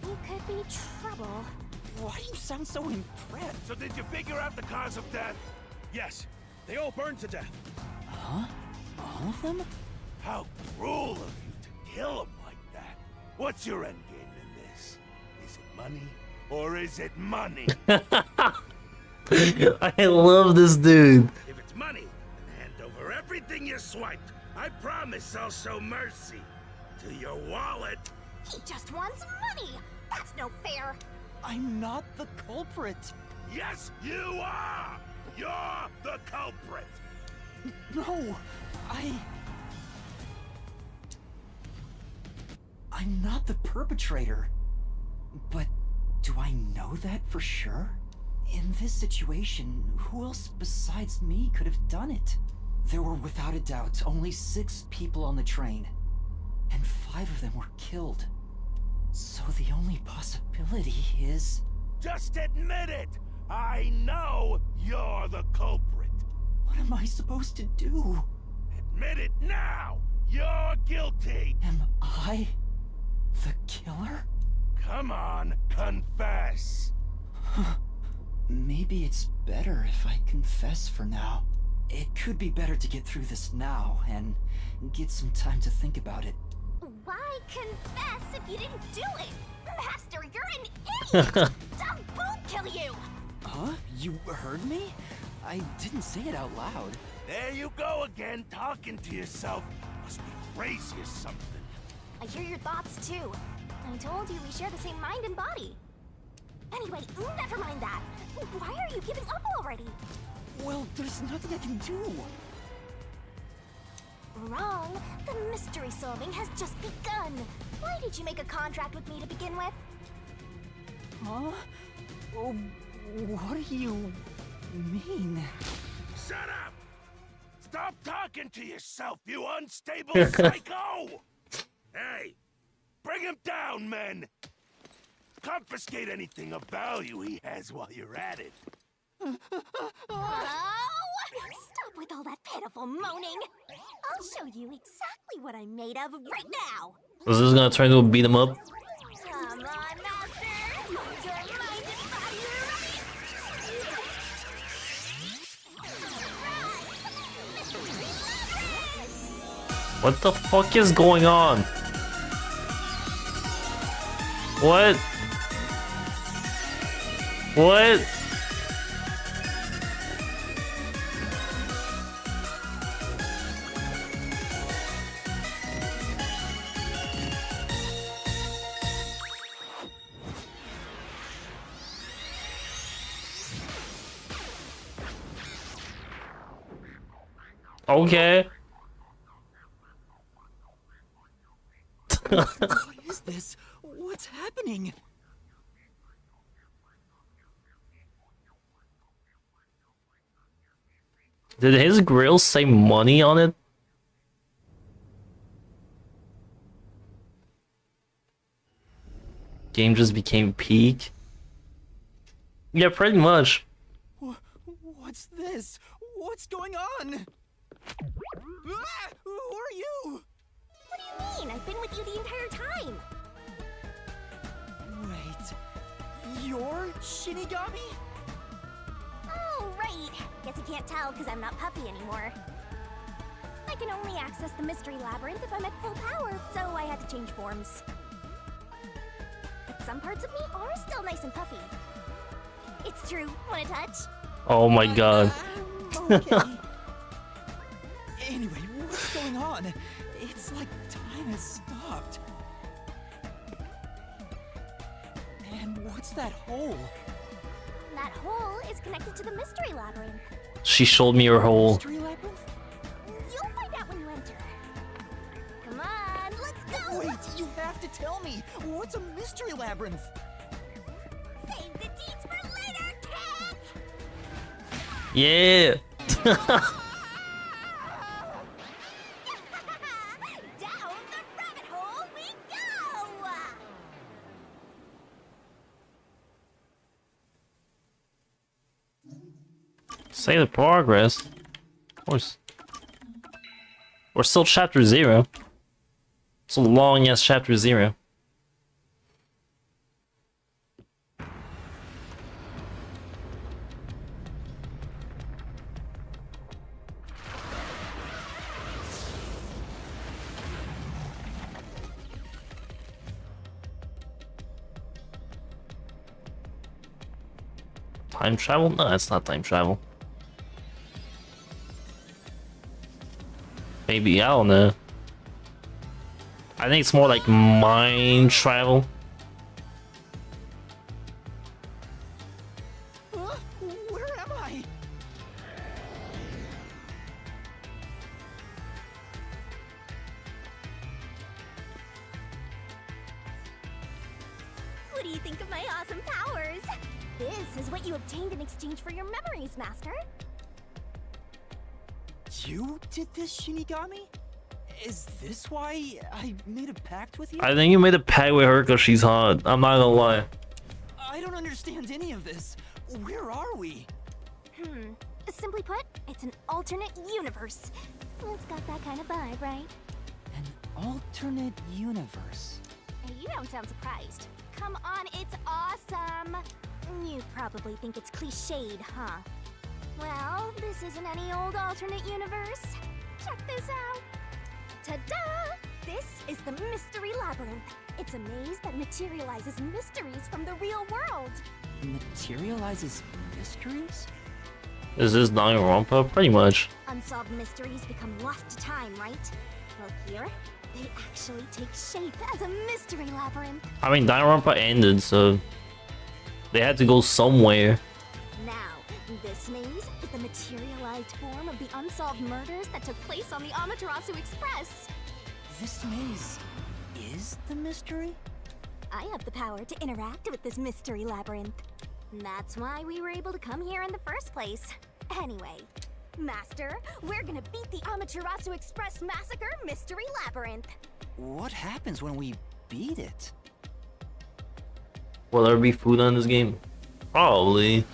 He could be trouble. Why do you sound so impressed? So did you figure out the cause of death? Yes, they all burned to death. Huh? All of them? How cruel of you to kill him like that. What's your end game in this? Is it money or is it money? I love this dude. If it's money, hand over everything you swiped. I promise I'll show mercy to your wallet. He just wants money. That's no fair. I'm not the culprit. Yes, you are! You're the culprit! No, I'm not the perpetrator. But do I know that for sure? In this situation, who else besides me could have done it? There were without a doubt only 6 people on the train, and 5 of them were killed. So the only possibility is... Just admit it! I know you're the culprit! What am I supposed to do? Admit it now! You're guilty! Am I the killer? Come on, confess! Maybe it's better if I confess for now. It could be better to get through this now and get some time to think about it. Why confess if you didn't do it? Master, you're an idiot! Don't both kill you! Huh? You heard me? I didn't say it out loud. There you go again, talking to yourself. Must be crazy or something. I hear your thoughts too. I told you we share the same mind and body. Anyway, never mind that. Why are you giving up already? Well, there's nothing I can do. Wrong. The mystery solving has just begun. Why did you make a contract with me to begin with? Huh? Oh, what do you mean? Shut up! Stop talking to yourself, you unstable psycho! Hey, bring him down, men! Confiscate anything of value he has while you're at it. Oh! Stop with all that pitiful moaning. I'll show you exactly what I'm made of right now. Was this gonna turn into a beat 'em up? Come on, master. Your mind and body are What the fuck is going on? What? What? Okay. What is this? What's happening? Did his grill say money on it? Game just became peak? Yeah, pretty much. What's this? What's going on? Ah! Who are you? What do you mean? I've been with you the entire time. Wait, you're Shinigami? Oh, right. Guess you can't tell because I'm not puffy anymore. I can only access the mystery labyrinth if I'm at full power, so I had to change forms. But some parts of me are still nice and puffy. It's true. Want a touch? Oh my god. Okay. Anyway, what's going on? It's like time has stopped. And what's that hole? That hole is connected to the mystery labyrinth. She showed me her hole. Mystery labyrinth? You'll find out when you enter. Come on, let's go! Wait, you have to tell me. What's a mystery labyrinth? Save the deeds for later, kid! Yeah. Down the rabbit hole we go! Say the progress. Of course. We're still chapter 0. It's a long ass chapter 0. Time travel? No, that's not time travel. Maybe, I don't know. I think it's more like mind travel. Where am I? What do you think of my awesome powers? This is what you obtained in exchange for your memories, Master. You did this, Shinigami? Is this why I made a pact with you? I think you made a pact with her because she's hot. I'm not gonna lie. I don't understand any of this. Where are we? Simply put, it's an alternate universe. It's got that kind of vibe, right? An alternate universe. You don't sound surprised. Come on, it's awesome. You probably think it's cliched, huh? Well, this isn't any old alternate universe. Check this out. Ta-da! This is the Mystery Labyrinth. It's a maze that materializes mysteries from the real world. Materializes mysteries? Is this Danganronpa? Pretty much. Unsolved mysteries become lost to time, right? Well, here, they actually take shape as a mystery labyrinth. I mean, Danganronpa ended, so they had to go somewhere. Now, this maze is the materialized form of the unsolved murders that took place on the Amaterasu Express. This maze is the mystery? I have the power to interact with this mystery labyrinth. That's why we were able to come here in the first place. Anyway, Master, we're gonna beat the Amaterasu Express Massacre Mystery Labyrinth. What happens when we beat it? Will there be food on this game? Probably.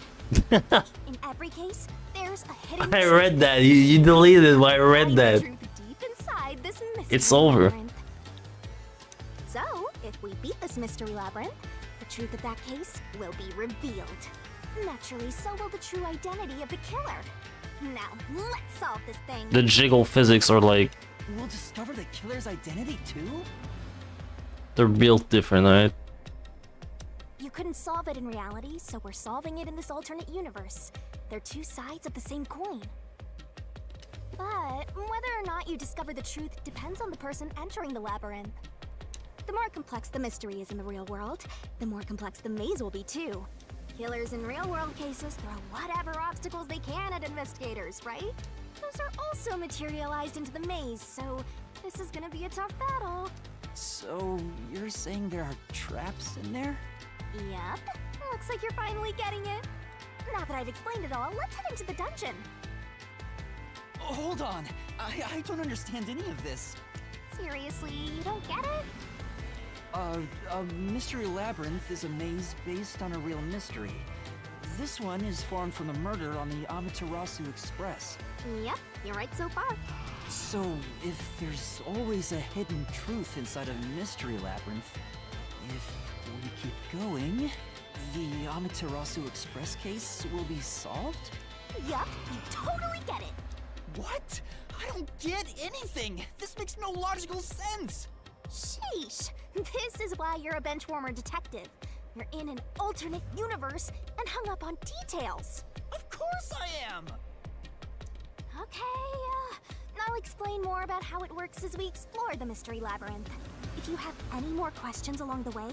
In every case, there's a hidden I read that. You deleted it, but I read that. truth deep inside this mystery It's over. labyrinth. So, if we beat this mystery labyrinth, the truth of that case will be revealed. Naturally, so will the true identity of the killer. Now, let's solve this thing. The jiggle physics are like, We'll discover the killer's identity too? they're built different, right? You couldn't solve it in reality, so we're solving it in this alternate universe. They're two sides of the same coin. But whether or not you discover the truth depends on the person entering the labyrinth. The more complex the mystery is in the real world, the more complex the maze will be too. Killers in real-world cases throw whatever obstacles they can at investigators, right? Those are also materialized into the maze, so this is gonna be a tough battle. So, you're saying there are traps in there? Yep. Looks like you're finally getting it. Now that I've explained it all, let's head into the dungeon. Hold on. I don't understand any of this. Seriously, you don't get it? A mystery labyrinth is a maze based on a real mystery. This one is formed from a murder on the Amaterasu Express. Yep, you're right so far. So, if there's always a hidden truth inside a mystery labyrinth, if we keep going, the Amaterasu Express case will be solved? Yup, you totally get it. What? I don't get anything! This makes no logical sense! Sheesh. This is why you're a benchwarmer detective. You're in an alternate universe and hung up on details. Of course I am! Okay, I'll explain more about how it works as we explore the mystery labyrinth. If you have any more questions along the way,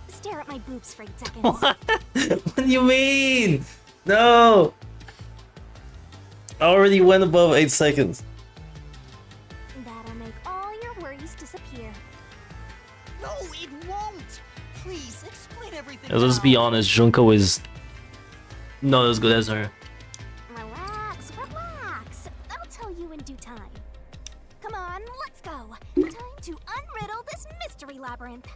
stare at my boobs for 8 seconds. What do you mean? No! I already went above 8 seconds. That'll make all your worries disappear. No, it won't! Please, explain everything Let's be now. honest, Junko is not as good as her. Relax, relax. I'll tell you in due time. Come on, let's go. Time to unriddle this mystery labyrinth.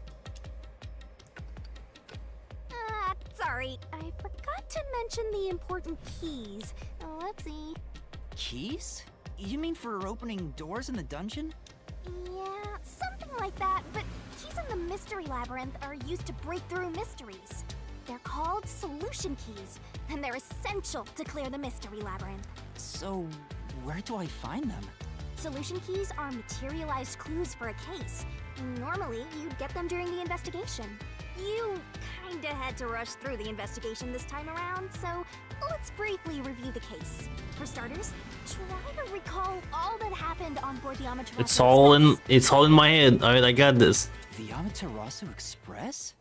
Sorry, I forgot to mention the important keys. Whoopsie. Keys? You mean for opening doors in the dungeon? Yeah, something like that, but keys in the mystery labyrinth are used to break through mysteries. They're called solution keys, and they're essential to clear the mystery labyrinth. So, where do I find them? Solution keys are materialized clues for a case. Normally, you'd get them during the investigation. You kinda had to rush through the investigation this time around, so let's briefly review the case. For starters, try to recall all that happened on board the Amaterasu Express. It's all in my head. Alright, I got this. The Amaterasu Express?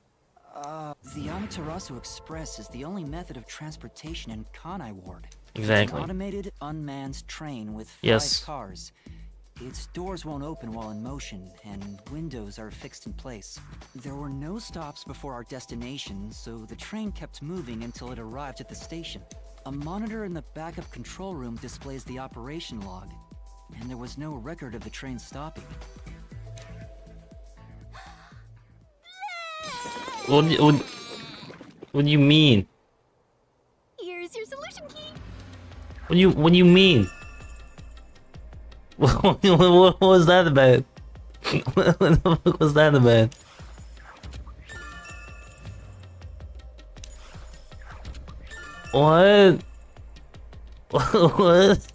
The Amaterasu Express is the only method of transportation in Kanai Ward. Exactly. It's an automated, unmanned train with 5 Yes. cars. Its doors won't open while in motion, and windows are fixed in place. There were no stops before our destination, so the train kept moving until it arrived at the station. A monitor in the backup control room displays the operation log, and there was no record of the train stopping. What do you mean? Here's your solution key. What do you mean? What was that about? What the fuck was that about? What? What?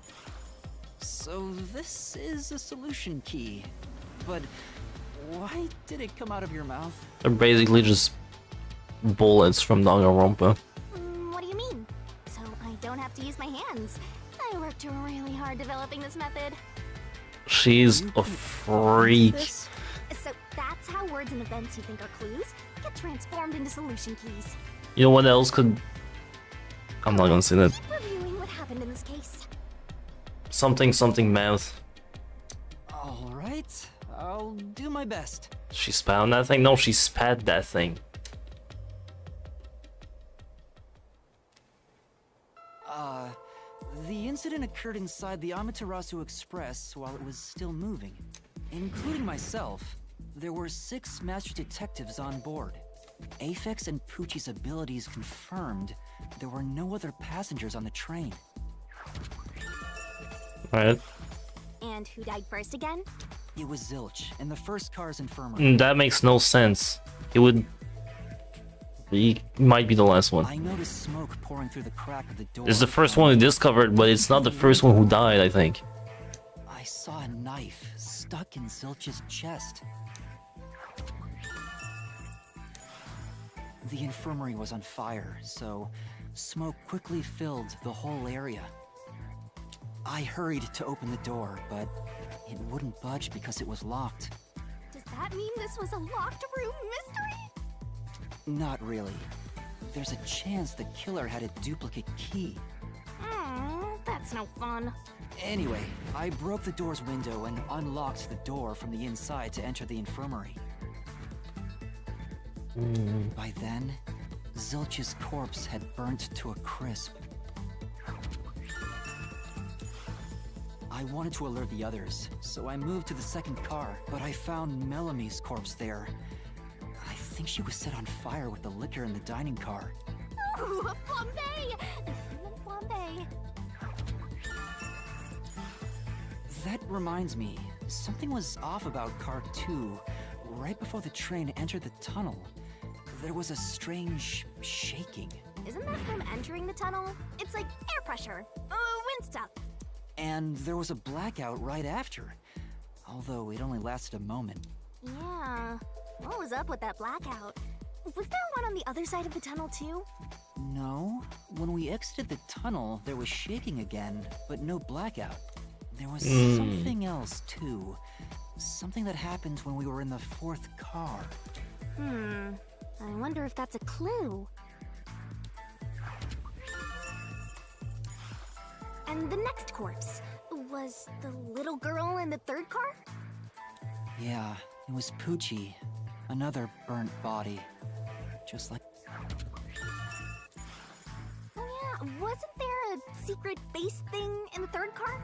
So this is a solution key, but why did it come out of your mouth? They're basically just bullets from Danganronpa. What do you mean? So I don't have to use my hands. I worked really hard developing this method. She's a freak. So that's how words and events you think are clues get transformed into solution keys. You know what else could... I'm not gonna say that. Keep reviewing what happened in this case. Something mouth. Alright, I'll do my best. She spat on that thing? No, she spat that thing. The incident occurred inside the Amaterasu Express while it was still moving. Including myself, there were 6 master detectives on board. Aphex and Poochie's abilities confirmed, there were no other passengers on the train. Right. And who died first again? It was Zilch, in the first car's infirmary. That makes no sense. He might be the last one. I noticed smoke pouring through the crack of the door. It's the first one we discovered, but it's not the first one who died, I think. I saw a knife stuck in Zilch's chest. The infirmary was on fire, so smoke quickly filled the whole area. I hurried to open the door, but it wouldn't budge because it was locked. Does that mean this was a locked room mystery? Not really. There's a chance the killer had a duplicate key. That's no fun. Anyway, I broke the door's window and unlocked the door from the inside to enter the infirmary. By then, Zilch's corpse had burnt to a crisp. I wanted to alert the others, so I moved to the second car, but I found Melamie's corpse there. I think she was set on fire with the liquor in the dining car. Ooh, Bombay! Bombay. That reminds me, something was off about car 2. Right before the train entered the tunnel, there was a strange shaking. Isn't that from entering the tunnel? It's like air pressure. Wind stuff. And there was a blackout right after, although it only lasted a moment. Yeah. What was up with that blackout? Was there one on the other side of the tunnel too? No. When we exited the tunnel, there was shaking again, but no blackout. There was something else too. Something that happened when we were in the 4th car. I wonder if that's a clue. And the next corpse was the little girl in the 3rd car? Yeah, it was Poochie. Another burnt body. Just like... Oh yeah, wasn't there a secret base thing in the 3rd car?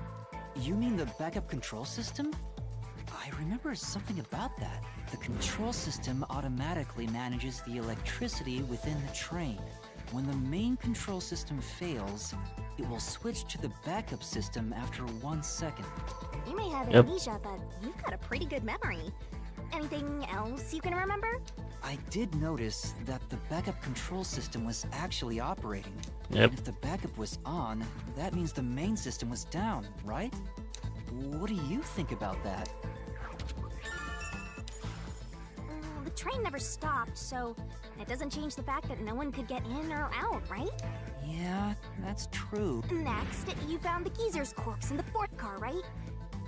You mean the backup control system? I remember something about that. The control system automatically manages the electricity within the train. When the main control system fails, it will switch to the backup system after 1 second. You may have amnesia, but you've got a pretty good memory. Anything else you can remember? I did notice that the backup control system was actually operating. Yep. And if the backup was on, that means the main system was down, right? What do you think about that? The train never stopped, so it doesn't change the fact that no one could get in or out, right? Yeah, that's true. Next, you found the geezer's corpse in the fourth car, right?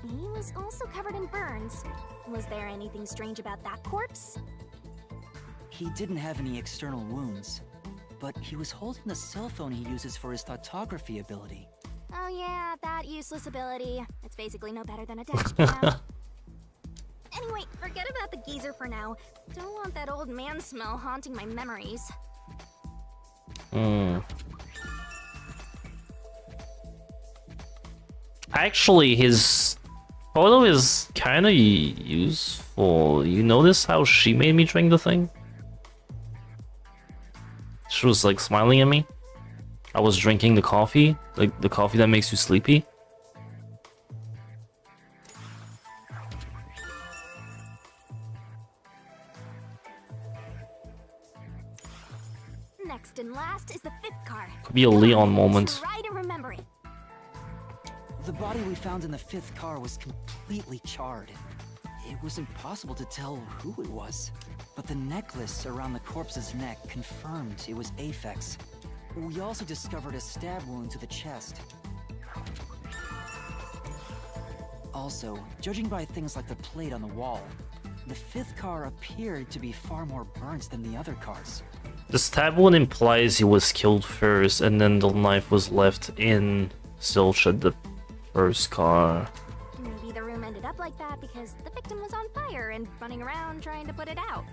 He was also covered in burns. Was there anything strange about that corpse? He didn't have any external wounds, but he was holding the cell phone he uses for his photography ability. Oh yeah, that useless ability. It's basically no better than a dash cam. Anyway, forget about the geezer for now. Don't want that old man smell haunting my memories. Actually, his photo is kind of useful. You notice how she made me drink the thing? She was like smiling at me. I was drinking the coffee, like the coffee that makes you sleepy. Next and last is the fifth car. Could be a Leon moment. Try to remember it. The body we found in the fifth car was completely charred. It was impossible to tell who it was, but the necklace around the corpse's neck confirmed it was Aphex. We also discovered a stab wound to the chest. Also, judging by things like the plate on the wall, the fifth car appeared to be far more burnt than the other cars. The stab wound implies he was killed first, and then the knife was left in Zilch at the first car. Maybe the room ended up like that because the victim was on fire and running around trying to put it out.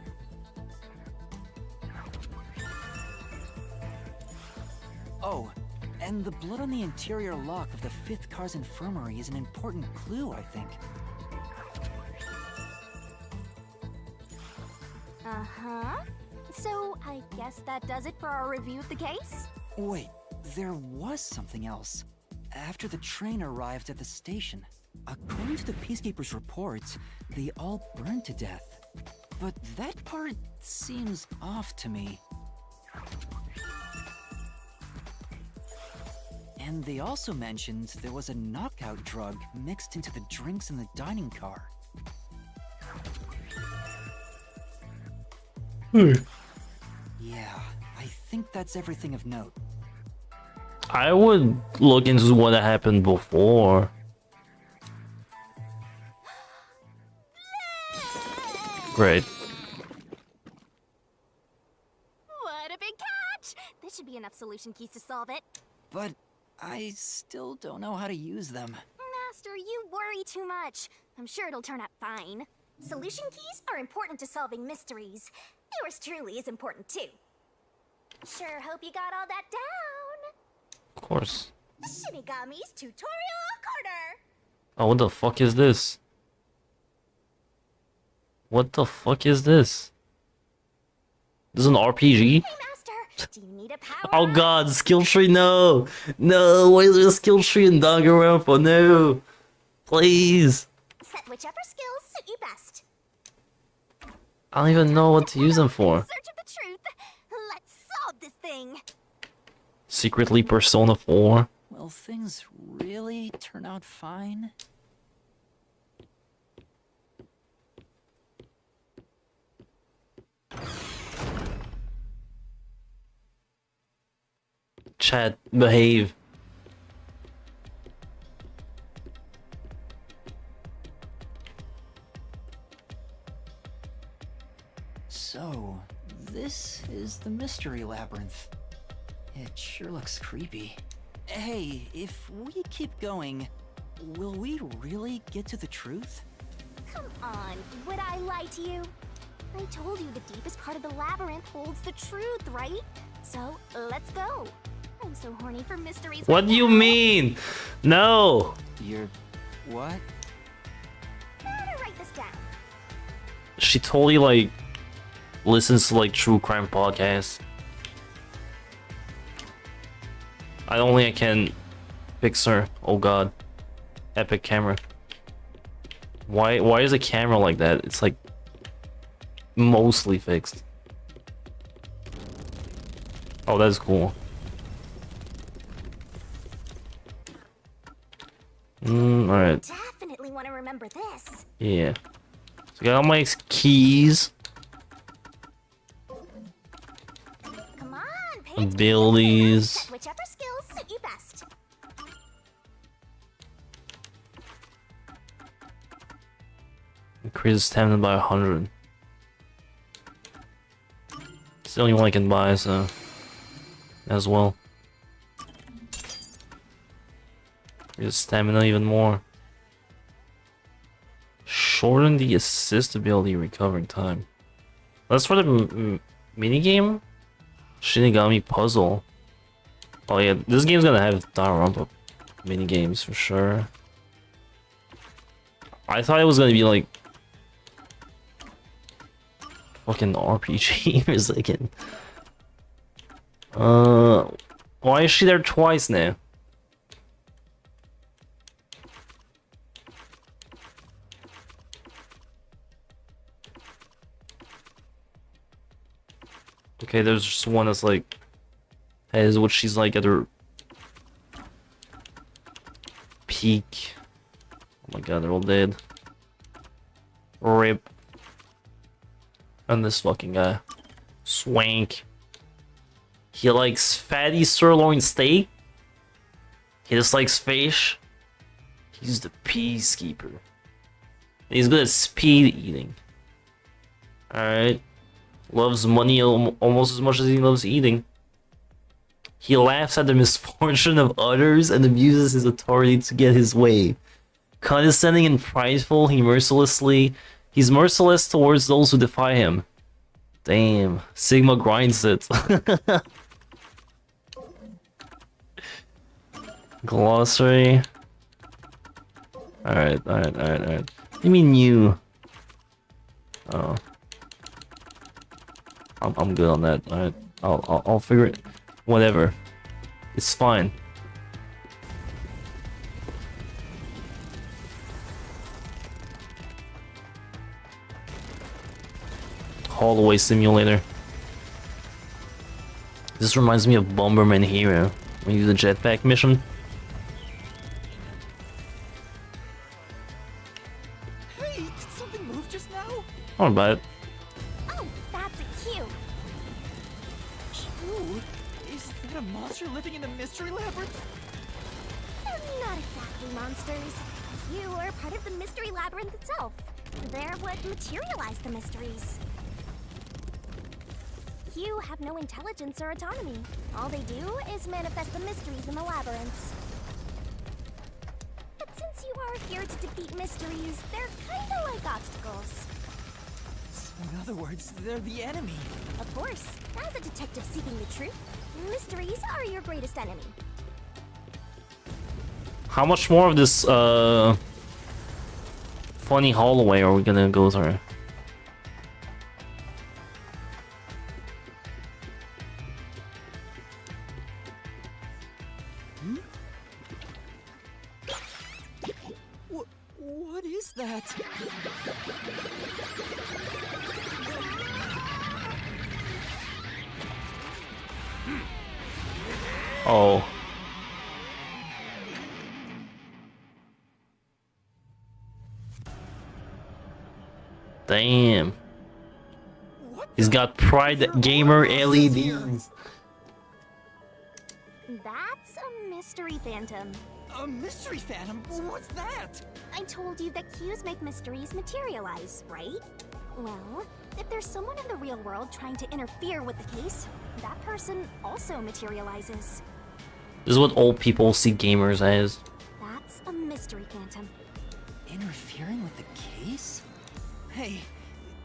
Oh, and the blood on the interior lock of the fifth car's infirmary is an important clue, I think. Uh-huh. So, I guess that does it for our review of the case? Wait, there was something else. After the train arrived at the station, according to the Peacekeepers' reports, they all burned to death. But that part seems off to me. And they also mentioned there was a knockout drug mixed into the drinks in the dining car. Yeah, I think that's everything of note. I would look into what happened before. Great. What a big catch! This should be enough solution keys to solve it. But I still don't know how to use them. Master, you worry too much. I'm sure it'll turn out fine. Solution keys are important to solving mysteries. Yours truly is important too. Sure hope you got all that down. Of course. Shinigami's Tutorial Corner! Oh, what the fuck is this? What the fuck is this? This is an RPG? Hey Master, do you need a power? Oh god, skill tree, no! No, why is there a skill tree in Danganronpa? No! Please! Set whichever skills suit you best. I don't even know what to use them for. In search of the truth. Let's solve this thing. Secretly Persona 4? Will things really turn out fine? Chat, behave. So, this is the mystery labyrinth. It sure looks creepy. Hey, if we keep going, will we really get to the truth? Come on, would I lie to you? I told you the deepest part of the labyrinth holds the truth, right? So, let's go. I'm so horny for mysteries. What right do you now. mean? No! You're... what? How to write this down? She totally, like, listens to, like, true crime podcasts. I don't think I can fix her. Oh god. Epic camera. Why is a camera like that? It's like mostly fixed. Oh, that's cool. Alright. Definitely want to remember this. Yeah. So I got all my keys. Come on, pay attention. Abilities. Whichever skills suit you best. Increase stamina by 100. It's the only one I can buy, so as well. Increase stamina even more. Shorten the assist ability recovering time. That's for the mini game. Shinigami puzzle. Oh yeah, this game's gonna have Danganronpa mini games for sure. I thought it was gonna be like fucking RPG for a second. Why is she there twice now? Okay, there's just one that's like has what she's like at her peak. Oh my god, they're all dead. RIP. And this fucking guy. Swank. He likes fatty sirloin steak. He just likes fish. He's the peacekeeper. He's good at speed eating. Alright. Loves money almost as much as he loves eating. He laughs at the misfortune of others and abuses his authority to get his way. Condescending and prideful, he's merciless towards those who defy him. Damn, Sigma grinds it. Glossary. Alright. What do you mean you? Oh. I'm good on that. Alright. I'll figure it. Whatever. It's fine. Hallway simulator. This reminds me of Bomberman Hero. When you do the jetpack mission. Hey, did something move just now? Not bad. Oh, that's a cue. Ooh, is that a monster living in the mystery labyrinth? They're not exactly monsters. You are part of the mystery labyrinth itself. They're what materialize the mysteries. You have no intelligence or autonomy. All they do is manifest the mysteries in the labyrinths. But since you are here to defeat mysteries, they're kinda like obstacles. So in other words, they're the enemy. Of course, as a detective seeking the truth, mysteries are your greatest enemy. How much more of this funny hallway are we gonna go through? What is that? Oh. Damn. He's got Pride Gamer LEDs. That's a mystery phantom. A mystery phantom? What's that? I told you that cues make mysteries materialize, right? Well, if there's someone in the real world trying to interfere with the case, that person also materializes. This is what old people see gamers as. That's a mystery phantom. Interfering with the case? Hey,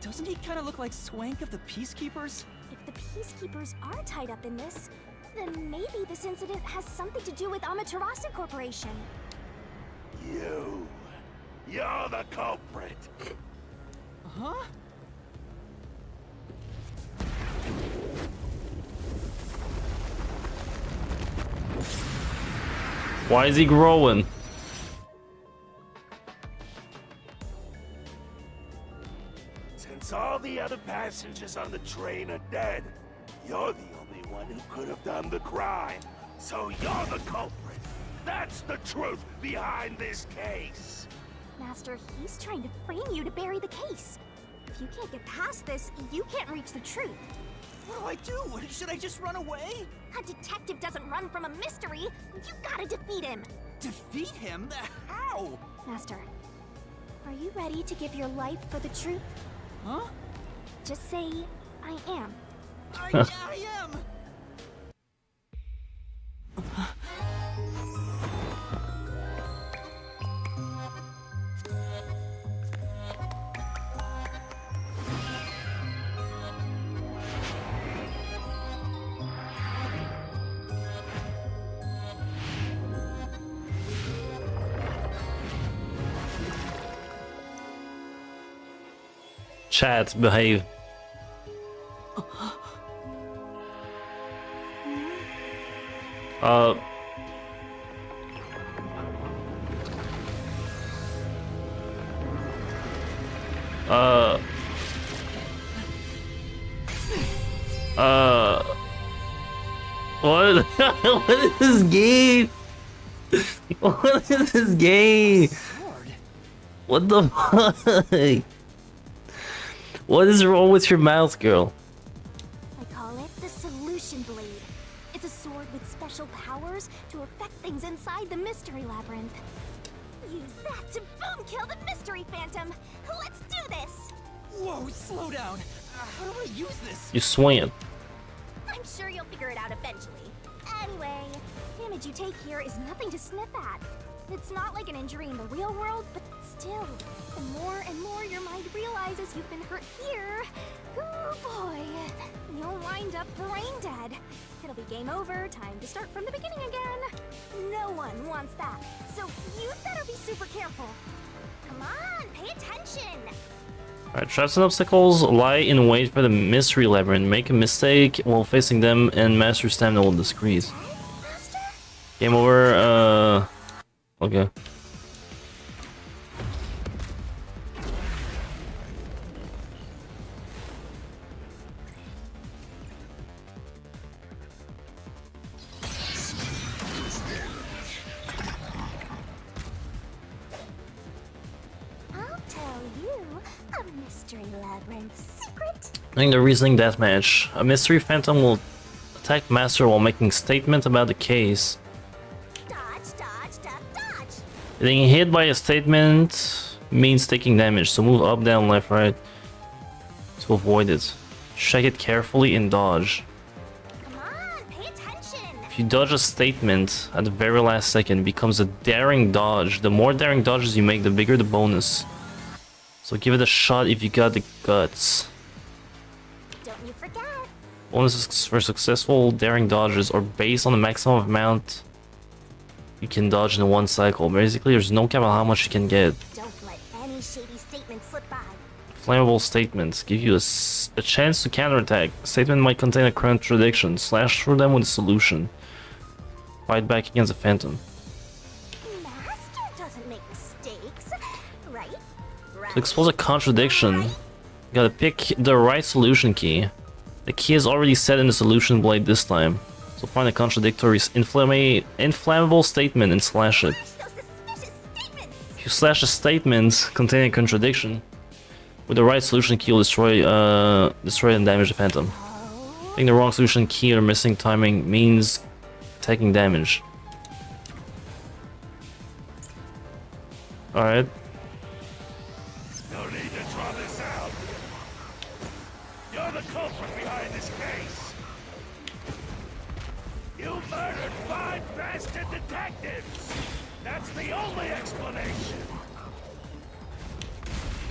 doesn't he kind of look like Swank of the Peacekeepers? If the Peacekeepers are tied up in this, then maybe this incident has something to do with Amaterasu Corporation. You're the culprit. Huh? Why is he growing? Since all the other passengers on the train are dead. You're the only one who could have done the crime. So you're the culprit. That's the truth behind this case. Master, he's trying to frame you to bury the case. If you can't get past this, you can't reach the truth. What do I do? Should I just run away? A detective doesn't run from a mystery. You gotta defeat him. Defeat him? How? Master, are you ready to give your life for the truth? Huh? Just say, I am. I am! Chat, behave. Uh. What? What is this game? What is this game? What the fuck? What is wrong with your mouth, girl? I call it the Solution Blade. It's a sword with special powers to affect things inside the Mystery Labyrinth. Use that to boom kill the Mystery Phantom. Let's do this! Whoa, slow down. How do I use this? You swing it. I'm sure you'll figure it out eventually. Anyway, damage you take here is nothing to sniff at. It's not like an injury in the real world, but still, the more and more your mind realizes you've been hurt here, oh boy, you'll wind up brain dead. It'll be game over, time to start from the beginning again. No one wants that, so you'd better be super careful. Come on, pay attention. Alright, traps and obstacles lie in wait for the mystery labyrinth. Make a mistake while facing them and master stamina will decrease. Master? Game over, okay. I'll tell you a Mystery Labyrinth secret. During the reasoning deathmatch, a mystery phantom will attack master while making statement about the case. Dodge, dodge, duck, dodge. Getting hit by a statement means taking damage, so move up, down, left, right to avoid it. Check it carefully and dodge. Come on, pay attention. If you dodge a statement at the very last second, it becomes a daring dodge. The more daring dodges you make, the bigger the bonus. So give it a shot if you got the guts. Don't you forget. Bonuses for successful daring dodges are based on the maximum amount you can dodge in one cycle. Basically, there's no cap on how much you can get. Don't let any shady statement slip by. Flammable statements give you a chance to counterattack. Statement might contain a contradiction. Slash through them with a solution. Fight back against a phantom. Master doesn't make mistakes, right? To expose a contradiction, you gotta pick the right solution key. The key is already set in the solution blade this time. So find a contradictory inflammable statement and slash it. Those suspicious statements. If you slash a statement containing a contradiction, with the right solution key, you'll destroy and damage the phantom. Picking the wrong solution key or missing timing means taking damage. Alright. No need to draw this out. You're the culprit behind this case. You murdered 5 bastard detectives. That's the only explanation.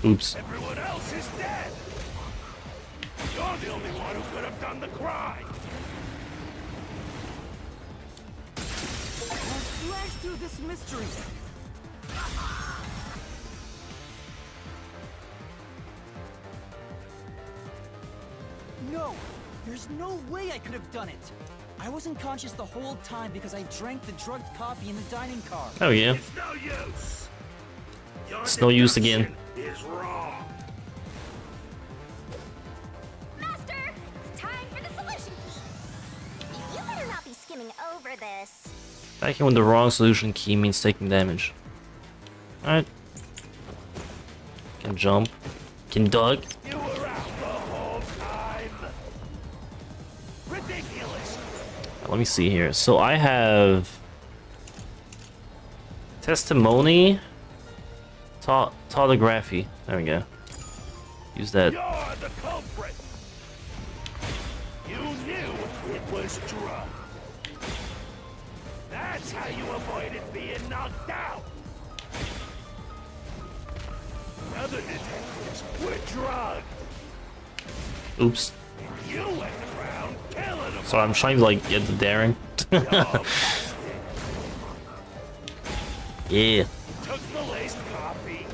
Oops. Everyone else is dead. You're the only one who could have done the crime. I'll slash through this mystery. No! There's no way I could have done it! I wasn't conscious the whole time because I drank the drugged coffee in the dining car. Oh yeah. It's no use. Your It's no use again. deduction is wrong. this. Attacking with the wrong solution key means taking damage. Alright. Can jump. Can duck. You were out the whole time. Ridiculous. Let me see here. So I have testimony, tautography. There we go. Use that. You're the culprit. You knew it was drugged. That's how you avoided being knocked out. The other detectives were drugged. Oops. You went around killing them. So I'm trying to like get the daring. You're busted. Yeah. Took the laced coffee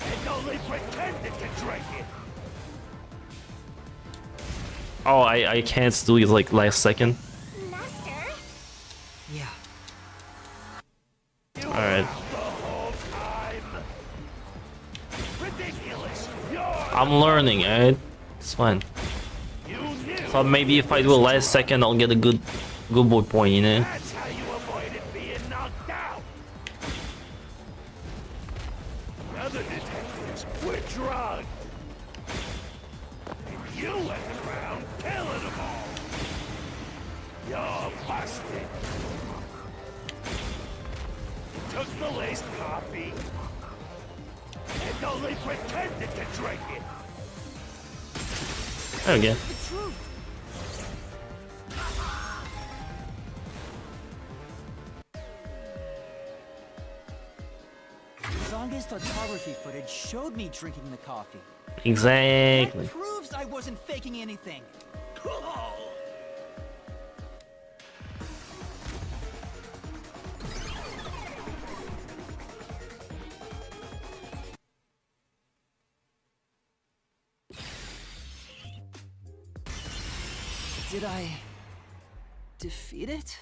and only pretended to drink it. Oh, I can't do it like last second. Master? Yeah. You were Alright. out the whole time. Ridiculous. You're I'm learning, alright? It's fine. You knew. So maybe if I do it last second, I'll get a good boy point, you know? That's how you avoided being knocked out. The other detectives were drugged. And you went around killing them all. You're busted. Took the laced coffee and only pretended to drink it. There we go. The truth. Zange's photography footage showed me drinking the coffee. Exactly. That proves I wasn't faking anything. Did I defeat it?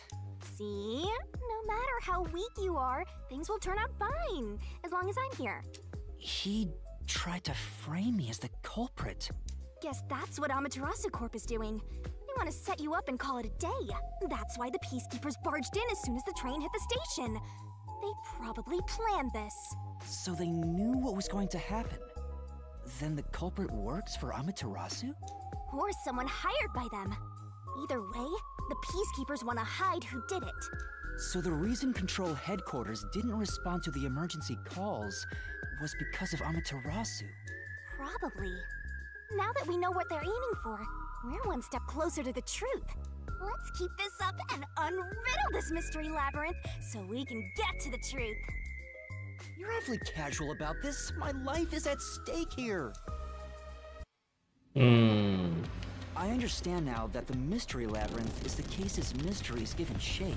See? No matter how weak you are, things will turn out fine, as long as I'm here. He tried to frame me as the culprit. Guess that's what Amaterasu Corp is doing. They want to set you up and call it a day. That's why the Peacekeepers barged in as soon as the train hit the station. They probably planned this. So they knew what was going to happen. Then the culprit works for Amaterasu? Or someone hired by them. Either way, the Peacekeepers want to hide who did it. So the reason Control Headquarters didn't respond to the emergency calls was because of Amaterasu. Probably. Now that we know what they're aiming for, we're one step closer to the truth. Let's keep this up and unriddle this mystery labyrinth so we can get to the truth. You're awfully casual about this. My life is at stake here. I understand now that the mystery labyrinth is the case's mysteries given shape.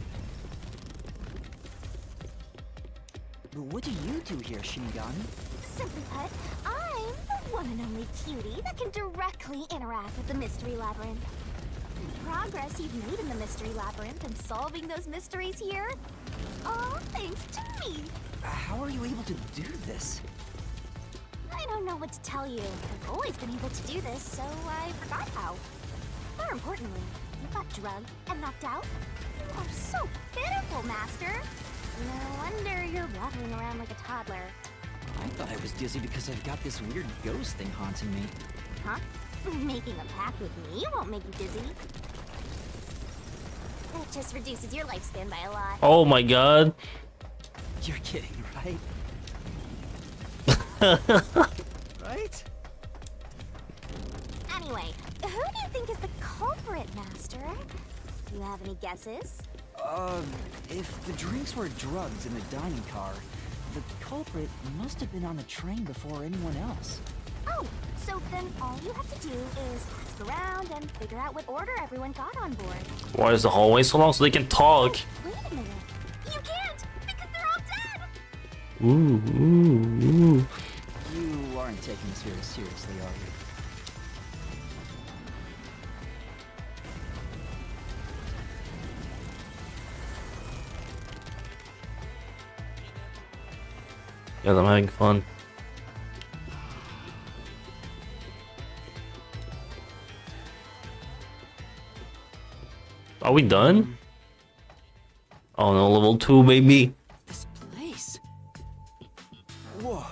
But what do you do here, Shinigami? Simply put, I'm the one and only cutie that can directly interact with the mystery labyrinth. The progress you've made in the mystery labyrinth and solving those mysteries here, it's all thanks to me. How are you able to do this? I don't know what to tell you. I've always been able to do this, so I forgot how. More importantly, you got drugged and knocked out. You are so pitiful, Master. No wonder you're waddling around like a toddler. I thought I was dizzy because I've got this weird ghost thing haunting me. Huh? Making a pact with me won't make you dizzy. It just reduces your lifespan by a lot. Oh my god. You're kidding, right? Right? Anyway, who do you think is the culprit, Master? Do you have any guesses? If the drinks were drugs in the dining car, the culprit must have been on the train before anyone else. Oh, so then all you have to do is ask around and figure out what order everyone got on board. Why is the hallway so long so they can talk? Wait a minute. You can't, because they're all dead! Ooh. You aren't taking this very seriously, are you? Yeah, I'm having fun. Are we done? Oh no, level 2, baby. This place. Whoa.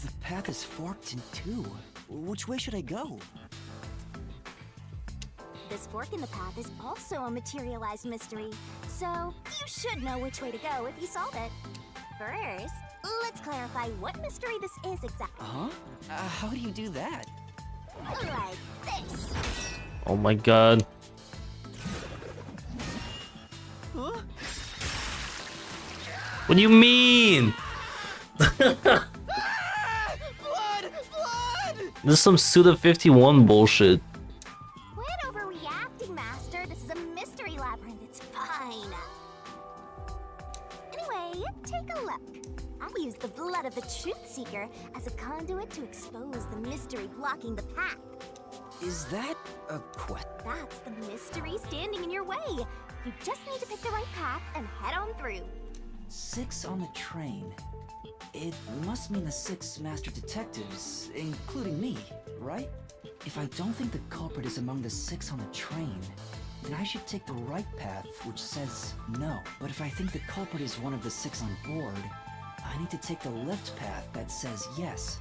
The path is forked in two. Which way should I go? This fork in the path is also a materialized mystery, so you should know which way to go if you solve it. First, let's clarify what mystery this is exactly. Huh? How do you do that? Like this. Oh my god. Huh? What do you mean? Blood! Blood! This is some Suda 51 bullshit. Quit overreacting, Master. This is a mystery labyrinth. It's fine. Anyway, take a look. I used the blood of the Truth Seeker as a conduit to expose the mystery blocking the path. Is that a quest? That's the mystery standing in your way. You just need to pick the right path and head on through. 6 on the train. It must mean the 6 master detectives, including me, right? If I don't think the culprit is among the 6 on the train, then I should take the right path, which says no. But if I think the culprit is one of the 6 on board, I need to take the left path that says yes.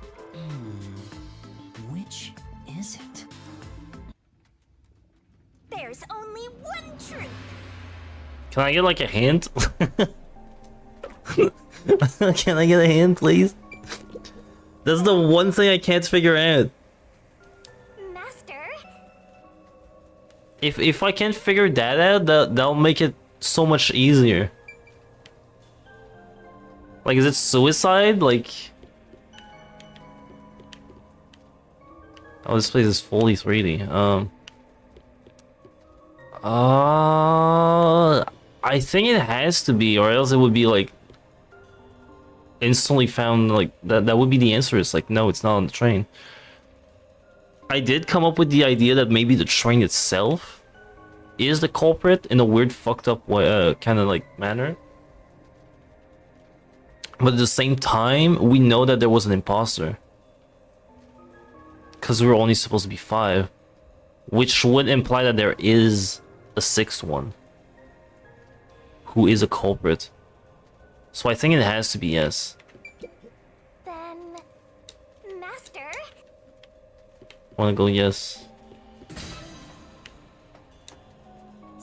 Which is it? There's only one truth. Can I get like a hint? Can I get a hint, please? That's the one thing I can't figure out. Master? If I can't figure that out, that'll make it so much easier. Like, is it suicide? Like... Oh, this place is fully 3D. I think it has to be, or else it would be like instantly found. Like that would be the answer. It's like, no, it's not on the train. I did come up with the idea that maybe the train itself is the culprit in a weird, fucked up way, kind of like manner. But at the same time, we know that there was an imposter. Because we were only supposed to be 5. Which would imply that there is a 6th one. Who is a culprit. So I think it has to be yes. Then... Master? Wanna go yes?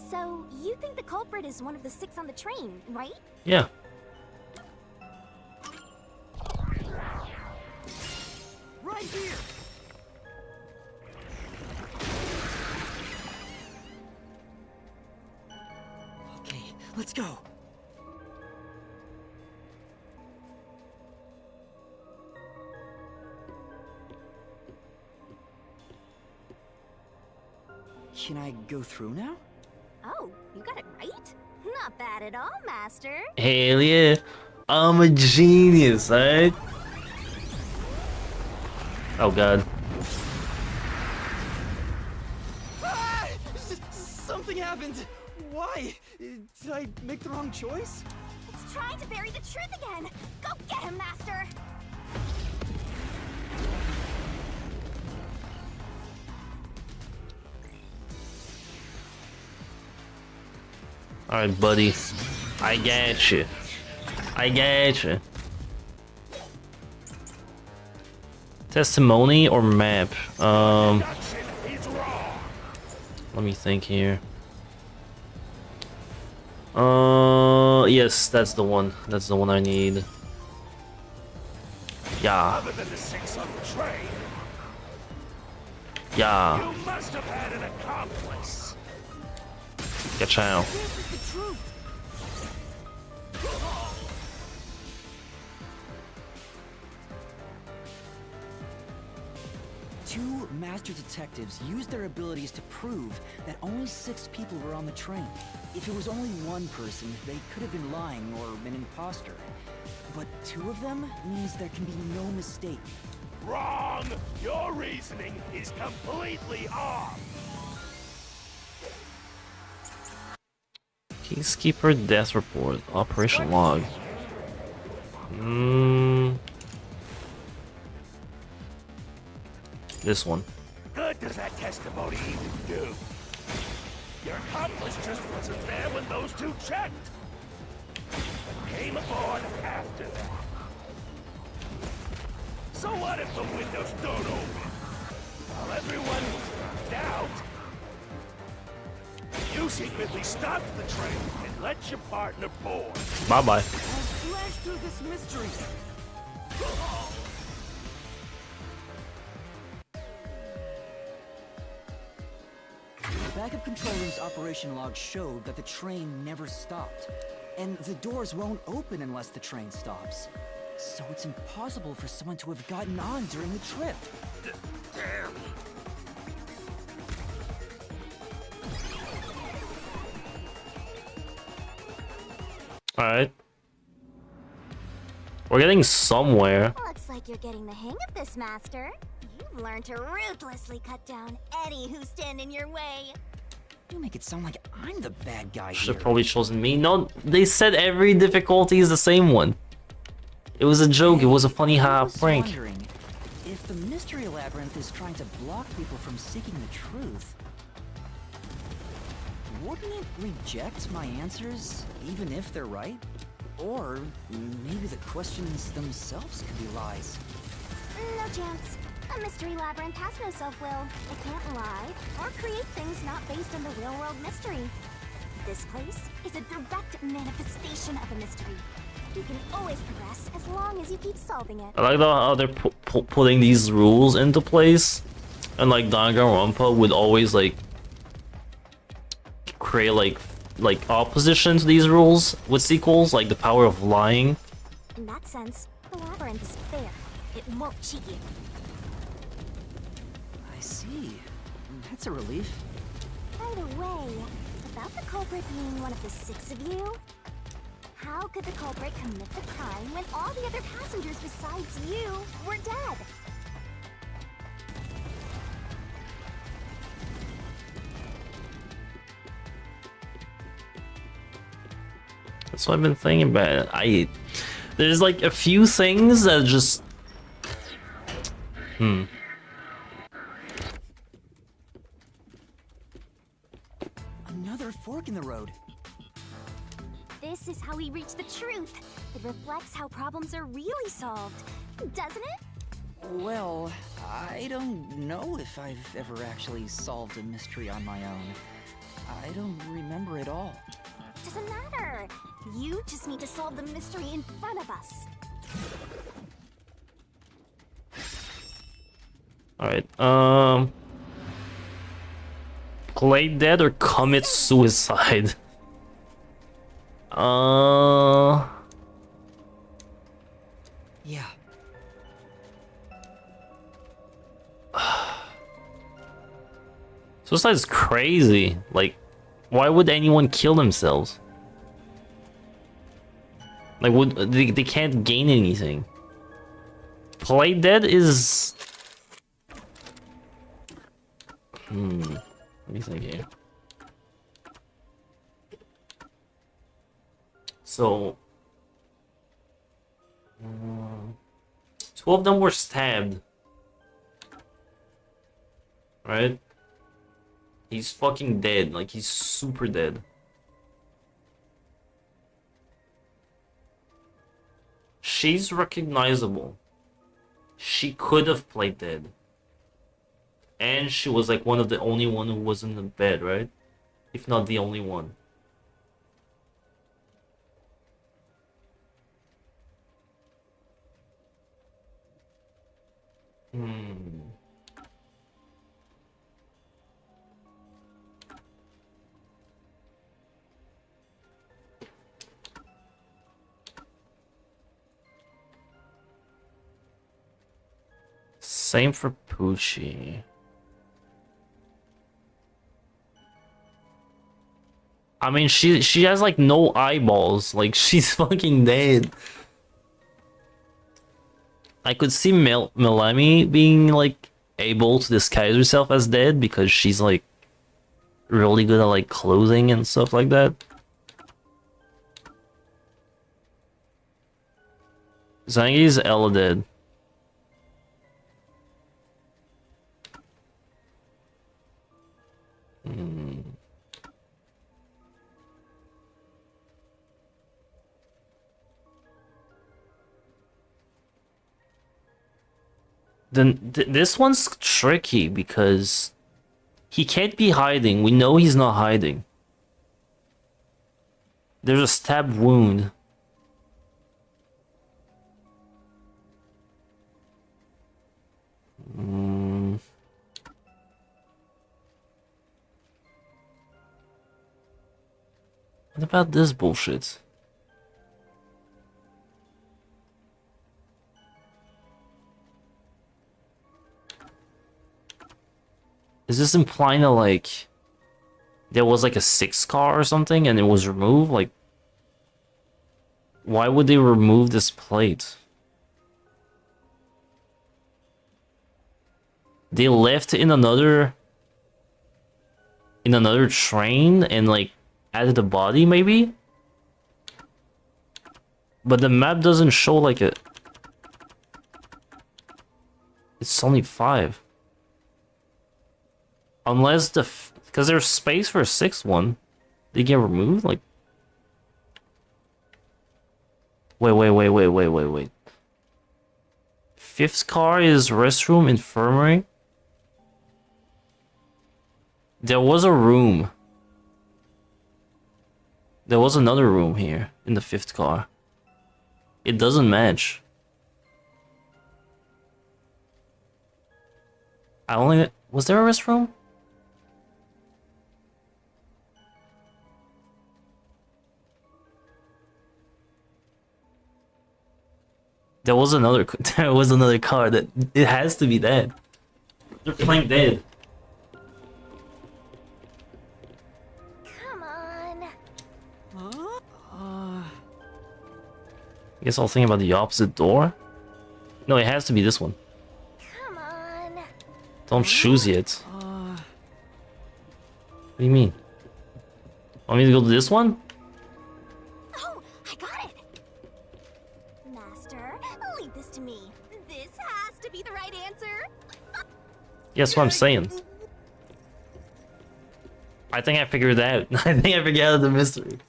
So, you think the culprit is one of the 6 on the train, right? Yeah. Right here! Okay, let's go. Can I go through now? Oh, you got it right? Not bad at all, Master. Hell yeah. I'm a genius, right? Oh god. Ah! Something happened! Why? Did I make the wrong choice? It's trying to bury the truth again. Go get him, Master. Alright, buddy. I got you. I got you. Testimony or map? Let me think here. Yes, that's the one. That's the one I need. Yeah. Other than the 6 on the train, Yeah. you must have had an accomplice. Get out. Two master detectives used their abilities to prove that only 6 people were on the train. If it was only one person, they could have been lying or an imposter. But 2 of them means there can be no mistake. Wrong! Your reasoning is completely off. Peacekeeper death report. Operation log. This one. Good does that testimony even do? Your accomplice just wasn't there when those 2 checked. came aboard after that. So what if the windows don't open? While everyone was out, you secretly stopped the train and let your partner board. Bye bye. I'll slash through this mystery. The backup control room's operation log showed that the train never stopped. And the doors won't open unless the train stops. So it's impossible for someone to have gotten on during the trip. Damn. Alright. We're getting somewhere. Looks like you're getting the hang of this, Master. You've learned to ruthlessly cut down any who stand in your way. You make it sound like I'm the bad guy Should here. have probably chosen me. No, they said every difficulty is the same one. It was a joke. It was a funny I was prank. wondering, if the mystery labyrinth is trying to block people from seeking the truth, wouldn't it reject my answers, even if they're right? Or maybe the questions themselves could be lies. No chance. A mystery labyrinth has no self-will. It can't lie or create things not based on the real-world mystery. This place is a direct manifestation of a mystery. You can always progress as long as you keep solving it. I like how they're putting these rules into place, and like Danganronpa would always like create like opposition to these rules with sequels, like the power of lying. In that sense, the labyrinth is fair. It won't cheat you. I see. That's a relief. By the way, about the culprit being one of the 6 of you, how could the culprit commit the crime when all the other passengers besides you were dead? That's what I've been thinking about. There's like a few things that just Another fork in the road. This is how we reach the truth. It reflects how problems are really solved, doesn't it? Well, I don't know if I've ever actually solved a mystery on my own. I don't remember it all. Doesn't matter. You just need to solve the mystery in front of us. Alright, play dead or commit suicide? Yeah. Suicide is crazy. Like, why would anyone kill themselves? Like, they can't gain anything. Play dead is... Let me think here. So... 2 of them were stabbed. Right? He's fucking dead. Like, he's super dead. She's recognizable. She could have played dead. And she was like one of the only one who was in the bed, right? If not the only one. Same for Poochie. I mean, she has like no eyeballs. Like, she's fucking dead. I could see Milami being like able to disguise herself as dead because she's like really good at like clothing and stuff like that. Zangi's Ella dead. Then this one's tricky because he can't be hiding. We know he's not hiding. There's a stab wound. What about this bullshit? Is this implying that, like, there was like a 6 car or something and it was removed? Like, why would they remove this plate? They left in another train and like added a body maybe? But the map doesn't show like a... It's only 5. Unless the... Because there's space for a 6th one. They get removed? Like... Wait. 5th car is restroom, infirmary. There was a room. There was another room here in the 5th car. It doesn't match. Was there a restroom? There was another car that it has to be that. They're playing dead. Come on. I guess I'll think about the opposite door. No, it has to be this one. Come on. Don't choose yet. What do you mean? Want me to go to this one? Oh, I got it. Master, leave this to me. This has to be the right answer. Yes, what I'm saying. I think I figured it out. I think I figured out the mystery.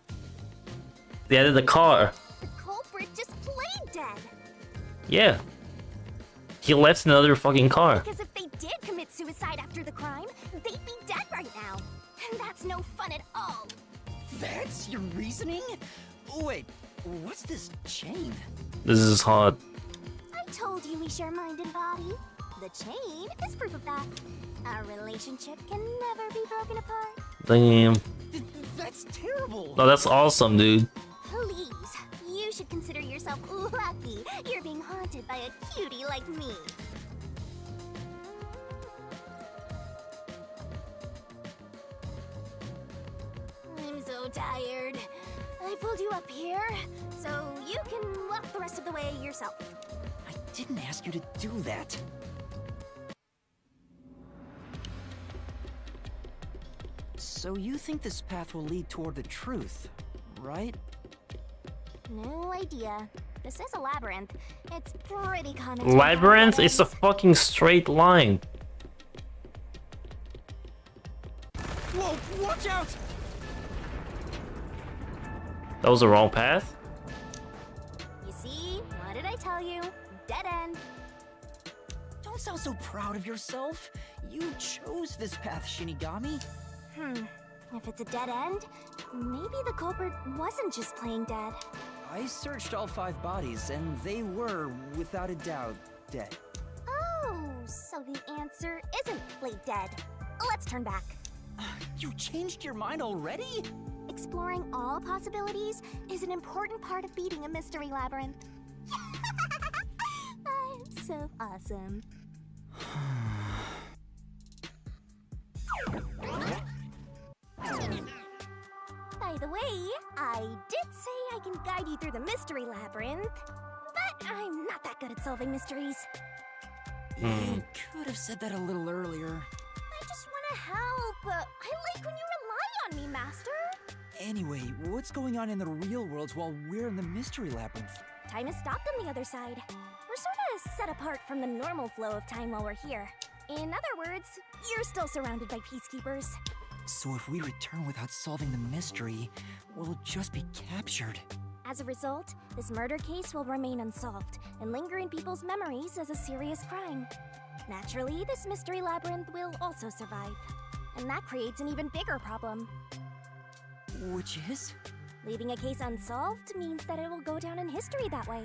They added the car. The culprit just played dead. Yeah. He left another fucking car. Because if they did commit suicide after the crime, they'd be dead right now. And that's no fun at all. That's your reasoning? Wait, what's this chain? This is hot. I told you we share mind and body. The chain is proof of that. Our relationship can never be broken apart. Damn. That's terrible. Oh, that's awesome, dude. Please, you should consider yourself lucky you're being haunted by a cutie like me. I'm so tired. I pulled you up here, so you can walk the rest of the way yourself. I didn't ask you to do that. So you think this path will lead toward the truth, right? No idea. This is a labyrinth. It's pretty common. Labyrinth? It's a fucking straight line. Whoa, watch out! That was the wrong path? You see? What did I tell you? Dead end. Don't sound so proud of yourself. You chose this path, Shinigami. If it's a dead end, maybe the culprit wasn't just playing dead. I searched all 5 bodies, and they were, without a doubt, dead. Oh, so the answer isn't play dead. Let's turn back. You changed your mind already? Exploring all possibilities is an important part of beating a mystery labyrinth. I'm so awesome. By the way, I did say I can guide you through the mystery labyrinth, but I'm not that good at solving mysteries. You could have said that a little earlier. I just want to help. I like when you rely on me, Master. Anyway, what's going on in the real world while we're in the mystery labyrinth? Time has stopped on the other side. We're sort of set apart from the normal flow of time while we're here. In other words, you're still surrounded by peacekeepers. So if we return without solving the mystery, we'll just be captured. As a result, this murder case will remain unsolved and linger in people's memories as a serious crime. Naturally, this mystery labyrinth will also survive. And that creates an even bigger problem. Which is? Leaving a case unsolved means that it will go down in history that way.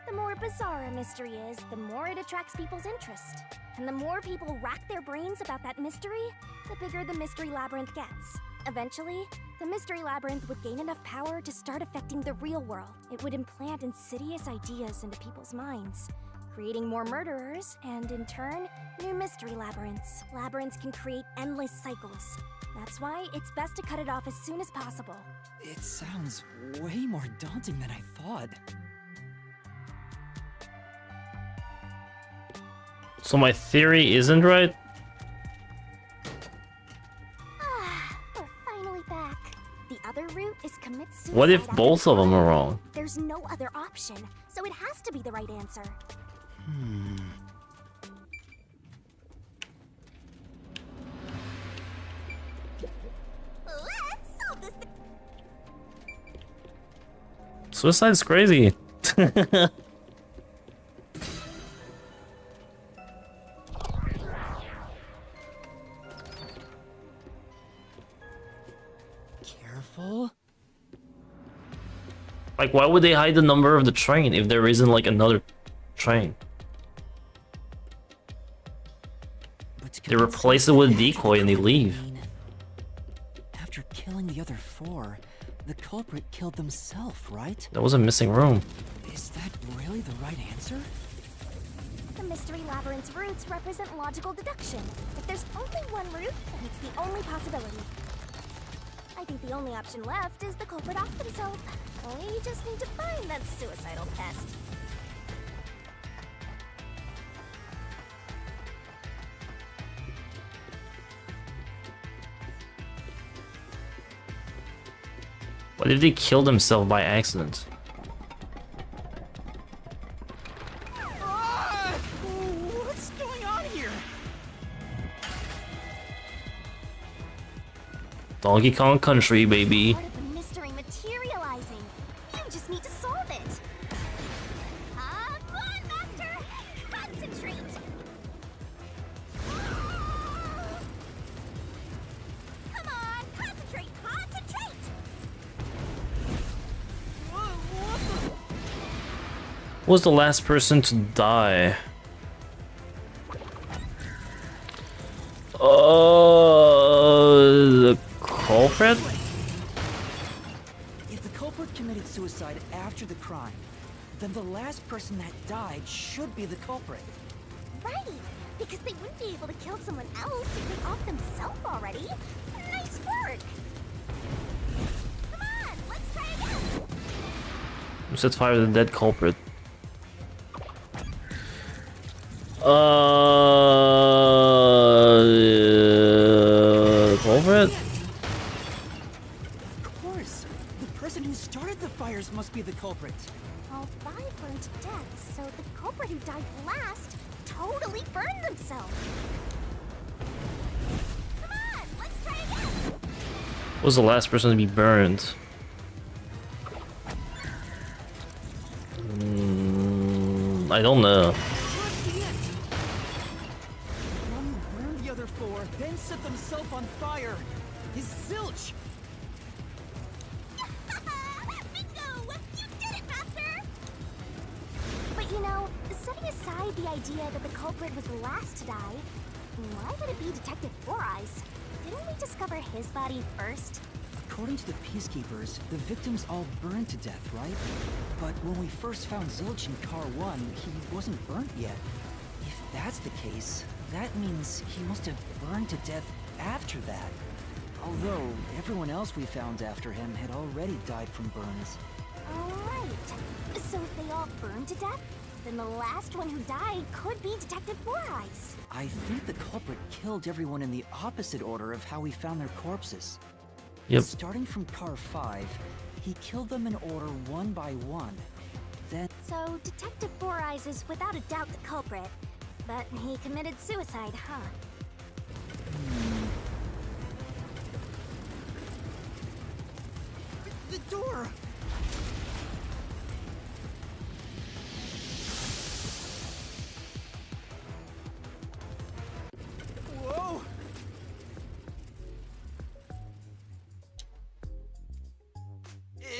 The more bizarre a mystery is, the more it attracts people's interest. And the more people rack their brains about that mystery, the bigger the mystery labyrinth gets. Eventually, the mystery labyrinth would gain enough power to start affecting the real world. It would implant insidious ideas into people's minds, creating more murderers, and in turn, new mystery labyrinths. Labyrinths can create endless cycles. That's why it's best to cut it off as soon as possible. It sounds way more daunting than I thought. So my theory isn't right? We're finally back. The other route is commit suicide. What if after both the of them crime. are wrong? There's no other option, so it has to be the right answer. Let's solve this. Suicide's crazy. Careful. Like, why would they hide the number of the train if there isn't like another train? But to They commit replace it with a suicide decoy and they leave. After killing the other four, the culprit killed themselves, right? There was a missing room. Is that really the right answer? The mystery labyrinth's routes represent logical deduction. If there's only one route, then it's the only possibility. I think the only option left is the culprit off themselves. We just need to find that suicidal pest. What if they killed themselves by accident? What's going on here? Donkey Kong Country, baby. Part of the mystery materializing. You just need to solve it. Come on, Master! Concentrate! Come on, concentrate! Concentrate! Who was the last person to die? The culprit? If the culprit committed suicide after the crime, then the last person that died should be the culprit. Right, because they wouldn't be able to kill someone else if they off themselves already. Nice work. Come on, let's try again! Who set fire to the dead culprit? Culprit? Of course, the person who started the fires must be the culprit. All five burned to death, so the culprit who died last totally burned themselves. Come on, let's try again! Who was the last person to be burned? I don't know. Towards the end. One who burned the other four, then set themselves on fire. Is Zilch. Bingo! You did it, Master! But you know, setting aside the idea that the culprit was the last to die, why would it be Detective Four Eyes? Didn't we discover his body first? According to the Peacekeepers, the victims all burned to death, right? But when we first found Zilch in Car 1, he wasn't burnt yet. If that's the case, that means he must have burned to death after that. Although, everyone else we found after him had already died from burns. Alright. So if they all burned to death, then the last one who died could be Detective Four Eyes. I think the culprit killed everyone in the opposite order of how we found their corpses. Yep. Starting from Car 5, he killed them in order one by one. Then, So Detective Four Eyes is without a doubt the culprit. But he committed suicide, huh? the door!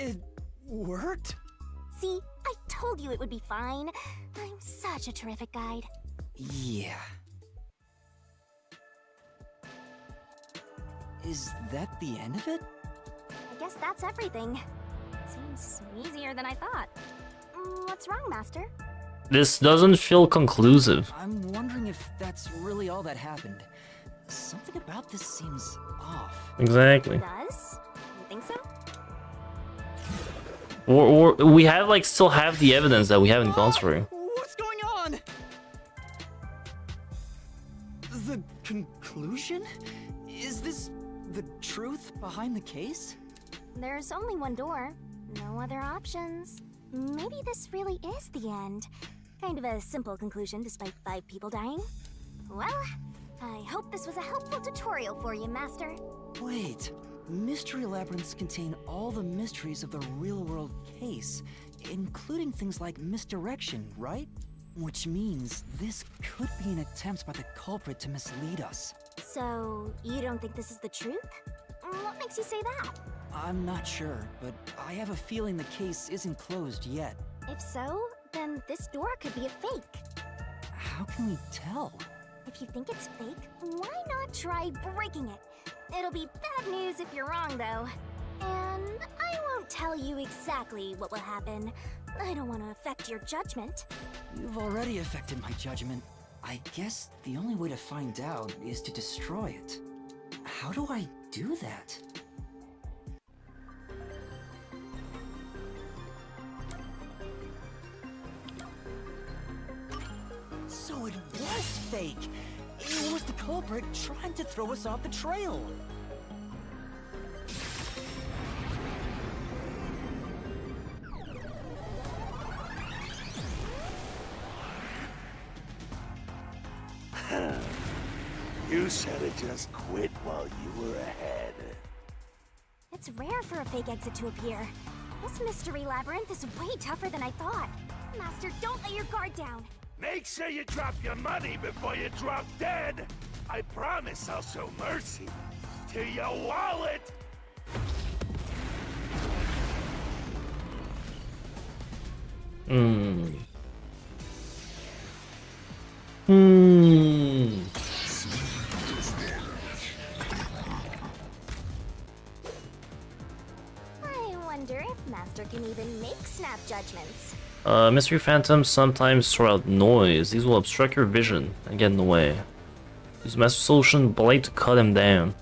It worked? See, I told you it would be fine. I'm such a terrific guide. Yeah. Is that the end of it? I guess that's everything. Seems easier than I thought. What's wrong, Master? This doesn't feel conclusive. I'm wondering if that's really all that happened. Something about this seems off. Exactly. Does? You think so? Or we have like still have the evidence that we haven't gone through. What's going on? The conclusion? Is this the truth behind the case? There's only one door. No other options. Maybe this really is the end. Kind of a simple conclusion despite 5 people dying. Well, I hope this was a helpful tutorial for you, Master. Wait. Mystery labyrinths contain all the mysteries of the real-world case, including things like misdirection, right? Which means this could be an attempt by the culprit to mislead us. So, you don't think this is the truth? What makes you say that? I'm not sure, but I have a feeling the case isn't closed yet. If so, then this door could be a fake. How can we tell? If you think it's fake, why not try breaking it? It'll be bad news if you're wrong, though. And I won't tell you exactly what will happen. I don't want to affect your judgment. You've already affected my judgment. I guess the only way to find out is to destroy it. How do I do that? So it was fake! It was the culprit trying to throw us off the trail! You should have just quit while you were ahead. It's rare for a fake exit to appear. This mystery labyrinth is way tougher than I thought. Master, don't let your guard down. Make sure you drop your money before you drop dead. I promise I'll show mercy to your wallet. I wonder if Master can even make snap judgments. Mystery phantoms sometimes throw out noise. These will obstruct your vision and get in the way. Use Master Solution Blade to cut him down.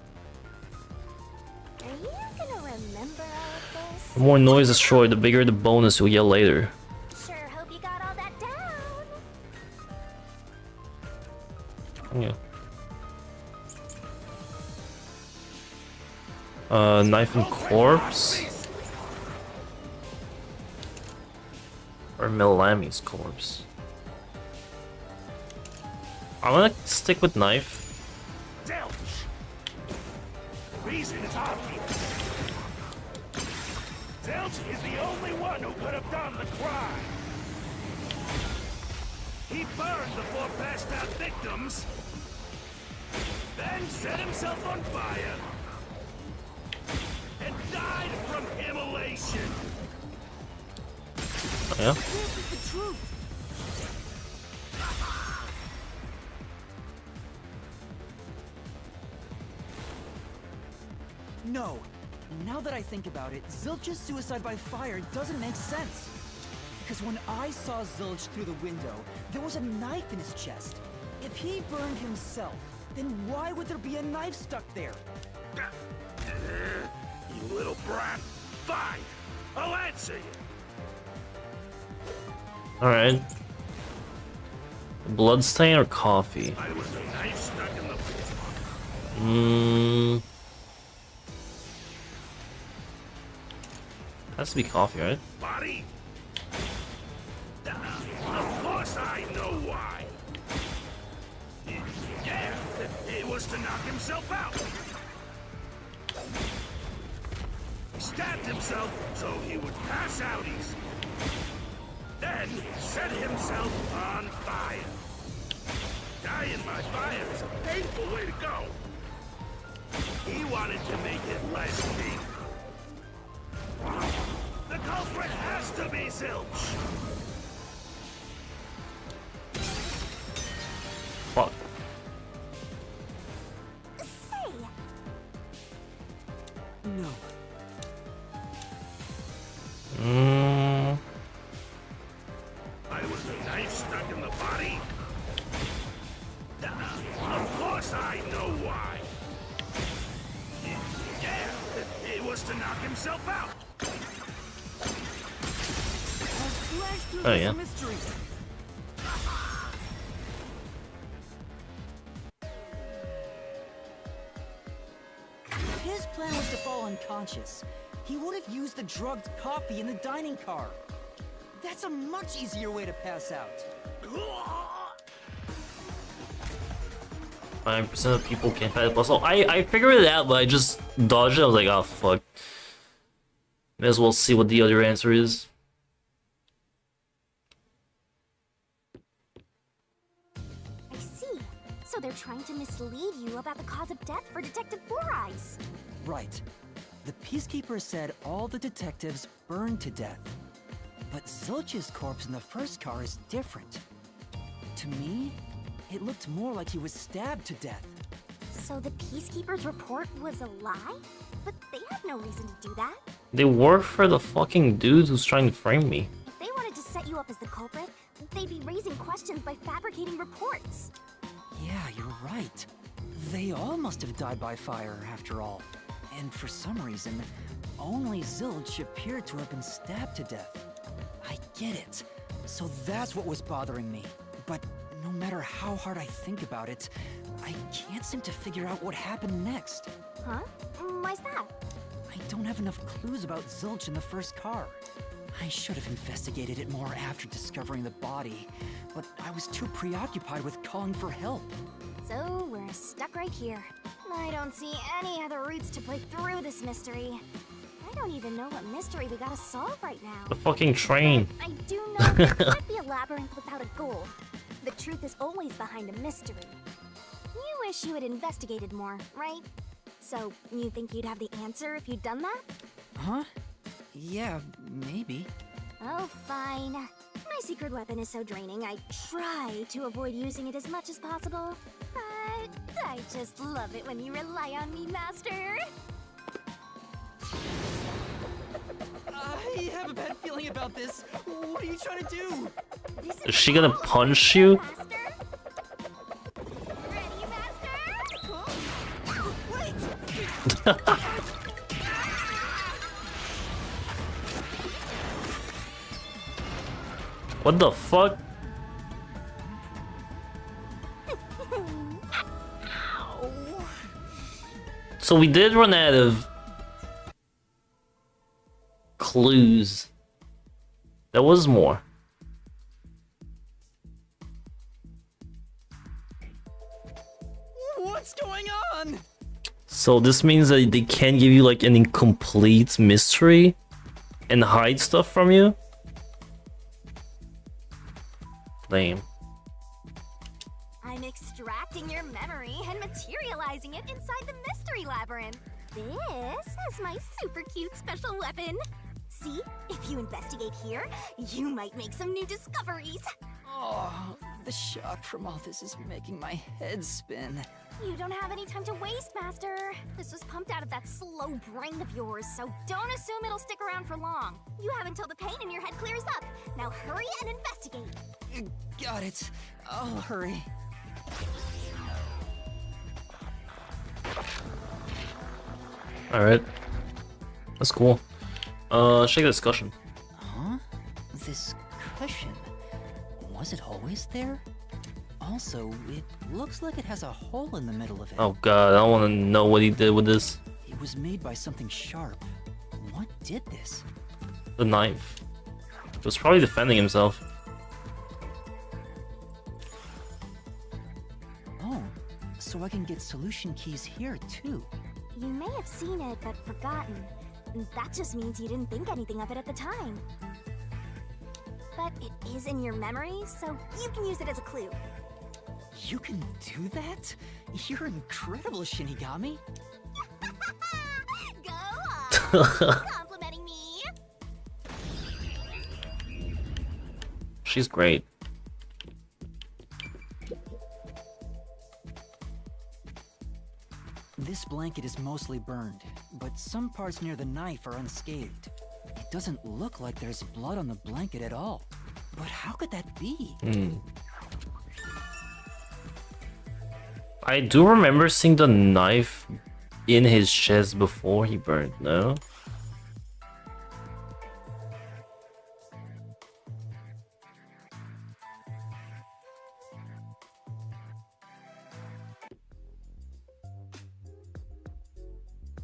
Are you gonna remember all of this? The more noise destroyed, the bigger the bonus you'll get later. Sure hope you got all that down. Yeah. Knife and corpse? Or Milami's corpse? I'm gonna stick with knife. Delch. Reason is obvious. Delch is the only one who could have done the crime. He burned the 4 passed out victims, then set himself on fire, and died from immolation. Oh, yeah? This is the truth! No. Now that I think about it, Zilch's suicide by fire doesn't make sense. Because when I saw Zilch through the window, there was a knife in his chest. If he burned himself, then why would there be a knife stuck there? You little brat. Fine. I'll answer you. Alright. Bloodstain or coffee? I was a knife stuck in the... Has to be coffee, right? Body? Of course I know why. Yeah, it was to knock himself out. He stabbed himself so he would pass out easy. Then set himself on fire. Dying by fire is a painful way to go. He wanted to make it less painful. The culprit has to be Zilch! Fuck. Say, No. I was a knife stuck in the body? Of course I know why. Yeah, it was to knock himself out. Oh yeah. Mystery. His plan was to fall unconscious. He would have used the drugged coffee in the dining car. That's a much easier way to pass out. 9% of people can't pass the puzzle. I figured it out, but I just dodged it. I was like, oh fuck. May as well see what the other answer is. I see. So they're trying to mislead you about the cause of death for Detective Four Eyes. Right. The Peacekeeper said all the detectives burned to death. But Zilch's corpse in the first car is different. To me, it looked more like he was stabbed to death. So the Peacekeeper's report was a lie? But they had no reason to do that. They work for the fucking dude who's trying to frame me. If they wanted to set you up as the culprit, they'd be raising questions by fabricating reports. Yeah, you're right. They all must have died by fire, after all. And for some reason, only Zilch appeared to have been stabbed to death. I get it. So that's what was bothering me. But no matter how hard I think about it, I can't seem to figure out what happened next. Huh? Why's that? I don't have enough clues about Zilch in the first car. I should have investigated it more after discovering the body, but I was too preoccupied with calling for help. So we're stuck right here. I don't see any other routes to break through this mystery. I don't even know what mystery we gotta solve right now. The fucking train. But I do know it can't be a labyrinth without a goal. The truth is always behind a mystery. You wish you had investigated more, right? So, you think you'd have the answer if you'd done that? Huh? Yeah, maybe. Oh, fine. My secret weapon is so draining, I try to avoid using it as much as possible. But I just love it when you rely on me, Master. I have a bad feeling about this. What are you trying to do? Is she gonna punch you? Master? Ready, Master? Wait! What the fuck? So we did run out of clues. There was more. What's going on? So this means that they can't give you like an incomplete mystery and hide stuff from you? Lame. I'm extracting your memory and materializing it inside the mystery labyrinth. This is my super cute special weapon. See, if you investigate here, you might make some new discoveries. Oh, the shock from all this is making my head spin. You don't have any time to waste, Master. This was pumped out of that slow brain of yours, so don't assume it'll stick around for long. You have until the pain in your head clears up. Now hurry and investigate. Got it. I'll hurry. Alright. That's cool. Check the discussion. Huh? This cushion. Was it always there? Also, it looks like it has a hole in the middle of it. Oh god, I don't want to know what he did with this. It was made by something sharp. What did this? The knife. He was probably defending himself. Oh, so I can get solution keys here too. You may have seen it, but forgotten. That just means you didn't think anything of it at the time. But it is in your memory, so you can use it as a clue. You can do that? You're incredible, Go on! Complimenting me! She's great. This blanket is mostly burned, but some parts near the knife are unscathed. It doesn't look like there's blood on the blanket at all. But how could that be? I do remember seeing the knife in his chest before he burned, no?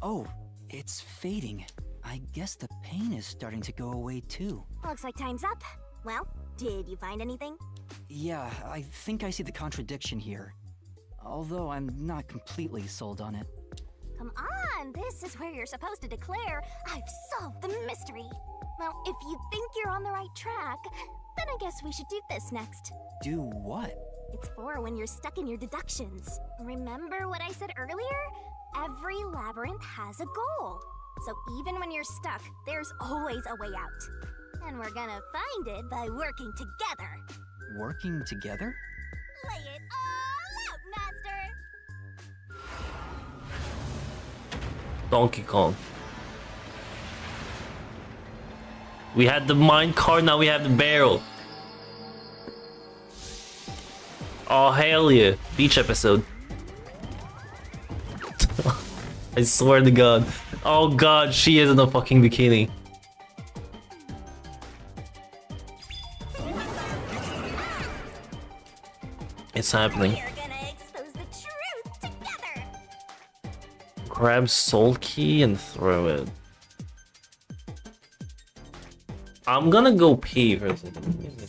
Oh, it's fading. I guess the pain is starting to go away too. Looks like time's up. Well, did you find anything? Yeah, I think I see the contradiction here. Although I'm not completely sold on it. Come on, this is where you're supposed to declare, I've solved the mystery. Well, if you think you're on the right track, then I guess we should do this next. Do what? It's for when you're stuck in your deductions. Remember what I said earlier? Every labyrinth has a goal. So even when you're stuck, there's always a way out. And we're gonna find it by working together. Working together? Lay it all out, Master! Donkey Kong. We had the mine cart, now we have the barrel. Oh hell yeah. Beach episode. I swear to god. Oh god, she is in a fucking bikini. It's happening. We're gonna expose the truth together! Grab soul key and throw it. I'm gonna go pee for a second.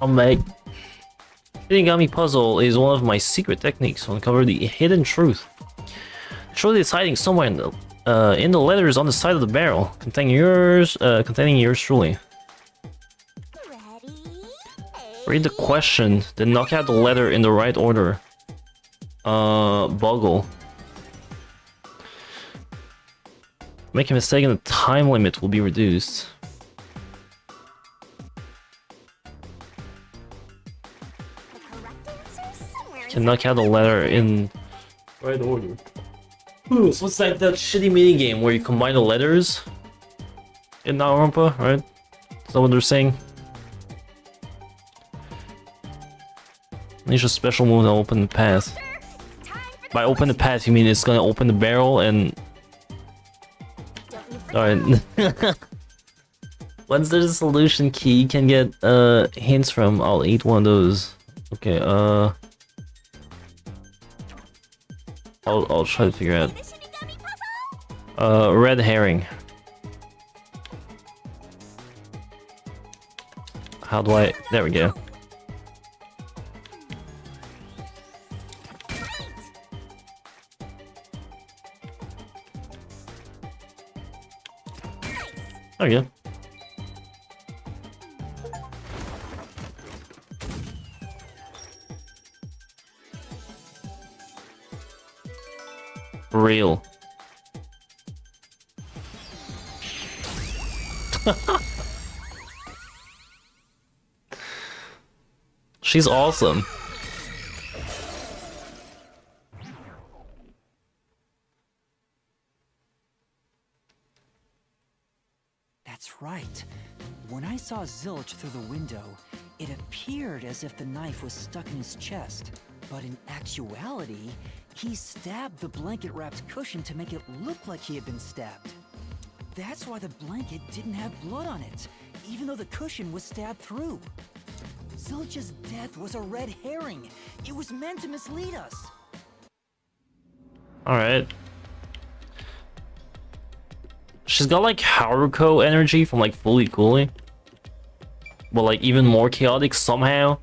Meg. Shinigami puzzle is one of my secret techniques to uncover the hidden truth. The truth is hiding somewhere in the letters on the side of the barrel, containing yours truly. Ready? Read the question, then knock out the letter in the right order. Boggle. Make a mistake and the time limit will be reduced. The correct answer's somewhere Can knock out the letter in right order. Ooh, so it's like that shitty mini game where you combine the letters in Naorampa, right? Is that what they're saying? There's a special move to open the path. By open the path, you mean it's gonna open the barrel and... Alright. Once there's a solution key, you can get hints from. I'll eat one of those. Okay, I'll try to figure out. Red herring. How do I... There we go. There we go. Real. She's awesome. That's right. When I saw Zilch through the window, it appeared as if the knife was stuck in his chest. But in actuality, he stabbed the blanket-wrapped cushion to make it look like he had been stabbed. That's why the blanket didn't have blood on it, even though the cushion was stabbed through. Zilch's death was a red herring. It was meant to mislead us. Alright. She's got like Haruko energy from like Fully Cooley. But like even more chaotic somehow.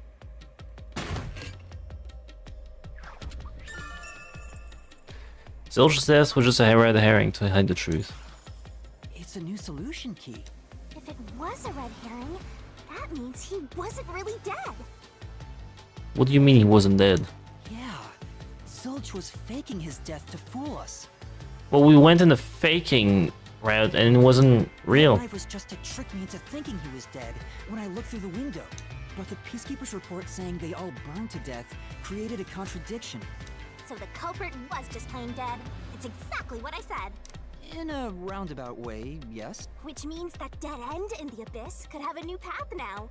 Zilch's death was just a red herring to hide the truth. It's a new solution key. If it was a red herring, that means he wasn't really dead. What do you mean he wasn't dead? Yeah, Zilch was faking his death to fool us. Well, we went in the faking route and it wasn't real. The knife was just to trick me into thinking he was dead when I looked through the window. But the Peacekeeper's report saying they all burned to death created a contradiction. So the culprit was just plain dead. It's exactly what I said. In a roundabout way, yes. Which means that dead end in the abyss could have a new path now.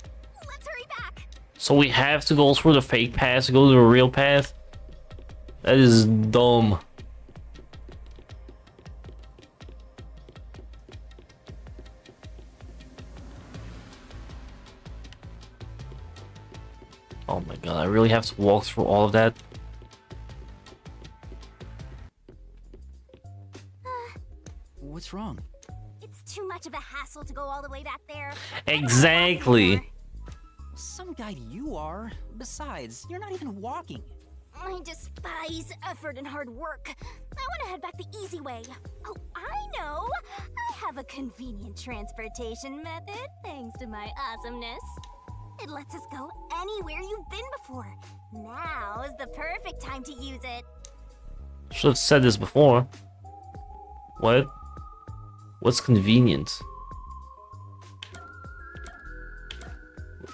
Let's hurry back. So we have to go through the fake path to go to the real path? That is dumb. Oh my god, I really have to walk through all of that? What's wrong? It's too much of a hassle to go all the way back there. Exactly. Some guy you are. Besides, you're not even walking. I despise effort and hard work. I want to head back the easy way. Oh, I know. I have a convenient transportation method thanks to my awesomeness. It lets us go anywhere you've been before. Now is the perfect time to use it. Should have said this before. What? What's convenient?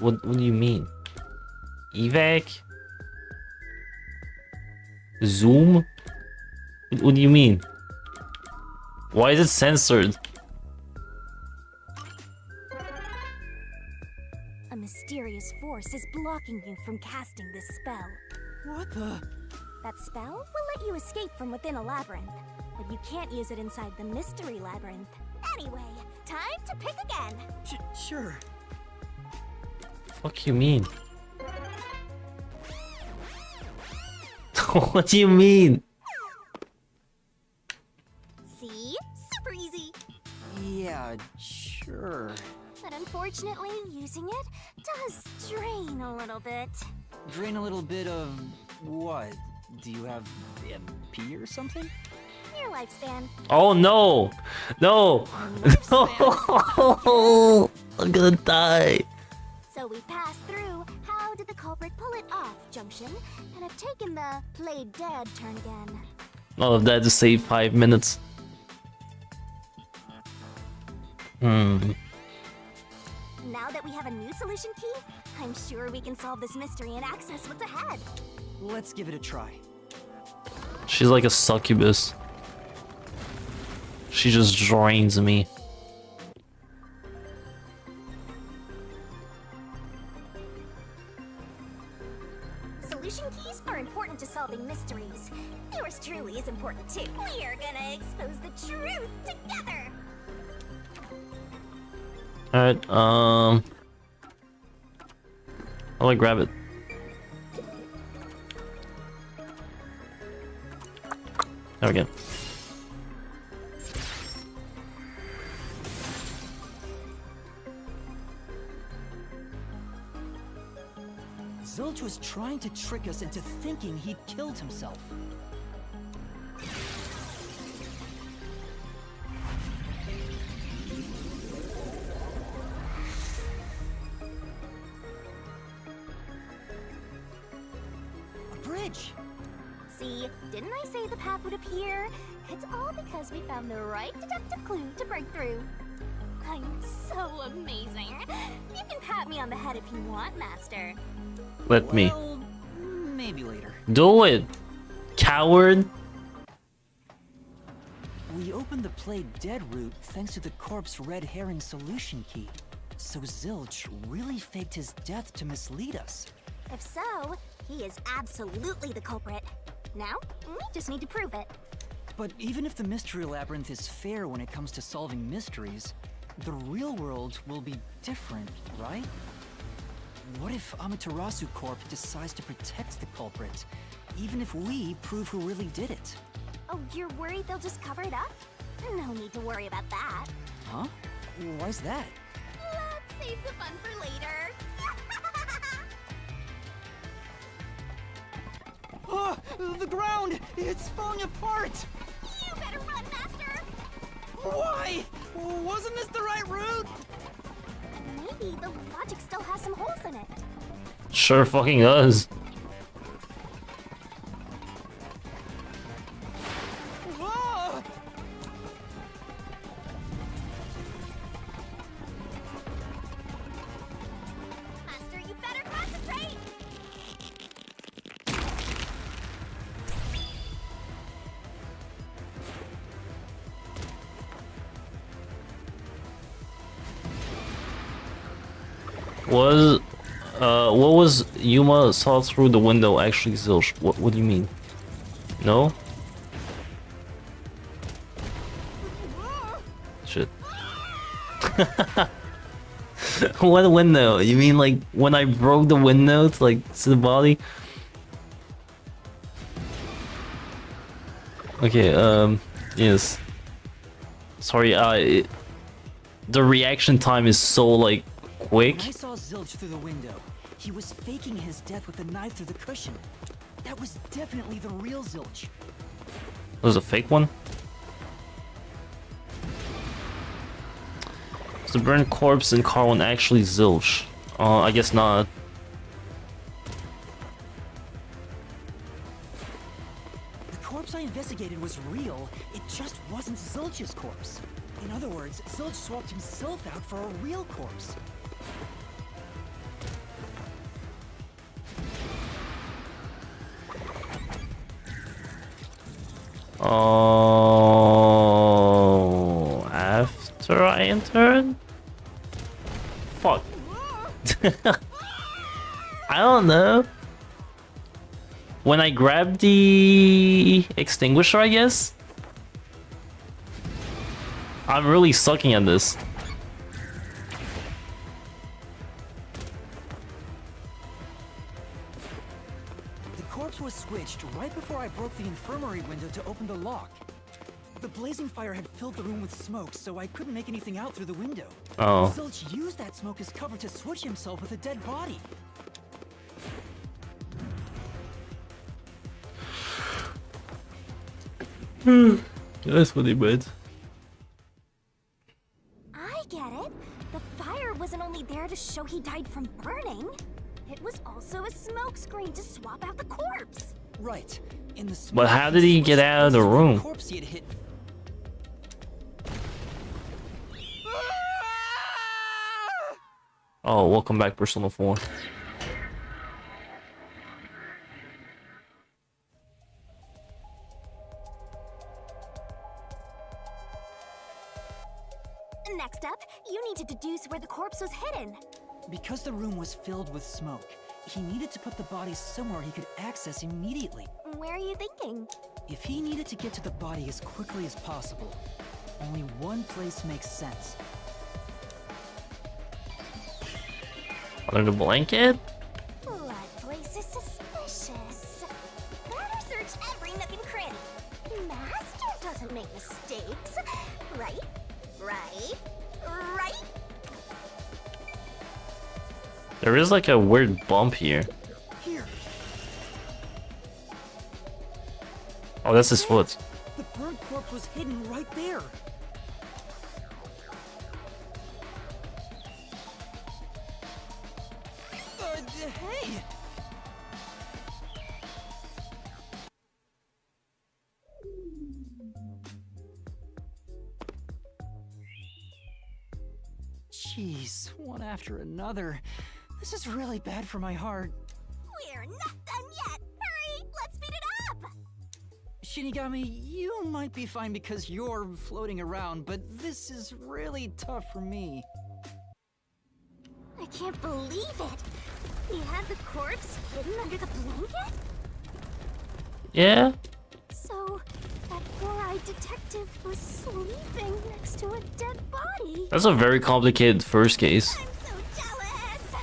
What do you mean? Evac? Zoom? What do you mean? Why is it censored? A mysterious force is blocking you from casting this spell. What the? That spell will let you escape from within a labyrinth, but you can't use it inside the mystery labyrinth. Anyway, time to pick again. Sure. Fuck you mean? What do you mean? See? Super easy. Yeah, sure. But unfortunately, using it does drain a little bit. Drain a little bit of what? Do you have MP or something? Your lifespan. Oh no! No! No! I'm gonna die. So we passed through how did the culprit pull it off junction and have taken the play dead turn again. All of that to save 5 minutes. Now that we have a new solution key, I'm sure we can solve this mystery and access what's ahead. Let's give it a try. She's like a succubus. She just drains me. Solution keys are important to solving mysteries. Yours truly is important too. We are gonna expose the truth together. Alright, how do I grab it? There we go. Zilch was trying to trick us into thinking he'd killed himself. bridge. See, didn't I say the path would appear? It's all because we found the right deductive clue to break through. I'm so amazing. You can pat me on the head if you want, Master. Let me. Well, maybe later. Do it, coward. We opened the play dead route thanks to the corpse red herring solution key. So Zilch really faked his death to mislead us. If so, he is absolutely the culprit. Now, we just need to prove it. But even if the mystery labyrinth is fair when it comes to solving mysteries, the real world will be different, right? What if Amaterasu Corp decides to protect the culprit, even if we prove who really did it? Oh, you're worried they'll just cover it up? No need to worry about that. Huh? Why's that? Let's save the fun for later. Oh, the ground! It's falling apart! You better run, Master! Why? Wasn't this the right route? Maybe the logic still has some holes in it. Sure fucking does. Whoa! Master, you better concentrate! What was Yuma saw through the window actually Zilch? What do you mean? No? Shit. What window? You mean like when I broke the window to like see the body? Okay, yes. Sorry, the reaction time is so like quick. When I saw Zilch through the window, he was faking his death with a knife through the cushion. That was definitely the real Zilch. Was a fake one? Is the burnt corpse in car one actually Zilch? I guess not. The corpse I investigated was real, it just wasn't Zilch's corpse. In other words, Zilch swapped himself out for a real corpse. Oh, after I entered? Fuck. I don't know. When I grabbed the extinguisher, I guess? I'm really sucking at this. The corpse was switched right before I broke the infirmary window to open the lock. The blazing fire had filled the room with smoke, so I couldn't make anything out through the window. Oh. Zilch used that smoke as cover to switch himself with a dead body. That's what he meant. I get it. The fire wasn't only there to show he died from burning. It was also a smokescreen to swap out the corpse. Right. In the But how did he get out of the room? Corpse he had hit. Oh, welcome back, Persona 4. Next up, you need to deduce where the corpse was hidden. Because the room was filled with smoke, he needed to put the body somewhere he could access immediately. Where are you thinking? If he needed to get to the body as quickly as possible, only one place makes sense. Under the blanket? That place is suspicious. Better search every nook and cranny. Master doesn't make mistakes. Right? Right? Right? There is like a weird bump here. Here, Oh, that's his foot. the burnt corpse was hidden right there. Hey! Jeez, one after another. This is really bad for my heart. We're not done yet. Hurry, let's speed it up. Shinigami, you might be fine because you're floating around, but this is really tough for me. I can't believe it. We had the corpse hidden under the blanket? Yeah? So, that four-eyed detective was sleeping next to a dead body. That's a very complicated first case. I'm so jealous.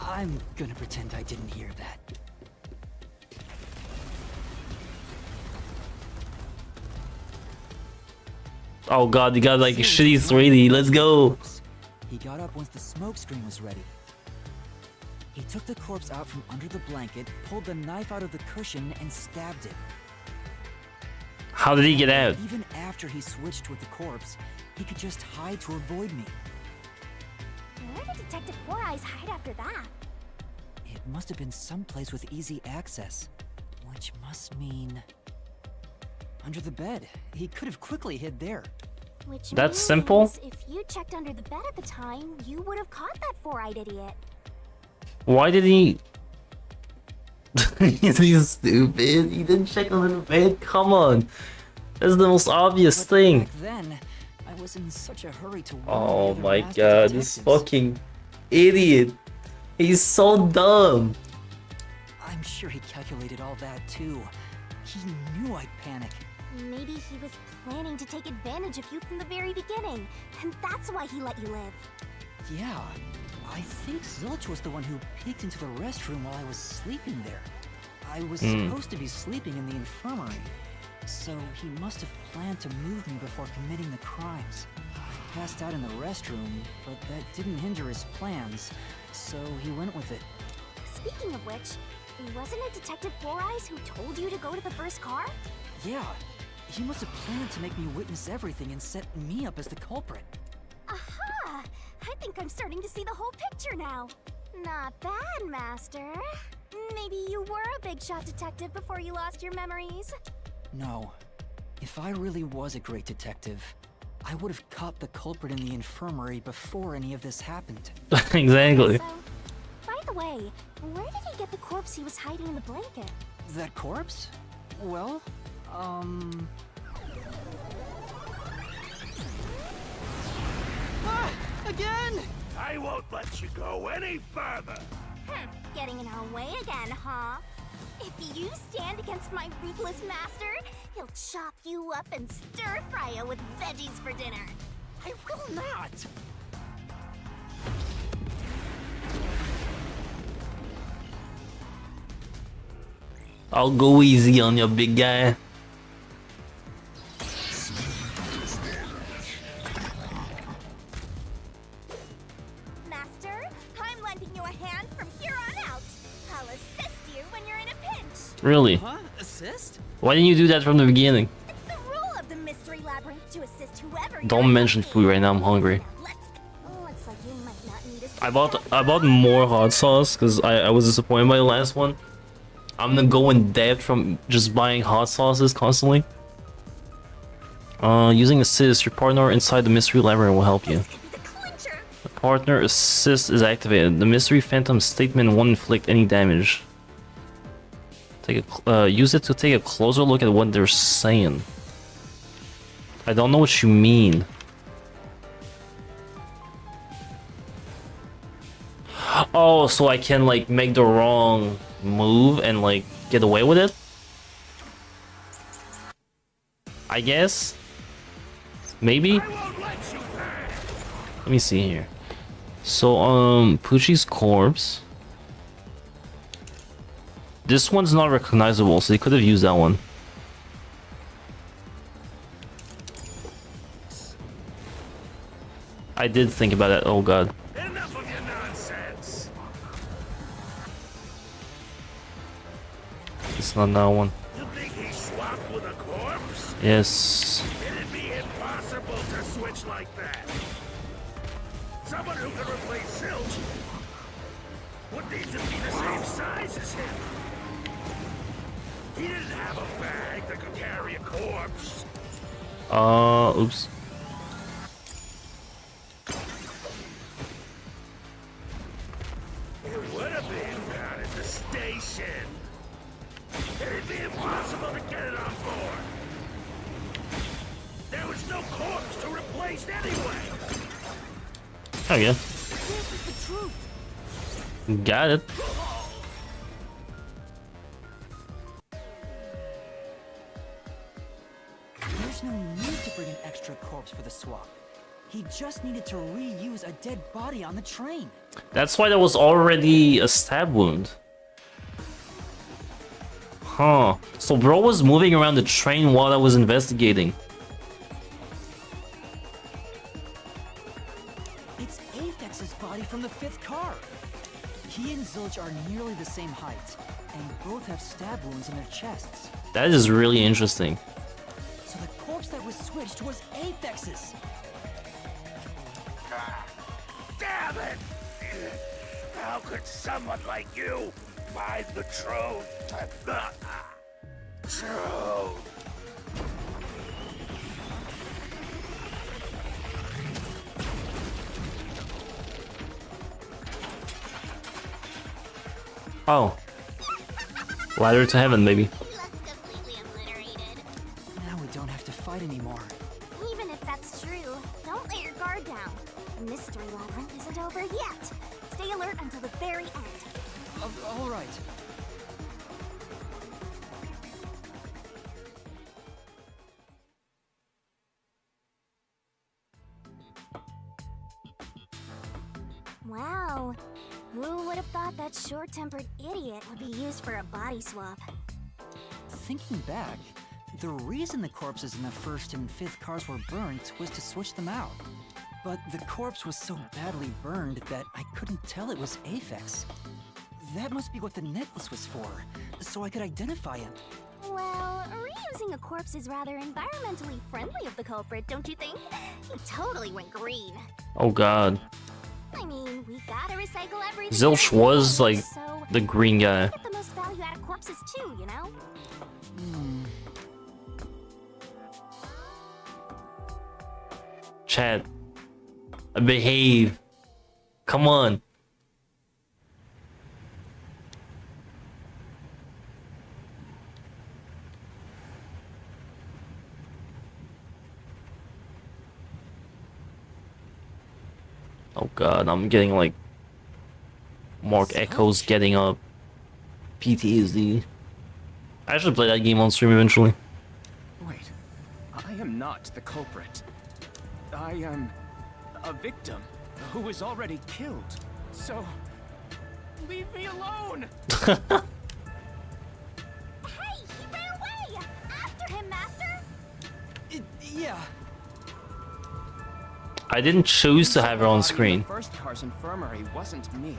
I'm gonna pretend I didn't hear that. Oh god, you got like a shitty 3D, let's go! He got up once the smoke screen was ready. He took the corpse out from under the blanket, pulled the knife out of the cushion, and stabbed it. How did he get out? Even after he switched with the corpse, he could just hide to avoid me. Where did Detective Four Eyes hide after that? It must have been someplace with easy access, which must mean... under the bed. He could have quickly hid there. Which That's means simple. If you checked under the bed at the time, you would have caught that four-eyed idiot. Why did he... He's stupid. He didn't check under the bed. Come on. That's the most obvious But thing. back then, I was in such a hurry to warn the Oh other my master god, this detectives. fucking idiot. He's so dumb. I'm sure he calculated all that too. He knew I'd panic. Maybe he was planning to take advantage of you from the very beginning, and that's why he let you live. Yeah, I think Zilch was the one who peeked into the restroom while I was sleeping there. I was supposed to be sleeping in the infirmary, so he must have planned to move me before committing the crimes. I passed out in the restroom, but that didn't hinder his plans, so he went with it. Speaking of which, wasn't it Detective Four Eyes who told you to go to the first car? Yeah, he must have planned to make me witness everything and set me up as the culprit. Aha! I think I'm starting to see the whole picture now. Not bad, Master. Maybe you were a big shot detective before you lost your memories. No. If I really was a great detective, I would have caught the culprit in the infirmary before any of this happened. Exactly. So, by the way, where did he get the corpse he was hiding in the blanket? That corpse? Well, Ah! Again! I won't let you go any further. Getting in our way again, huh? If you stand against my ruthless master, he'll chop you up and stir-fry you with veggies for dinner. I will not! I'll go easy on your big guy. Master, I'm lending you a hand from here on out. I'll assist you when you're in a pinch. Really? Huh? Assist? Why didn't you do that from the beginning? It's the rule of the mystery labyrinth to assist whoever. Don't mention food right now, I'm hungry. Looks like you might not need assistance. I bought more hot sauce because I was disappointed by the last one. I'm gonna go in depth from just buying hot sauces constantly. Using assist, your partner inside the mystery labyrinth will help you. This could be the clincher. The partner assist is activated. The mystery phantom statement won't inflict any damage. Use it to take a closer look at what they're saying. I don't know what you mean. Oh, so I can like make the wrong move and like get away with it? I guess? Maybe? Let me see here. So, Poochie's corpse. This one's not recognizable, so they could have used that one. I did think about that. Oh god. Enough of your nonsense. It's not that one. You think he swapped with a corpse? Yes. It'd be impossible to switch like that. Someone who could replace Zilch would need to be the same size as him. He didn't have a bag that could carry a corpse. Oops. station. It'd be impossible to get it on board. There was no corpse to replace anyway. Oh yeah. This is the truth. Got it. There's no need to bring an extra corpse for the swap. He just needed to reuse a dead body on the train. That's why there was already a stab wound. Huh. So bro was moving around the train while I was investigating. It's Aphex's body from the 5th car. He and Zilch are nearly the same height, and both have stab wounds in their chests. That is really interesting. So the corpse that was switched was Aphex's. Damn it! How could someone like you find the truth? Truth. Oh. Ladder to heaven, baby. He looks completely obliterated. Now we don't have to fight anymore. Even if that's true, don't let your guard down. The mystery labyrinth isn't over yet. Stay alert until the very end. All right. Wow. Who would have thought that short-tempered idiot would be used for a body swap? Thinking back, the reason the corpses in the 1st and 5th cars were burnt was to switch them out. But the corpse was so badly burned that I couldn't tell it was Aphex. That must be what the necklace was for, so I could identify him. Well, reusing a corpse is rather environmentally friendly of the culprit, don't you think? He totally went green. Oh god. I mean, we gotta recycle everything. Zilch was like so the green guy. get the most value out of corpses too, you know? Chat. Behave. Come on. Oh god, I'm getting like Mark Echoes getting up. PTSD. I should play that game on stream eventually. Wait, I am not the culprit. I am a victim who was already killed. So, leave me alone! Hey, he ran away! After him, Master! Yeah. I didn't choose to have her on screen. The first car's infirmary wasn't me.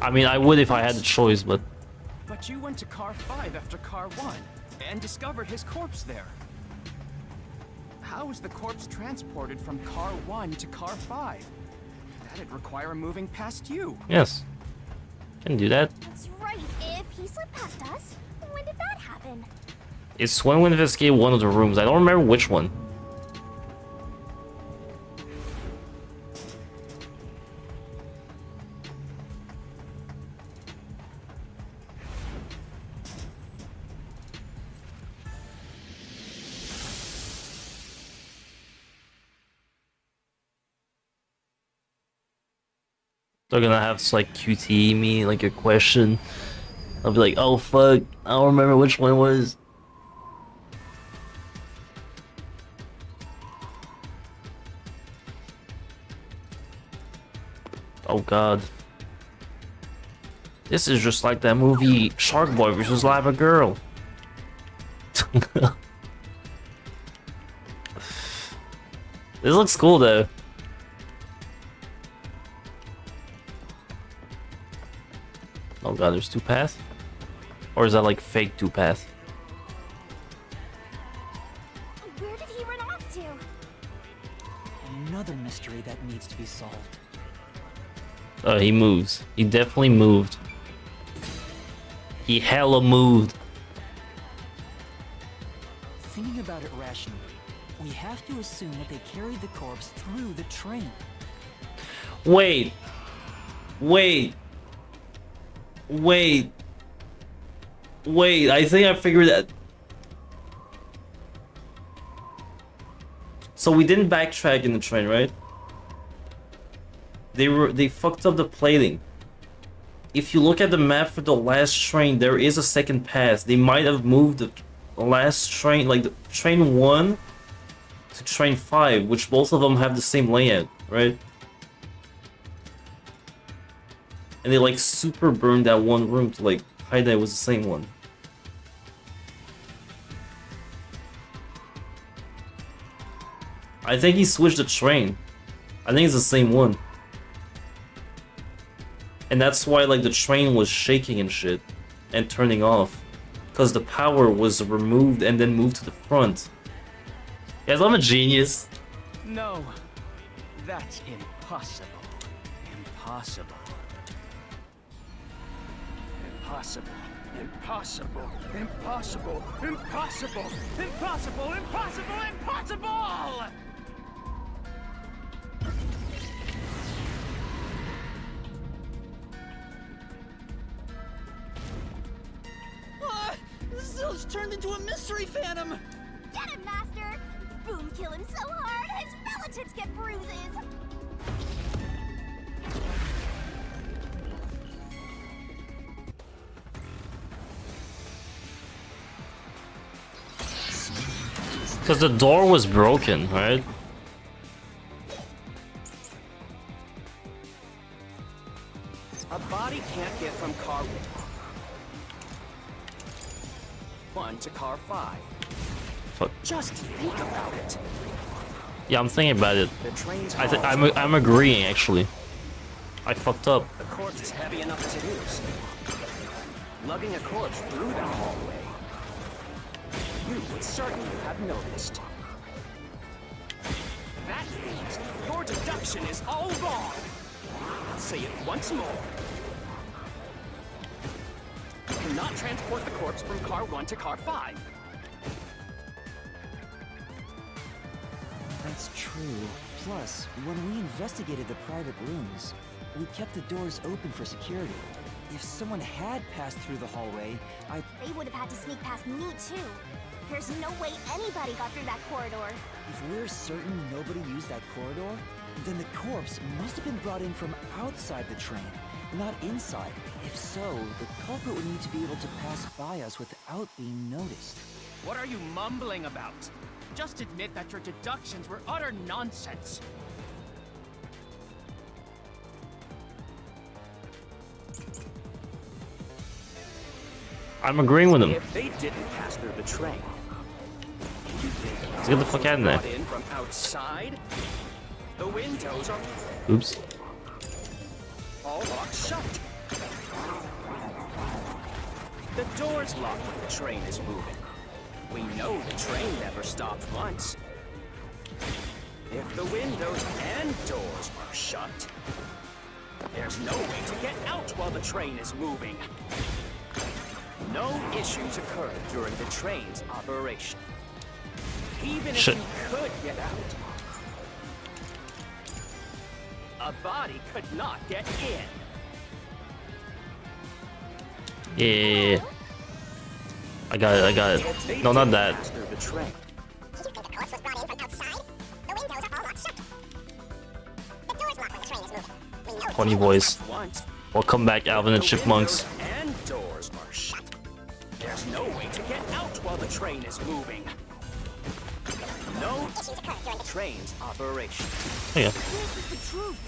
I mean, I would if I had the choice, but But you went to car 5 after car 1 and discovered his corpse there. How was the corpse transported from car 1 to car 5? That'd require moving past you. yes. Can do that. That's right, if he slipped past us, when did that happen? It's when we investigate one of the rooms. I don't remember which one. They're gonna have to like QTE me like a question. I'll be like, oh fuck, I don't remember which one it was. Oh god. This is just like that movie Shark Boy vs. Lava Girl. This looks cool though. Oh god, there's 2 paths? Or is that like fake 2 paths? Where did he run off to? Another mystery that needs to be solved. He moves. He definitely moved. He hella moved. Thinking about it rationally, we have to assume that they carried the corpse through the train. Wait. Wait. Wait. Wait, I think I figured that. So we didn't backtrack in the train, right? They fucked up the plating. If you look at the map for the last train, there is a second path. They might have moved the last train, like the train 1 to train 5, which both of them have the same layout, right? And they like super burned that one room to like hide that it was the same one. I think he switched the train. I think it's the same one. And that's why like the train was shaking and shit and turning off. Because the power was removed and then moved to the front. Guys, I'm a genius. No, that's impossible. Impossible. Impossible. Impossible. Impossible. Impossible. Impossible. Impossible. Impossible! Zilch turned into a mystery phantom! Get him, Master! Boom kill him so hard, his relatives get bruises! Because the door was broken, right? A body can't get from car 1 to car 5. Fuck. Just think about it. Yeah, I'm thinking about it. The train's I'm agreeing actually. I fucked up. The corpse is heavy enough as it is. Lugging a corpse through that hallway, you would certainly have noticed. That means your deduction is all wrong. I'll say it once more. You cannot transport the corpse from car 1 to car 5. That's true. Plus, when we investigated the private rooms, we kept the doors open for security. If someone had passed through the hallway, They would have had to sneak past me, too. There's no way anybody got through that corridor. If we're certain nobody used that corridor, then the corpse must have been brought in from outside the train, not inside. If so, the culprit would need to be able to pass by us without being noticed. What are you mumbling about? Just admit that your deductions were utter nonsense. I'm agreeing with him. If they didn't pass through the train, you think Let's get the fuck out of there. brought in from outside? The windows are Oops. all locked shut. The door's locked when the train is moving. We know the train never stopped once. If the windows and doors are shut, there's no way to get out while the train is moving. No issues occurred during the train's operation. Even if Shit. you could get out, a body could not get in. Yeah. I got it. If they No, not didn't that. pass through the train, You think the corpse was brought in from outside? The windows are all locked shut. The door's locked when the train is moving. We know Funny voice. once Welcome back, Alvin and the Chipmunks. windows and doors are shut. There's no way to get out while the train is moving. No issues occur during the train's operation. Oh, yeah. This is the truth.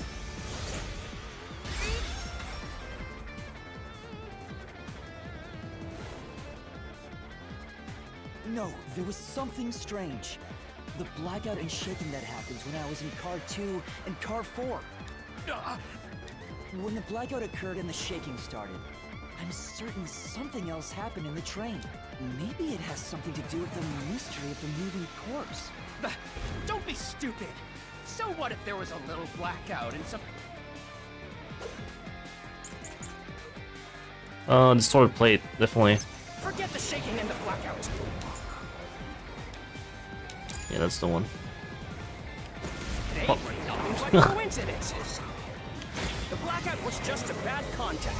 No, there was something strange. The blackout and shaking that happened when I was in car 2 and car 4. When the blackout occurred and the shaking started, I'm certain something else happened in the train. Maybe it has something to do with the mystery of the moving corpse. Don't be stupid. So what if there was a little blackout and some... Distorted plate, definitely. Forget the shaking and the blackout. Yeah, that's the one. They were nothing but coincidences. The blackout was just a bad contact.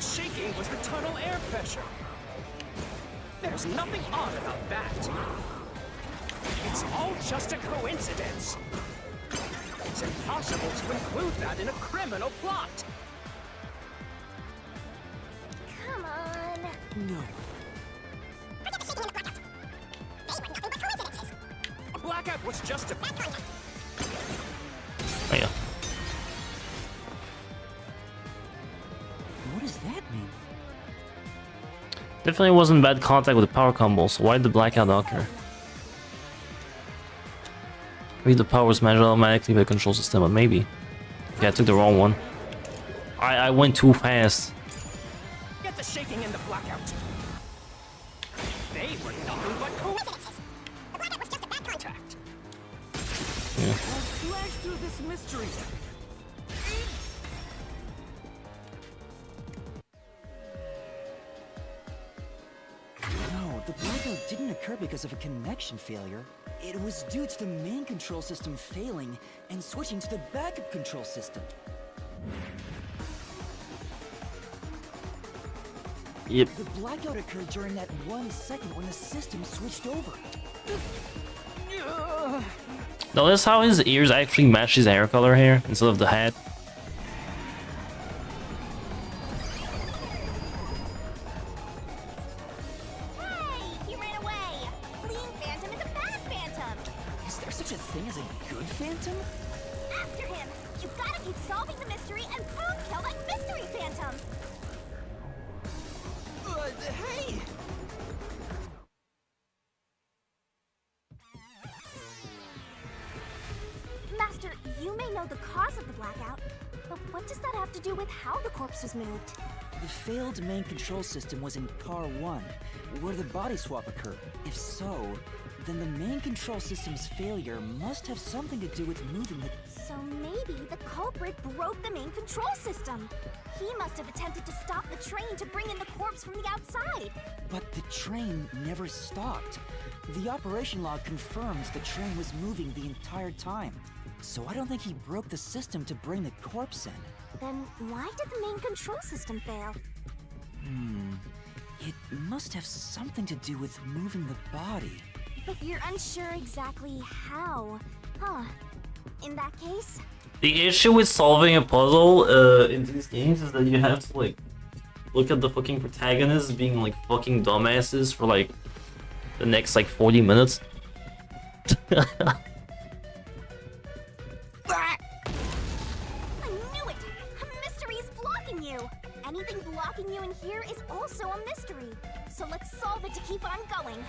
shaking was the tunnel air pressure. There's nothing odd about that. It's all just a coincidence. It's impossible to include that in a criminal plot. Come on. No. The blackout was just a... Oh, yeah. What does that mean? Definitely wasn't bad contact with the power combo, so why did the blackout occur? Maybe the power was managed automatically by the control system, but maybe. Yeah, I took the wrong one. I went too fast. Get the shaking and the blackout. They were nothing but coincidences. The blackout was just a bad contact. Yeah. I'll slash through this mystery. No, the blackout didn't occur because of a connection failure. It was due to the main control system failing and switching to the backup control system. Yep. The blackout occurred during that 1 second when the system switched over. Notice how his ears actually match his hair color here instead of the hat. Hey, you ran away. Fleeing phantom is a bad phantom. Is there such a thing as a good phantom? After him. You gotta keep solving the mystery and boom kill that mystery phantom. Hey! Master, you may know the cause of the blackout, but what does that have to do with how the corpse was moved? The failed main control system was in Car 1, where the body swap occurred. If so, then the main control system's failure must have something to do with moving the... So maybe the culprit broke the main control system. He must have attempted to stop the train to bring in the corpse from the outside. But the train never stopped. The operation log confirms the train was moving the entire time. So I don't think he broke the system to bring the corpse in. Then why did the main control system fail? It must have something to do with moving the body. But you're unsure exactly how, huh? In that case, The issue with solving a puzzle in these games is that you have to like look at the fucking protagonists being like fucking dumbasses for like the next like 40 minutes. I knew it! A mystery is blocking you! Anything blocking you in here is also a mystery. So let's solve it to keep on going.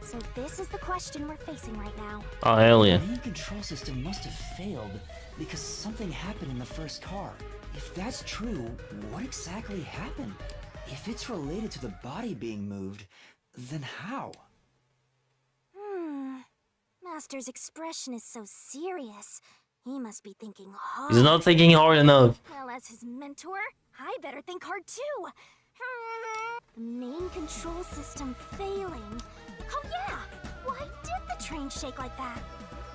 So this is the question we're facing right now. Oh hell yeah. The main control system must have failed because something happened in the first car. If that's true, what exactly happened? If it's related to the body being moved, then how? Master's expression is so serious. He must be thinking hard. He's not thinking hard enough. Well, as his mentor, I better think hard too. The main control system failing. Oh yeah! Why did the train shake like that?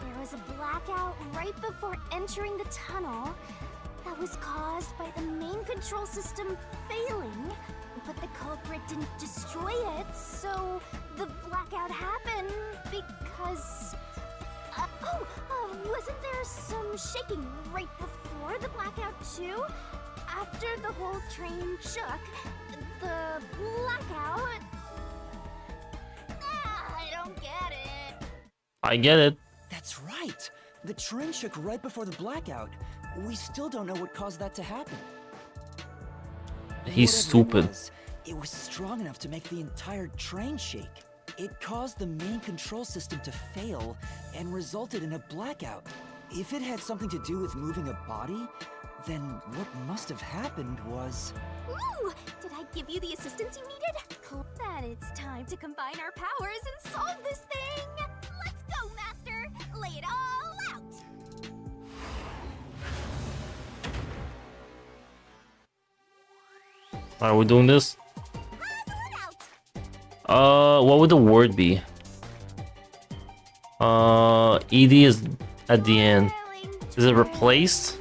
There was a blackout right before entering the tunnel that was caused by the main control system failing. But the culprit didn't destroy it, so the blackout happened because... wasn't there some shaking right before the blackout too? After the whole train shook, the blackout... I don't get it. I get it. That's right! The train shook right before the blackout. We still don't know what caused that to happen. He's Whatever stupid. it was strong enough to make the entire train shake. It caused the main control system to fail and resulted in a blackout. If it had something to do with moving a body, then what must have happened was... Ooh! Did I give you the assistance you needed? Then it's time to combine our powers and solve this thing! Let's go, Master! Lay it all out! Are we doing this? Puzzle it out! What would the word be? ED is at the end. Is it replaced?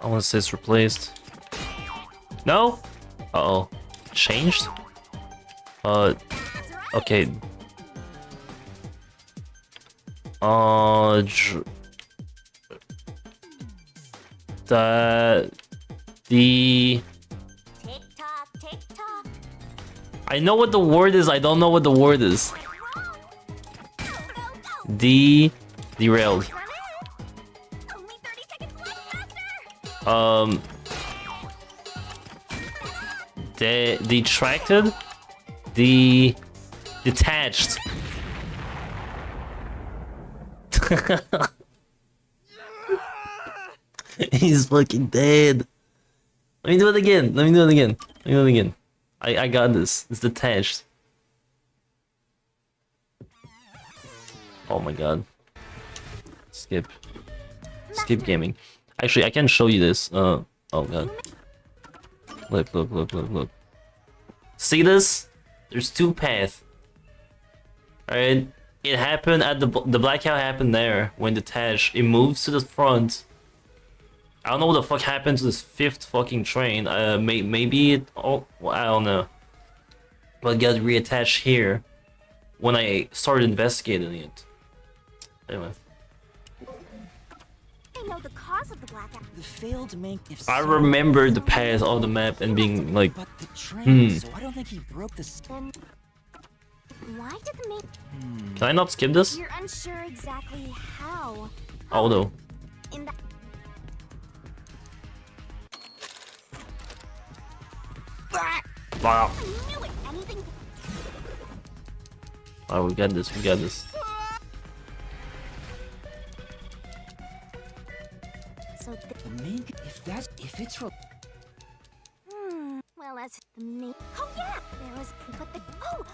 I want to say it's replaced. No? Uh-oh. Changed? Okay. The Tick tock, tick tock. I know what the word is, I don't know what the word is. Derailed. Only 30 seconds left, faster. Detracted? Detached. He's fucking dead. Let me do it again. I got this. It's detached. Oh my god. Skip gaming. Actually, I can show you this. Oh god. Look. See this? There's two paths. Alright? It happened at the blackout happened there when detached. It moves to the front. I don't know what the fuck happened to this fifth fucking train. Maybe it. Oh, well, I don't know. But it got reattached here when I started investigating it. Anyway. I know the cause of the blackout. The failed main. If I so, remember the path of the map and being like, But the train, so I don't think he broke the. Then why did the main? can I not skip this? You're unsure exactly how. Oh no. In that. Wow. I knew it. Anything. Alright, we got this. So The main. If it's. well as the main. Oh yeah, there was. But the. Oh.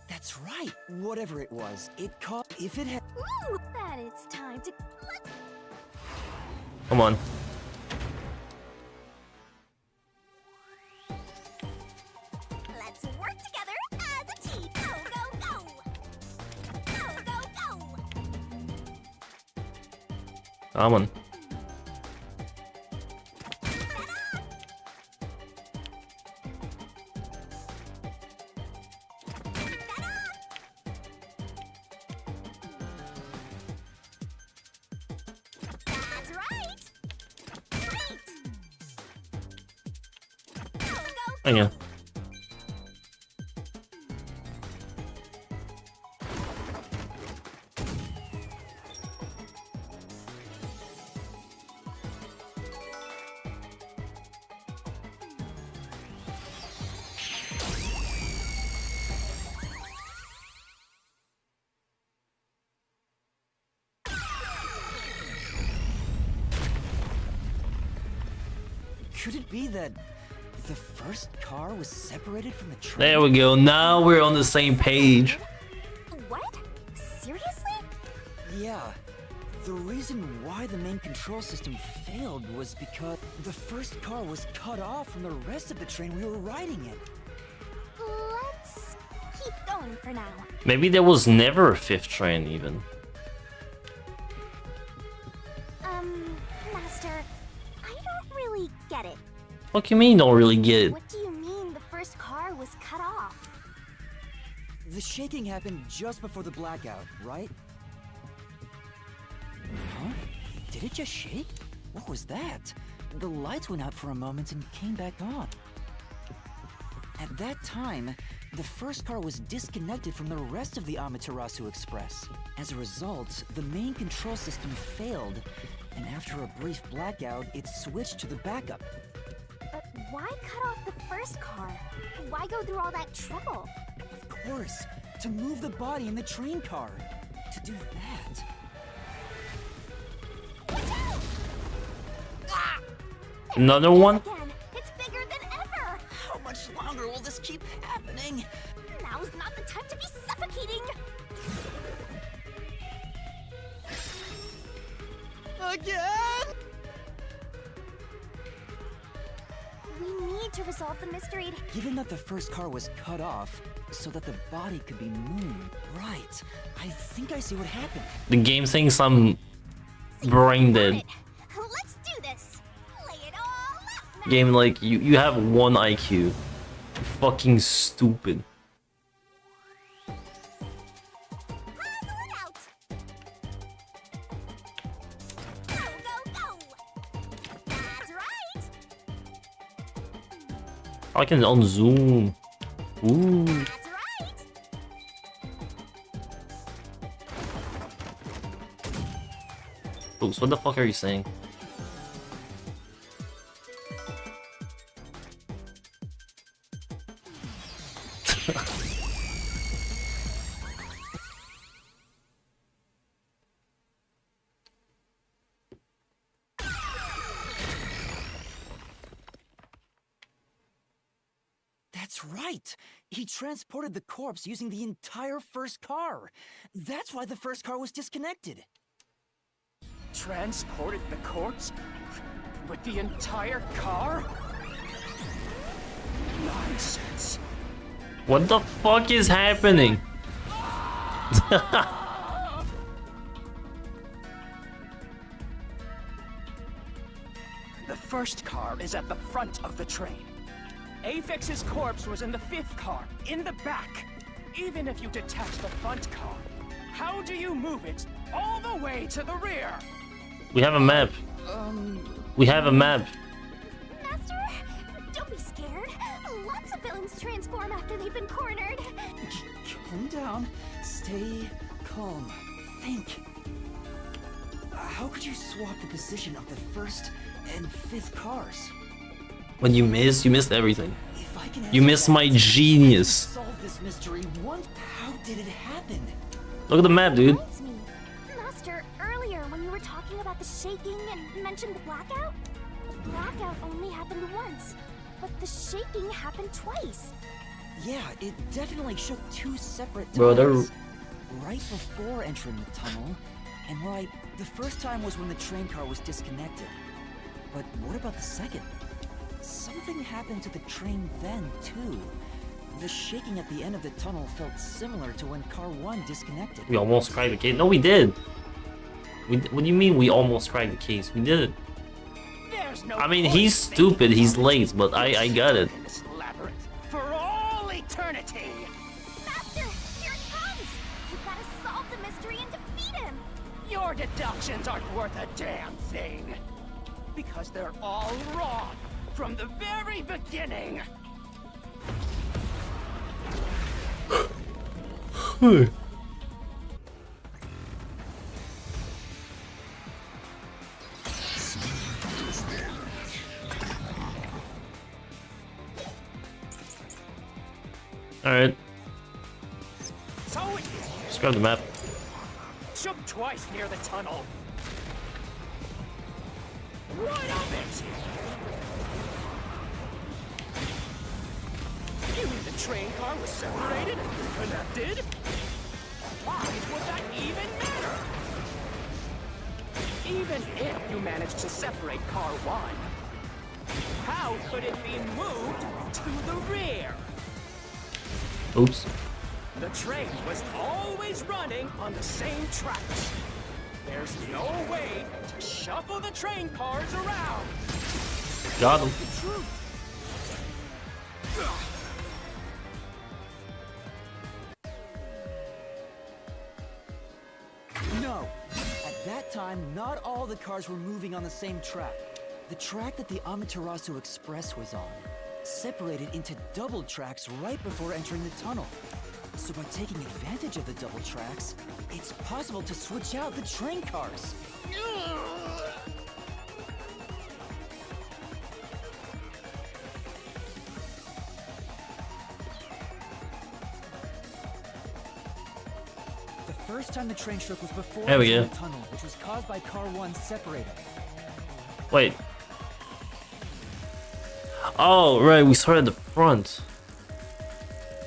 That's right. Whatever it was, it caught. If it had. Ooh, that it's time to. Let's. Come on. Let's work together as a team. Go, go, go! Go, go, go! Come on. That's right! Great! Go, go, Oh, yeah. Could it be that the first car was separated from the train? There we go. Now we're on the same page. What? Seriously? Yeah. The reason why the main control system failed was because the first car was cut off from the rest of the train we were riding in. Let's keep going for now. Maybe there was never a fifth train even. Master, I don't really get it. What you mean you don't really get it? What do you mean the first car was cut off? The shaking happened just before the blackout, right? Huh? Did it just shake? What was that? The lights went out for a moment and came back on. At that time, the first car was disconnected from the rest of the Amaterasu Express. As a result, the main control system failed, and after a brief blackout, it switched to the backup. But why cut off the first car? Why go through all that trouble? Of course, to move the body in the train car. To do that. Another one? Again, it's bigger than ever. How much longer will this keep happening? Now's not the time to be suffocating. Again? We need to resolve the mystery. Given that the first car was cut off so that the body could be moved, right? I think I see what happened. The game's saying some brain dead. Let's do this. Lay it all out. Game like you have 1 IQ. You're fucking stupid. I can on zoom. Ooh. That's right. Oops, what the fuck are you saying? That's right. He transported the corpse using the entire first car. That's why the first car was disconnected. Transported the corpse? With the entire car? Nonsense. What the fuck is happening? The first car is at the front of the train. Afix's corpse was in the 5th car, in the back. Even if you detach the front car, how do you move it all the way to the rear? We have a map. We have a map. Master, don't be scared. Lots of villains transform after they've been cornered. Calm down. Stay calm. Think. How could you swap the position of the first and 5th cars? When you missed everything. If I can You answer missed that, my genius. solve this mystery once. How did it happen? Look at the map, dude. Reminds me. Master, earlier when you were talking about the shaking and mentioned the blackout, the blackout only happened once, but the shaking happened twice. Yeah, it definitely shook 2 separate times. Brother. Right before entering the tunnel, and right, the first time was when the train car was disconnected. But what about the second? Something happened to the train then, too. The shaking at the end of the tunnel felt similar to when car 1 disconnected. We almost cracked the case. No, we did. What do you mean we almost cracked the case? We did it. There's no I mean, point he's in stupid. thinking He's about late, but I got it. in this labyrinth for all eternity. Master, here it comes! You gotta solve the mystery and defeat him! Your deductions aren't worth a damn thing. Because they're all wrong from the very beginning. Alright, So it just grab the map. shook twice near the tunnel. What of it? You mean the train car was separated and connected? Why would that even matter? Even if you managed to separate car 1, how could it be moved to the rear? Oops. The train was always running on the same tracks. There's no way to shuffle the train cars around. Got him. The truth. No! At that time, not all the cars were moving on the same track. The track that the Amaterasu Express was on separated into double tracks right before entering the tunnel. So by taking advantage of the double tracks, it's possible to switch out the train cars. The first time the train shook was before There we entering go. the tunnel, which was caused by car 1 separating. Wait. Oh, right, we started at the front.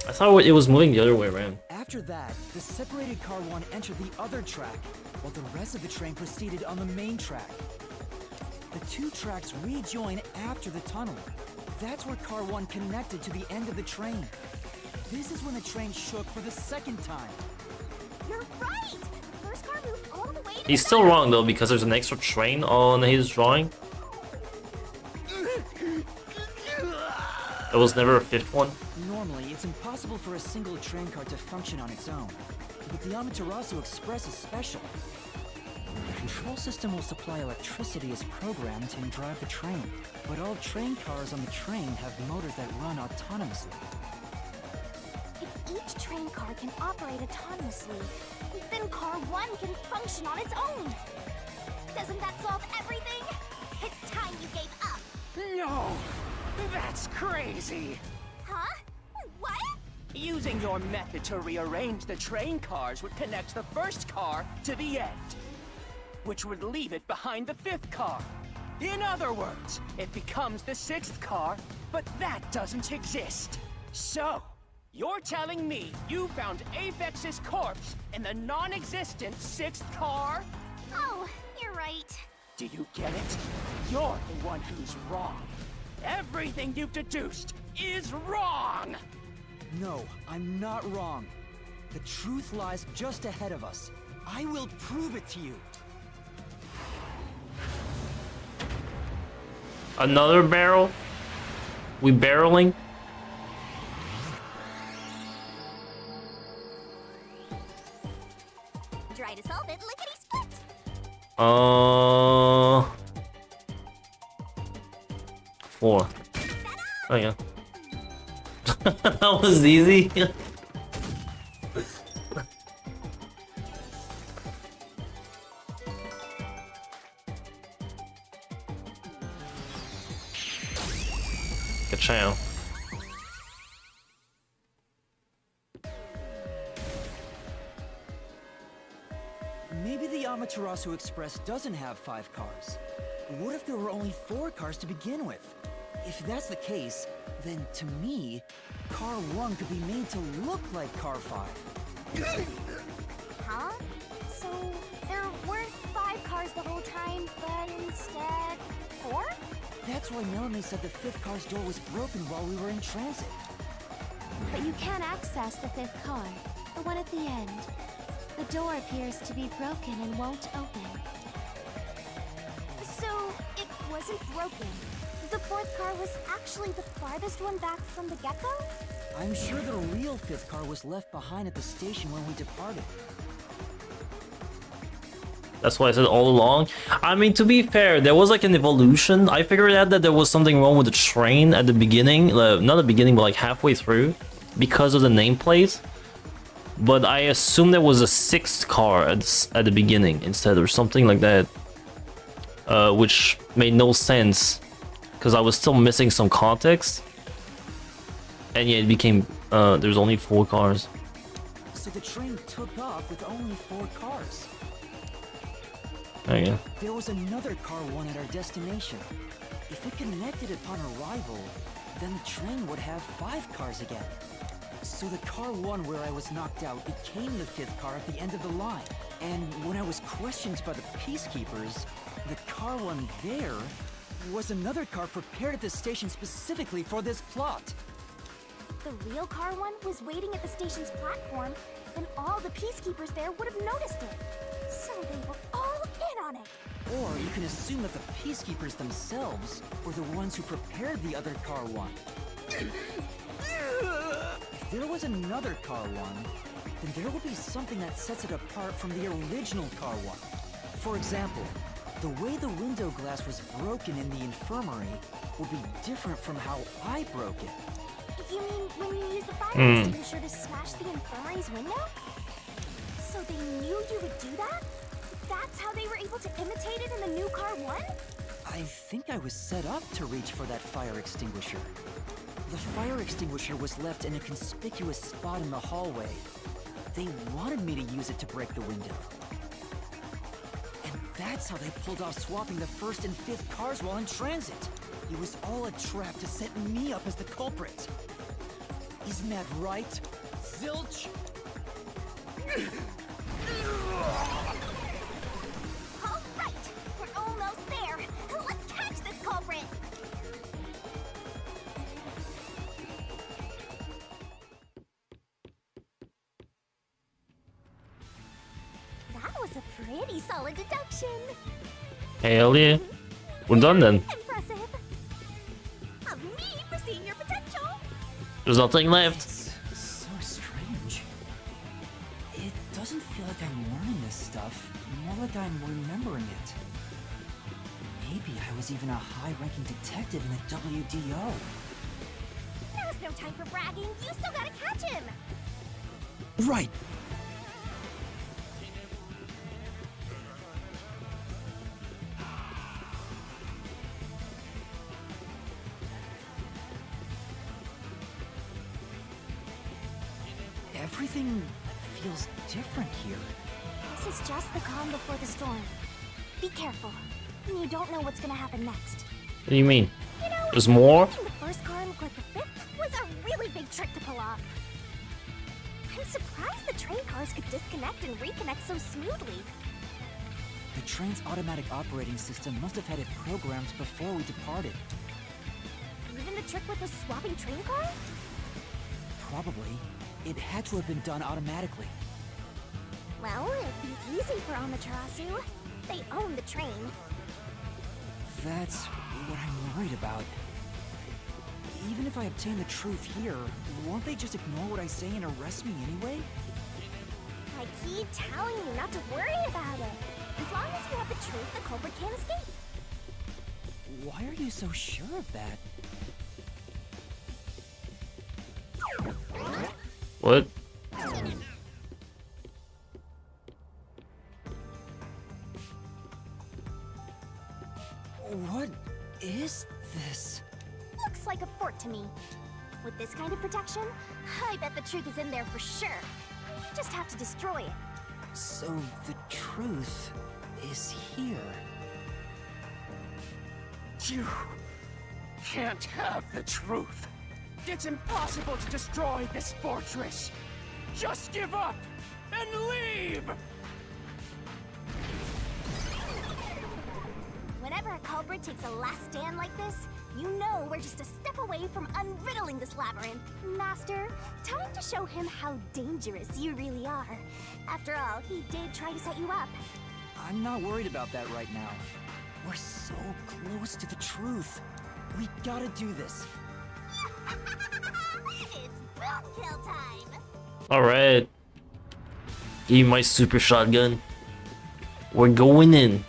I thought it was moving the other way around. After that, the separated car 1 entered the other track, while the rest of the train proceeded on the main track. The 2 tracks rejoin after the tunnel. That's where car 1 connected to the end of the train. This is when the train shook for the second time. You're right! The first car moved all the way to He's the still back. wrong though, because there's an extra train on his drawing. There was never a fifth one. Normally, it's impossible for a single train car to function on its own. But the Amaterasu Express is special. The control system will supply electricity as programmed and drive the train. But all train cars on the train have motors that run autonomously. If each train car can operate autonomously, then car 1 can function on its own. Doesn't that solve everything? It's time you gave up. No! That's crazy! Huh? What? Using your method to rearrange the train cars would connect the first car to the end, which would leave it behind the fifth car. In other words, it becomes the sixth car, but that doesn't exist. So, you're telling me you found Aphex's corpse in the non-existent sixth car? Oh, you're right. Do you get it? You're the one who's wrong. Everything you've deduced is wrong! No, I'm not wrong. The truth lies just ahead of us. I will prove it to you. Another barrel? We barreling? Try to solve it, lickety-split. Four. Oh yeah. That was easy. Good channel. Maybe the Amaterasu Express doesn't have 5 cars. What if there were only 4 cars to begin with? If that's the case, then to me, car 1 could be made to look like car 5. Huh? So, there weren't 5 cars the whole time, but instead 4? That's why Melanie said the 5th car's door was broken while we were in transit. But you can't access the 5th car, the one at the end. The door appears to be broken and won't open. So, it wasn't broken. The 4th car was actually the farthest one back from the get-go? I'm sure the real 5th car was left behind at the station when we departed. That's what I said all along. I mean, to be fair, there was like an evolution. I figured out that there was something wrong with the train at the beginning. Not the beginning, but like halfway through. Because of the nameplate. But I assumed there was a 6th car at the beginning instead, or something like that. Which made no sense. Because I was still missing some context. And yeah, it became, there's only 4 cars. So the train took off with only 4 cars. Okay. There was another car 1 at our destination. If it connected upon arrival, then the train would have 5 cars again. So the car 1 where I was knocked out became the 5th car at the end of the line. And when I was questioned by the peacekeepers, the car 1 there was another car prepared at the station specifically for this plot. The real car 1 was waiting at the station's platform, then all the peacekeepers there would have noticed it. So they were all in on it. Or you can assume that the peacekeepers themselves were the ones who prepared the other car 1. If there was another car 1, then there would be something that sets it apart from the original car 1. For example, the way the window glass was broken in the infirmary would be different from how I broke it. You mean when you used the fire extinguisher to smash the infirmary's window? So they knew you would do that? That's how they were able to imitate it in the new car 1? I think I was set up to reach for that fire extinguisher. The fire extinguisher was left in a conspicuous spot in the hallway. They wanted me to use it to break the window. And that's how they pulled off swapping the 1st and 5th cars while in transit. It was all a trap to set me up as the culprit. Isn't that right, Zilch? All right, we're almost there. Let's catch this culprit. was a pretty solid deduction. Hell yeah. We're done then. Impressive. Of me foreseeing your potential. There's nothing left. It's so strange. It doesn't feel like I'm learning this stuff, more like I'm remembering it. Maybe I was even a high-ranking detective in the WDO. Now's no time for bragging. You still gotta catch him. Right. Everything feels different here. This is just the calm before the storm. Be careful. You don't know what's gonna happen next. What do you mean? You know, There's more? making the first car look like the fifth was a really big trick to pull off. I'm surprised the train cars could disconnect and reconnect so smoothly. The train's automatic operating system must have had it programmed before we departed. Even the trick with the swapping train car? Probably. It had to have been done automatically. Well, it'd be easy for Amaterasu. They own the train. That's what I'm worried about. Even if I obtain the truth here, won't they just ignore what I say and arrest me anyway? I keep telling you not to worry about it. As long as you have the truth, the culprit can't escape. Why are you so sure of that? What? What is this? Looks like a fort to me. With this kind of protection, I bet the truth is in there for sure. You just have to destroy it. So the truth is here. You can't have the truth. It's impossible to destroy this fortress. Just give up and leave! Whenever a culprit takes a last stand like this, you know we're just a step away from unriddling this labyrinth. Master, time to show him how dangerous you really are. After all, he did try to set you up. I'm not worried about that right now. We're so close to the truth. We gotta do this. It's boom kill time! Alright. Give me my super shotgun. We're going in.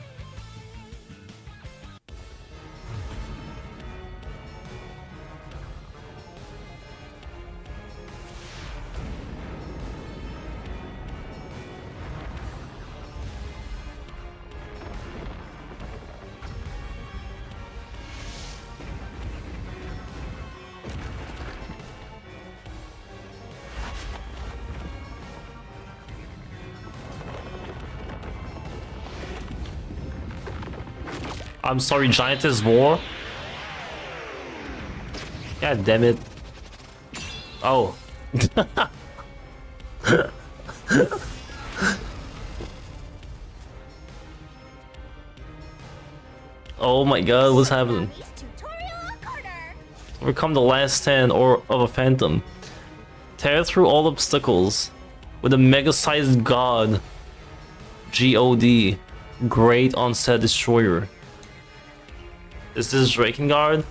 I'm sorry, Giantess War. God damn it. Oh. Oh my god, what's happening? Overcome the last stand of a phantom. Tear through all obstacles with a mega-sized god. G-O-D. Great Onset Destroyer. Is this Drakengard?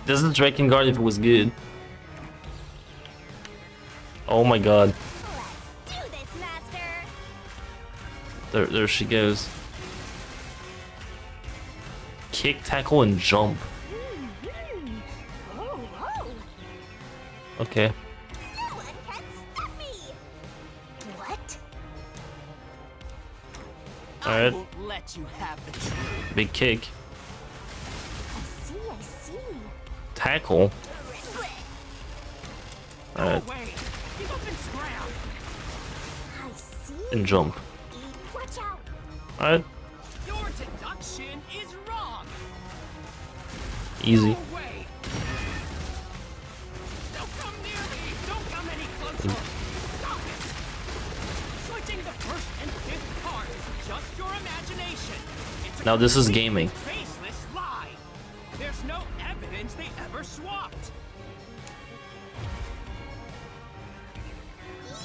This is Drakengard if it was good. Oh my god. Let's do this, Master! There she goes. Kick, tackle, and jump. Oh, oh! Okay. No one can stop me! What? Alright. Won't let you have the truth. Big kick. I see. Tackle. Alright. Go away. Give up and scram. I see. And jump. Watch out! Alright. Your deduction is wrong. Easy. Go away. Don't come near me. Don't come any closer. Stop it. Switching the first and fifth cars is just your imagination. It's a Now this is complete gaming. Faceless lie. There's no evidence they ever swapped.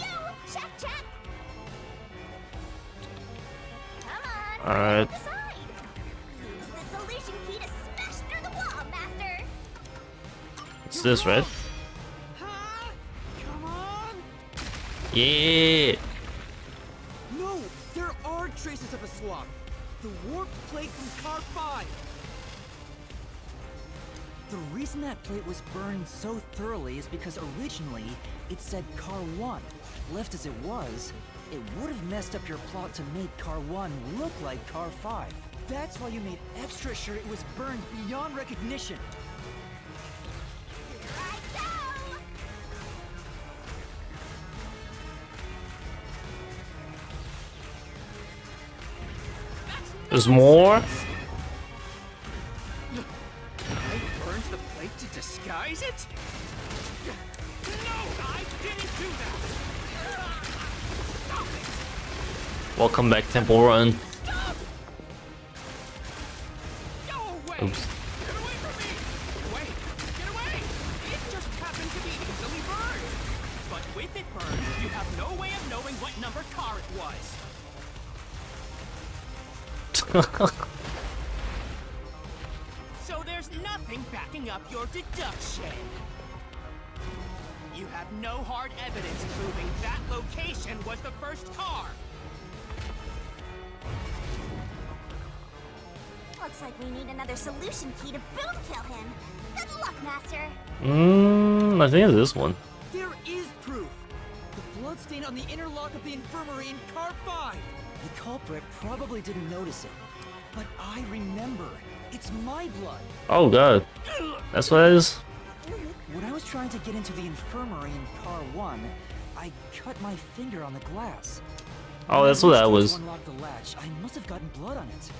Yo, check! Alright. Use the solution key to smash through the wall, Master. It's this, right? Come on! Yeah. No, there are traces of a swap. The warped plate from Car 5. The reason that plate was burned so thoroughly is because originally it said Car 1. Left as it was, it would have messed up your plot to make Car 1 look like Car 5. That's why you made extra sure it was burned beyond recognition. Here I go. There's more? I burned the plate to disguise it? No, I didn't do that! Stop it! Welcome back, Temple Run. Stop! Go away! Oops. Get away from me! Get away! Get away! It just happened to be easily burned! But with it burned, you have no way of knowing what number car it was. So there's nothing backing up your deduction. You have no hard evidence proving that location was the first car. Looks like we need another solution key to boom kill him. Good luck, Master. I think it's this one. There is proof. The bloodstain on the inner lock of the infirmary in car 5. The culprit probably didn't notice it. But I remember. It's my blood. Oh god. That's what it is? When I was trying to get into the infirmary in Car 1, I cut my finger on the glass. Oh, that's what that was. To unlock the latch, I must have gotten blood on it.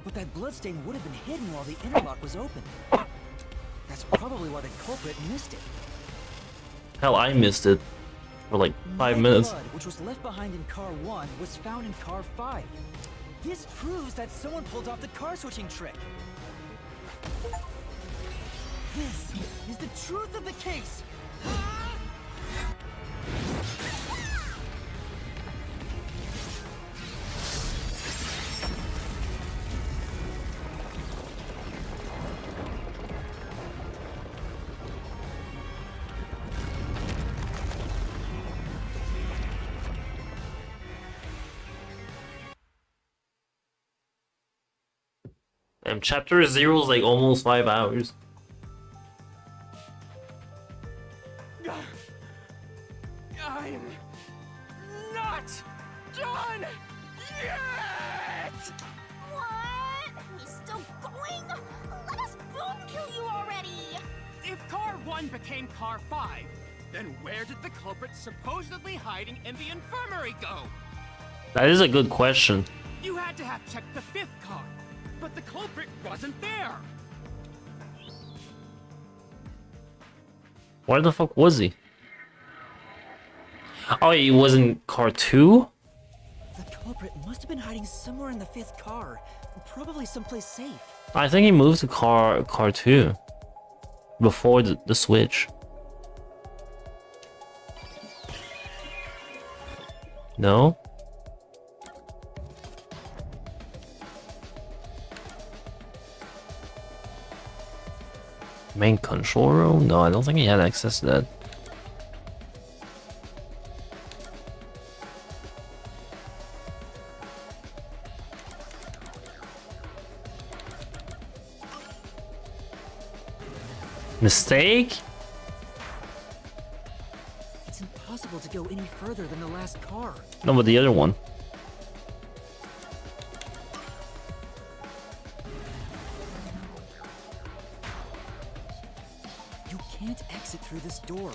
But that bloodstain would have been hidden while the interlock was open. That's probably why the culprit missed it. Hell, I missed it for like 5 minutes. Blood, which was left behind in Car 1, was found in Car 5. This proves that someone pulled off the car switching trick. This is the truth of the case. And chapter 0 is like almost 5 hours. I'm not done yet! What? He's still going? Let us boom kill you already. If car 1 became car 5, then where did the culprit supposedly hiding in the infirmary go? That is a good question. You had to have checked the 5th car, but the culprit wasn't there. Where the fuck was he? Oh, he was in car 2? The culprit must have been hiding somewhere in the 5th car, probably someplace safe. I think he moved to car 2 before the switch. No? Main control room? No, I don't think he had access to that. Mistake? It's impossible to go any further than the last car. No, but the other one. You can't exit through this door.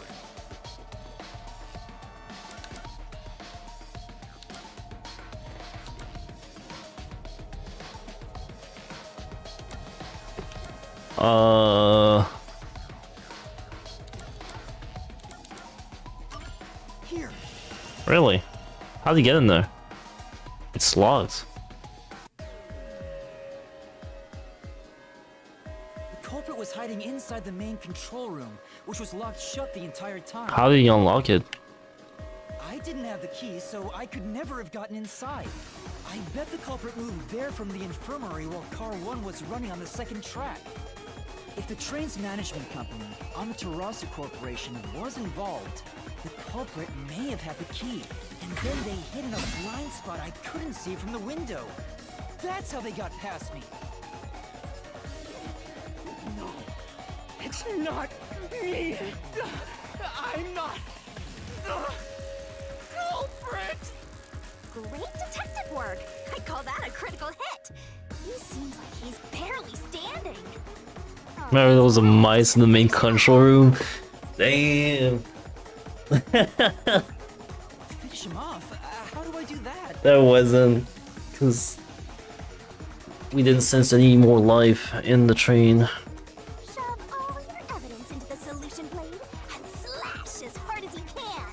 Here. Really? How'd he get in there? It's locked. The culprit was hiding inside the main control room, which was locked shut the entire time. How did he unlock it? I didn't have the key, so I could never have gotten inside. I bet the culprit moved there from the infirmary while Car 1 was running on the second track. If the train's management company, Amaterasu Corporation, was involved, the culprit may have had the key, and then they hid in a blind spot I couldn't see from the window. That's how they got past me. No, it's not me. I'm not the culprit. Great detective work! I call that a critical hit! He seems like he's barely standing. Remember there was a mice in the main control room? Damn. Finish him off? How do I do that? There wasn't, because we didn't sense any more life in the train. Shove all your evidence into the solution blade and slash as hard as you can.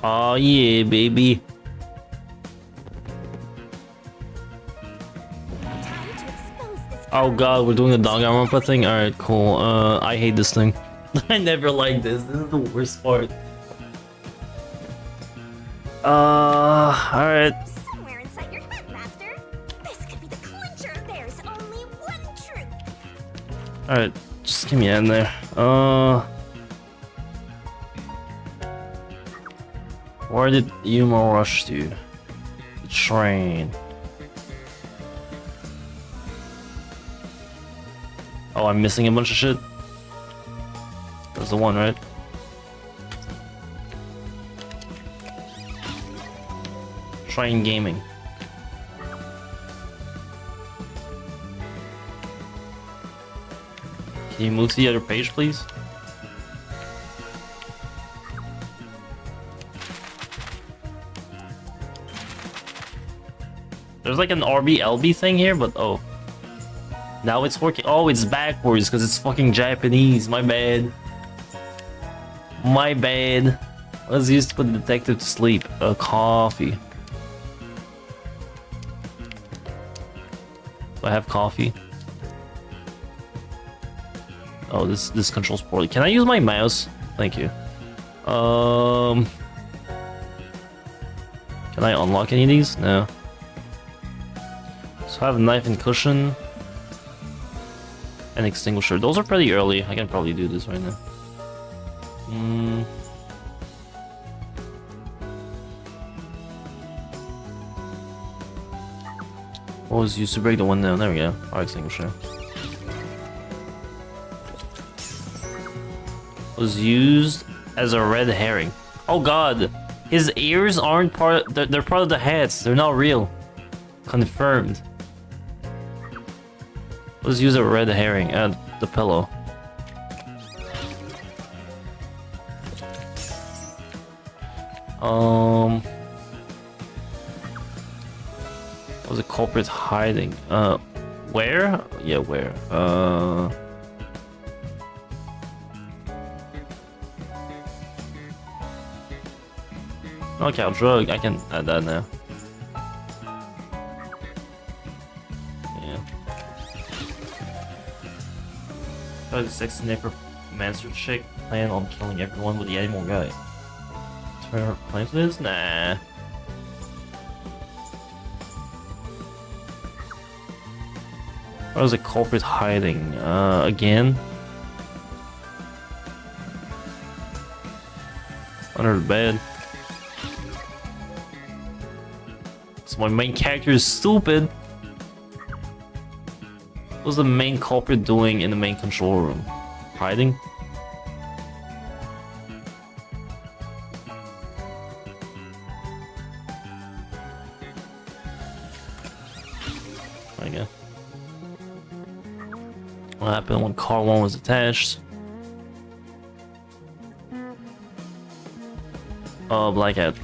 Oh yeah, baby. Time to expose this Oh god, we're doing the Danganronpa thing? Alright, cool. I hate this thing. I never liked this. This is the worst part. Alright. somewhere inside your head, Master. This could be the clincher. There's only one truth. Alright, just get me in there. Where did Yuma rush to? The train. Oh, I'm missing a bunch of shit. That's the one, right? Train gaming. Can you move to the other page, please? There's like an RB-LB thing here, but oh. Now it's working. Oh, it's backwards because it's fucking Japanese. My bad. My bad. Let's use to put the detective to sleep. Coffee. Do I have coffee? Oh, this controls poorly. Can I use my mouse? Thank you. Can I unlock any of these? No. So I have a knife and cushion. And extinguisher. Those are pretty early. I can probably do this right now. What was used to break the window? There we go. Fire extinguisher. Was used as a red herring. Oh god! His ears aren't part of, they're part of the heads. They're not real. Confirmed. Let's use a red herring and the pillow. Was a culprit hiding? Where? Yeah, where? Okay, I'll drug. I can add that now. The sexy necromancer chick plan on killing everyone with the animal guy. Turn her plan to this? Nah. Where was the culprit hiding? Again? Under the bed. So my main character is stupid. What was the main culprit doing in the main control room? Hiding? There you go. What happened when car 1 was attached? Oh, blackout.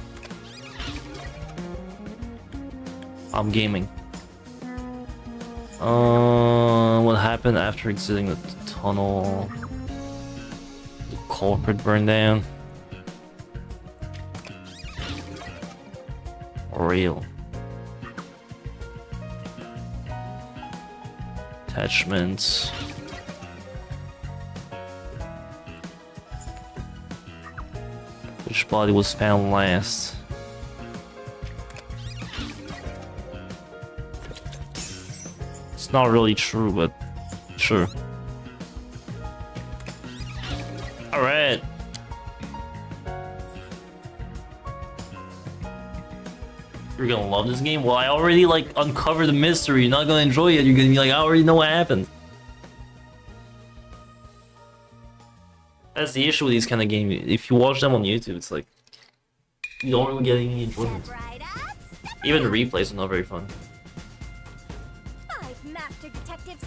What happened after exiting the tunnel? The culprit burned down. Real. Attachments. Which body was found last? It's not really true, but sure. Alright. You're gonna love this game? Well, I already like uncovered the mystery. You're not gonna enjoy it. You're gonna be like, I already know what happened. That's the issue with these kind of games. If you watch them on YouTube, it's like you don't really get any enjoyment. Even the replays are not very fun.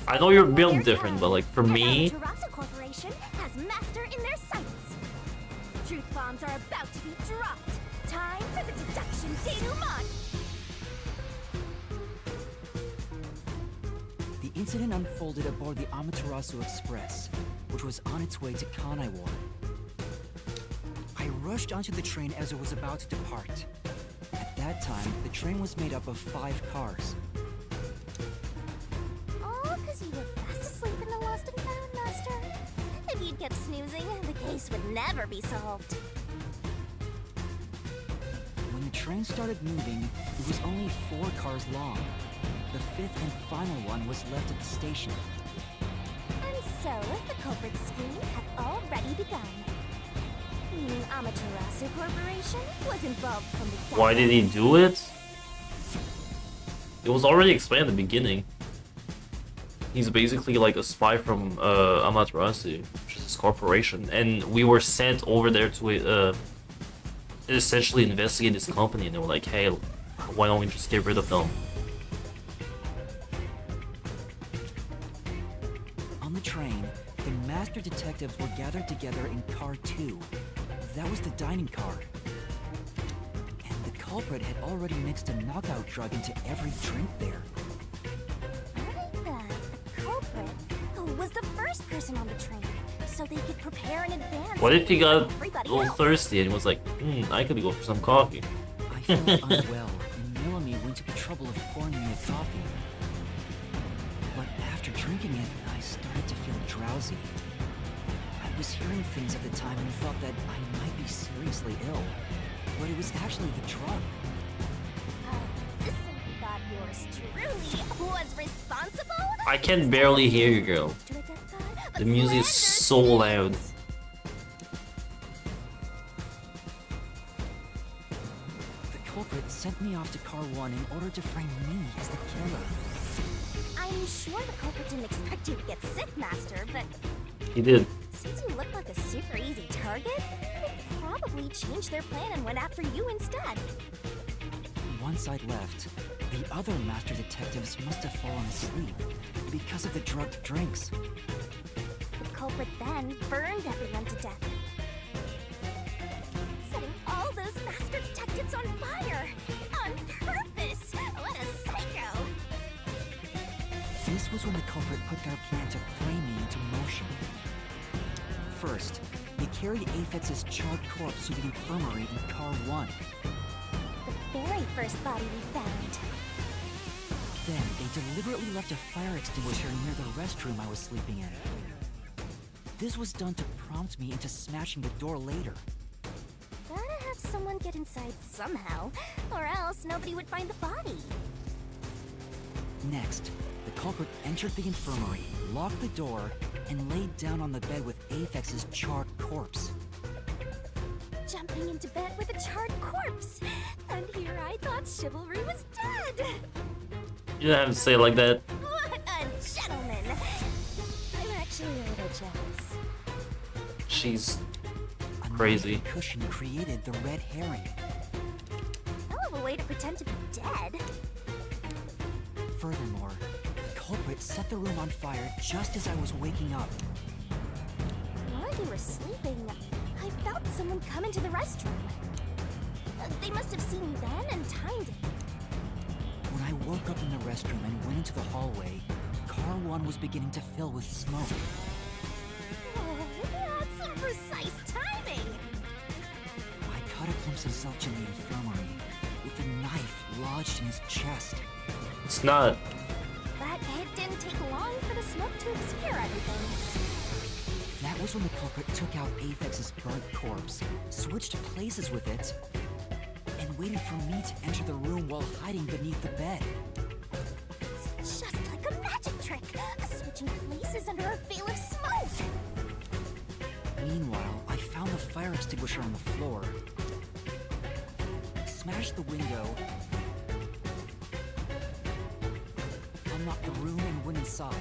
I know you're built different, but like for me, Corporation has master in their sights. Truth bombs are about to be dropped. Time for the deduction denouement. The incident unfolded aboard the Amaterasu Express, which was on its way to Kanaiwar. I rushed onto the train as it was about to depart. At that time, the train was made up of 5 cars. All because you were fast asleep in the lost and found, Master. If you'd kept snoozing, the case would never be solved. When the train started moving, it was only 4 cars long. The 5th and final one was left at the station. And so, the culprit's scheme had already begun. Meaning Amaterasu Corporation was involved from the get-go. why did he do it? It was already explained at the beginning. He's basically like a spy from Amaterasu, which is his corporation, and we were sent over there to essentially investigate this company, and they were like, hey, why don't we just get rid of them? On the train, the master detectives were gathered together in car 2. That was the dining car. And the culprit had already mixed a knockout drug into every drink there. The culprit was the first person on the train, so they could prepare in advance. What if he got a everybody little else. thirsty and he was like, I could go for some coffee? I felt unwell, and Milami went to the trouble of pouring me a coffee. But after drinking it, I started to feel drowsy. I was hearing things at the time and thought that I might be seriously ill. But it was actually the drug. So you thought yours truly was responsible? I can barely hear you, girl. The music is so loud. The culprit sent me off to car 1 in order to frame me as the killer. I'm sure the culprit didn't expect you to get sick, Master, but He did. since you look like a super easy target, they probably changed their plan and went after you instead. Once I'd left, the other master detectives must have fallen asleep because of the drugged drinks. The culprit then burned everyone to death, setting all those master detectives on fire on purpose. What a psycho! This was when the culprit put their plan to frame me into motion. First, they carried Aphex's charred corpse to the infirmary in car 1. The very first body we found. Then, they deliberately left a fire extinguisher near the restroom I was sleeping in. This was done to prompt me into smashing the door later. Gotta have someone get inside somehow, or else nobody would find the body. Next, the culprit entered the infirmary, locked the door, and laid down on the bed with Aphex's charred corpse. Jumping into bed with a charred corpse! And here I thought chivalry was dead! You don't have to say it like that. What a gentleman! I'm actually a little jealous. She's A crazy. knife cushion created the red herring. Hell of a way to pretend to be dead. Furthermore, the culprit set the room on fire just as I was waking up. While you were sleeping, I felt someone come into the restroom. They must have seen me then and timed it. When I woke up in the restroom and went into the hallway, Car 1 was beginning to fill with smoke. Oh, that's some precise timing. I caught a glimpse of Zelch in the infirmary, with a knife lodged in his chest. It's not. But it didn't take long for the smoke to obscure everything. That was when the culprit took out Aphex's burnt corpse, switched places with it, and waited for me to enter the room while hiding beneath the bed. It's just like a magic trick, switching places under a veil of smoke. Meanwhile, I found the fire extinguisher on the floor, smashed the window, unlocked the room, and went inside.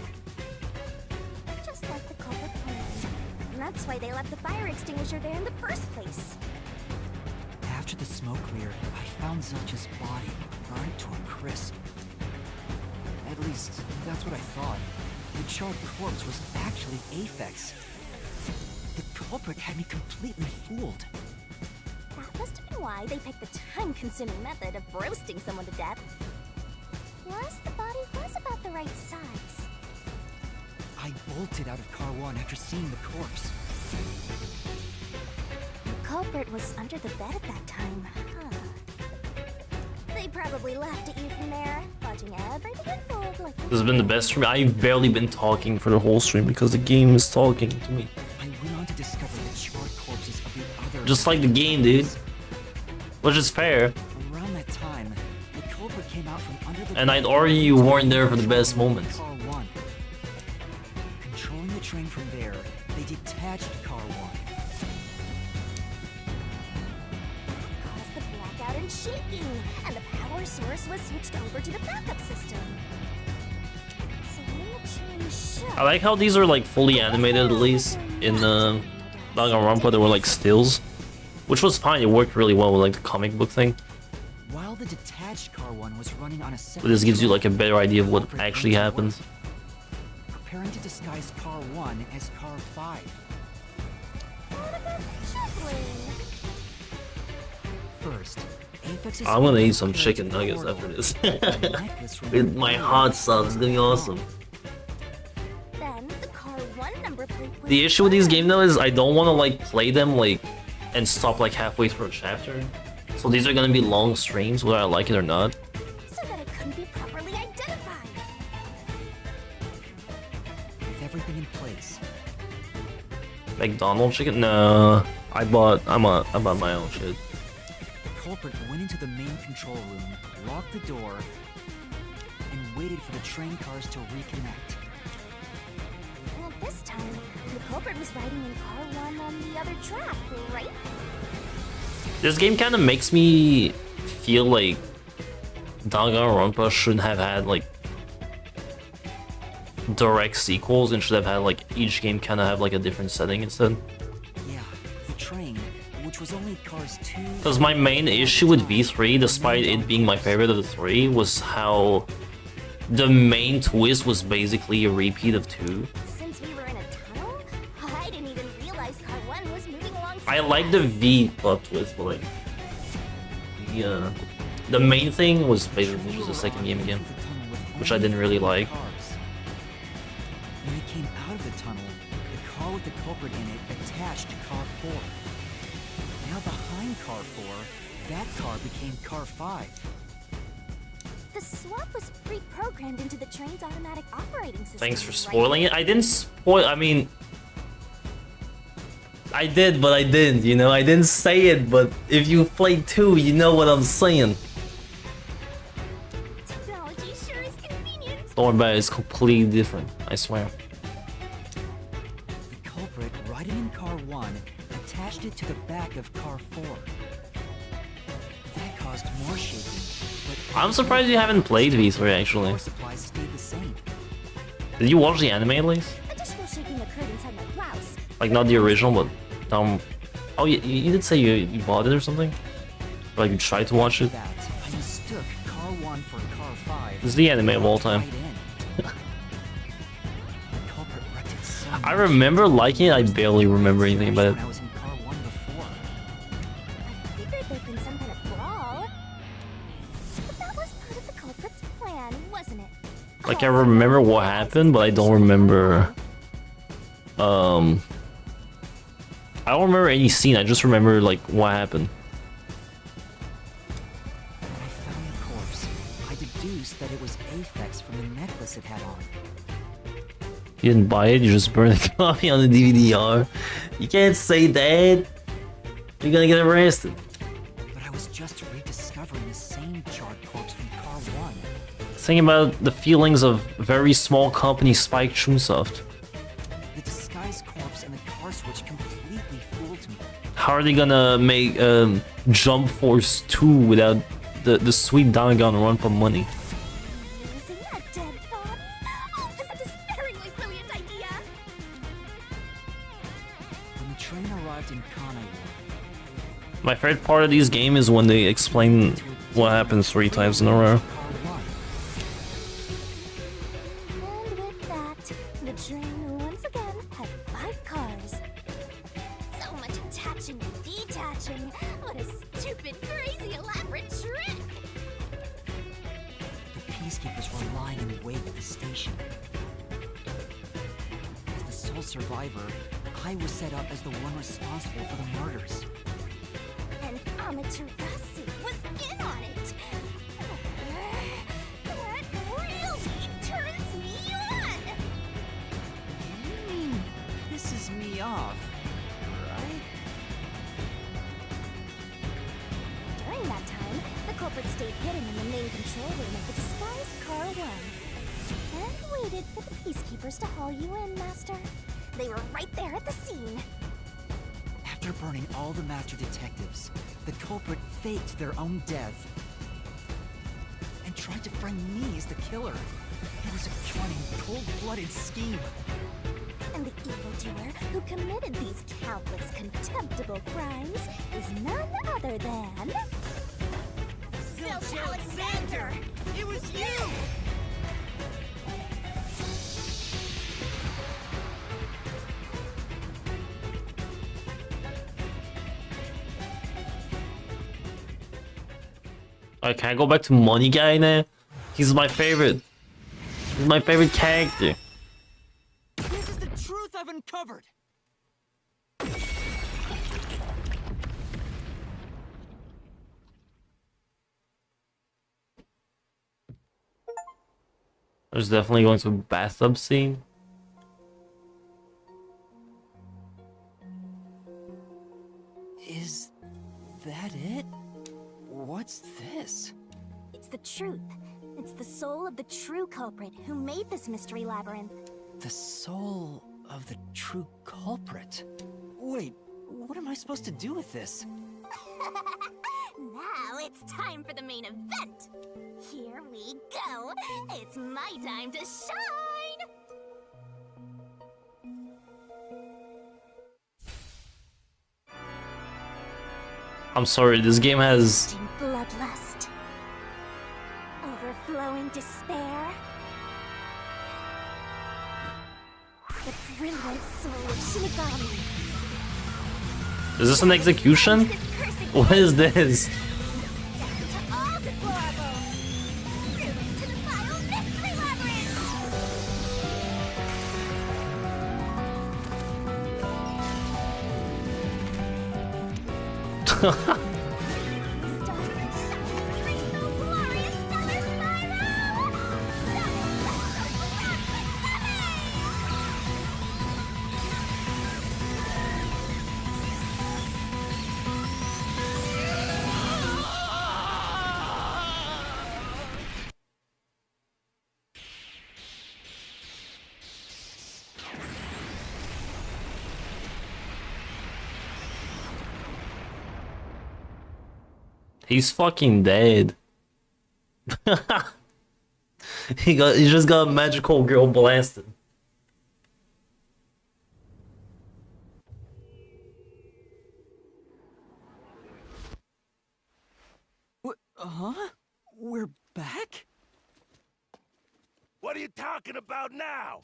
Just like the culprit planned. And that's why they left the fire extinguisher there in the first place. After the smoke cleared, I found Zelch's body burned to a crisp. At least, that's what I thought. The charred corpse was actually Aphex. The culprit had me completely fooled. That must have been why they picked the time-consuming method of roasting someone to death. Plus, the body was about the right size. I bolted out of Car 1 after seeing the corpse. The culprit was under the bed at that time, huh? They probably laughed at you from there, watching everything unfold like This has been the best stream. I've barely been talking for the whole stream because the game is talking to me. I went on to discover the charred corpses of the other... Just like the game, dude. Which is fair. Around that time, the culprit came out from under the... And I'd argue you weren't there for the best moments. Car 1. Controlling the train from there, they detached Car 1. caused the blackout and shaking, and the power source was switched over to the backup system. So when the train shook... I like how these are like fully animated, at least. In Danganronpa, there were like stills. Which was fine, it worked really well with like the comic book thing. While the detached Car 1 was running on a separate... But this gives you like a better idea of what actually happened. Preparing to disguise Car 1 as Car 5. First, Aphex's... I'm gonna eat some chicken nuggets after this. With my hot sauce, it's gonna be awesome. Then the Car 1 number plate was... The issue with these games though is I don't want to like play them like and stop like halfway through a chapter. So these are gonna be long streams whether I like it or not. so that it couldn't be properly identified. With everything in place, McDonald's chicken? No, I bought my own shit. the culprit went into the main control room, locked the door, and waited for the train cars to reconnect. And at this time, the culprit was riding in Car 1 on the other track, right? This game kind of makes me feel like Danganronpa shouldn't have had like direct sequels and should have had like each game kind of have like a different setting instead. Yeah, the train, which was only cars 2... Because my main issue with V3, despite it being my favorite of the three, was how the main twist was basically a repeat of 2. Since we were in a tunnel, I didn't even realize Car 1 was moving along. I like the V plot twist, but like the main thing was basically just the second game again, which I didn't really like. When it came out of the tunnel, the car with the culprit in it attached to Car 4. Now behind Car 4, that car became Car 5. The swap was pre-programmed into the train's automatic operating system. Thanks for right? spoiling it. I didn't spoil. I mean, I did, but I didn't. You know, I didn't say it. But if you played 2, you know what I'm saying. Technology sure is convenient. Don't worry about it. It's completely different. I swear. The culprit, riding in Car 1, attached it to the back of Car 4. That caused more shaking, but... I'm surprised you haven't played V3 actually. Power supplies stayed the same. Did you watch the anime at least? Additional shaking occurred inside my blouse. Like not the original, but oh, you did say you bought it or something? Or, like you tried to watch it? That, I mistook Car 1 for Car 5. This is the anime of all time. Right in. The culprit wrecked it so I much. remember liking it. I barely remember anything about When I it. was in Car 1 before. I figured there'd been some kind of brawl. But that was part of the culprit's plan, wasn't it? Like, I remember what happened, but I don't remember... I don't remember any scene, I just remember, like, what happened. When I found the corpse, I deduced that it was Aphex from the necklace it had on. You didn't buy it, you just burned the copy on the DVD-R. You can't say that! You're gonna get arrested. But I was just rediscovering the same charred corpse from Car 1. Think about the feelings of very small company Spike Chunsoft. The disguised corpse and the car switch completely fooled me. How are they gonna make Jump Force 2 without the sweet Danganronpa run for money? Using a dead body? Oh, that's a despairingly brilliant idea! When the train arrived in Kanai, My favorite part of these games is when they explain what happens 3 times in a row. And with that, the train once again had 5 cars. So much attaching and detaching. What a stupid, crazy, elaborate trick! the peacekeepers were lying in wait at the station. As the sole survivor, I was set up as the one responsible for the murders. And Amaterasu was in on it! That really turns me on! Pisses me off, right? During that time, the culprit stayed hidden in the main control room of the disguised Car 1. And waited for the peacekeepers to haul you in, Master. They were right there at the scene. After burning all the master detectives, the culprit faked their own death and tried to frame me as the killer. It was a cunning, cold-blooded scheme. And the evildoer who committed these countless contemptible crimes is none other than... Zilch Alexander! It was you! Can I go back to Money Guy now? He's my favorite. He's my favorite character. This is the truth I've uncovered! There's definitely going to be a bathtub scene. Is that it? What's this? It's the truth. It's the soul of the true culprit who made this mystery labyrinth. The soul of the true culprit? Wait, what am I supposed to do with this? Now it's time for the main event. Here we go. It's my time to shine. I'm sorry, this game has... Bloodlust. Overflowing despair. The brilliant soul of Shinigami. Is this an execution? What is this? To all deplorables. Through to the final mystery labyrinth. He's fucking dead. he just got a magical girl blasted. Huh? We're back? What are you talking about now?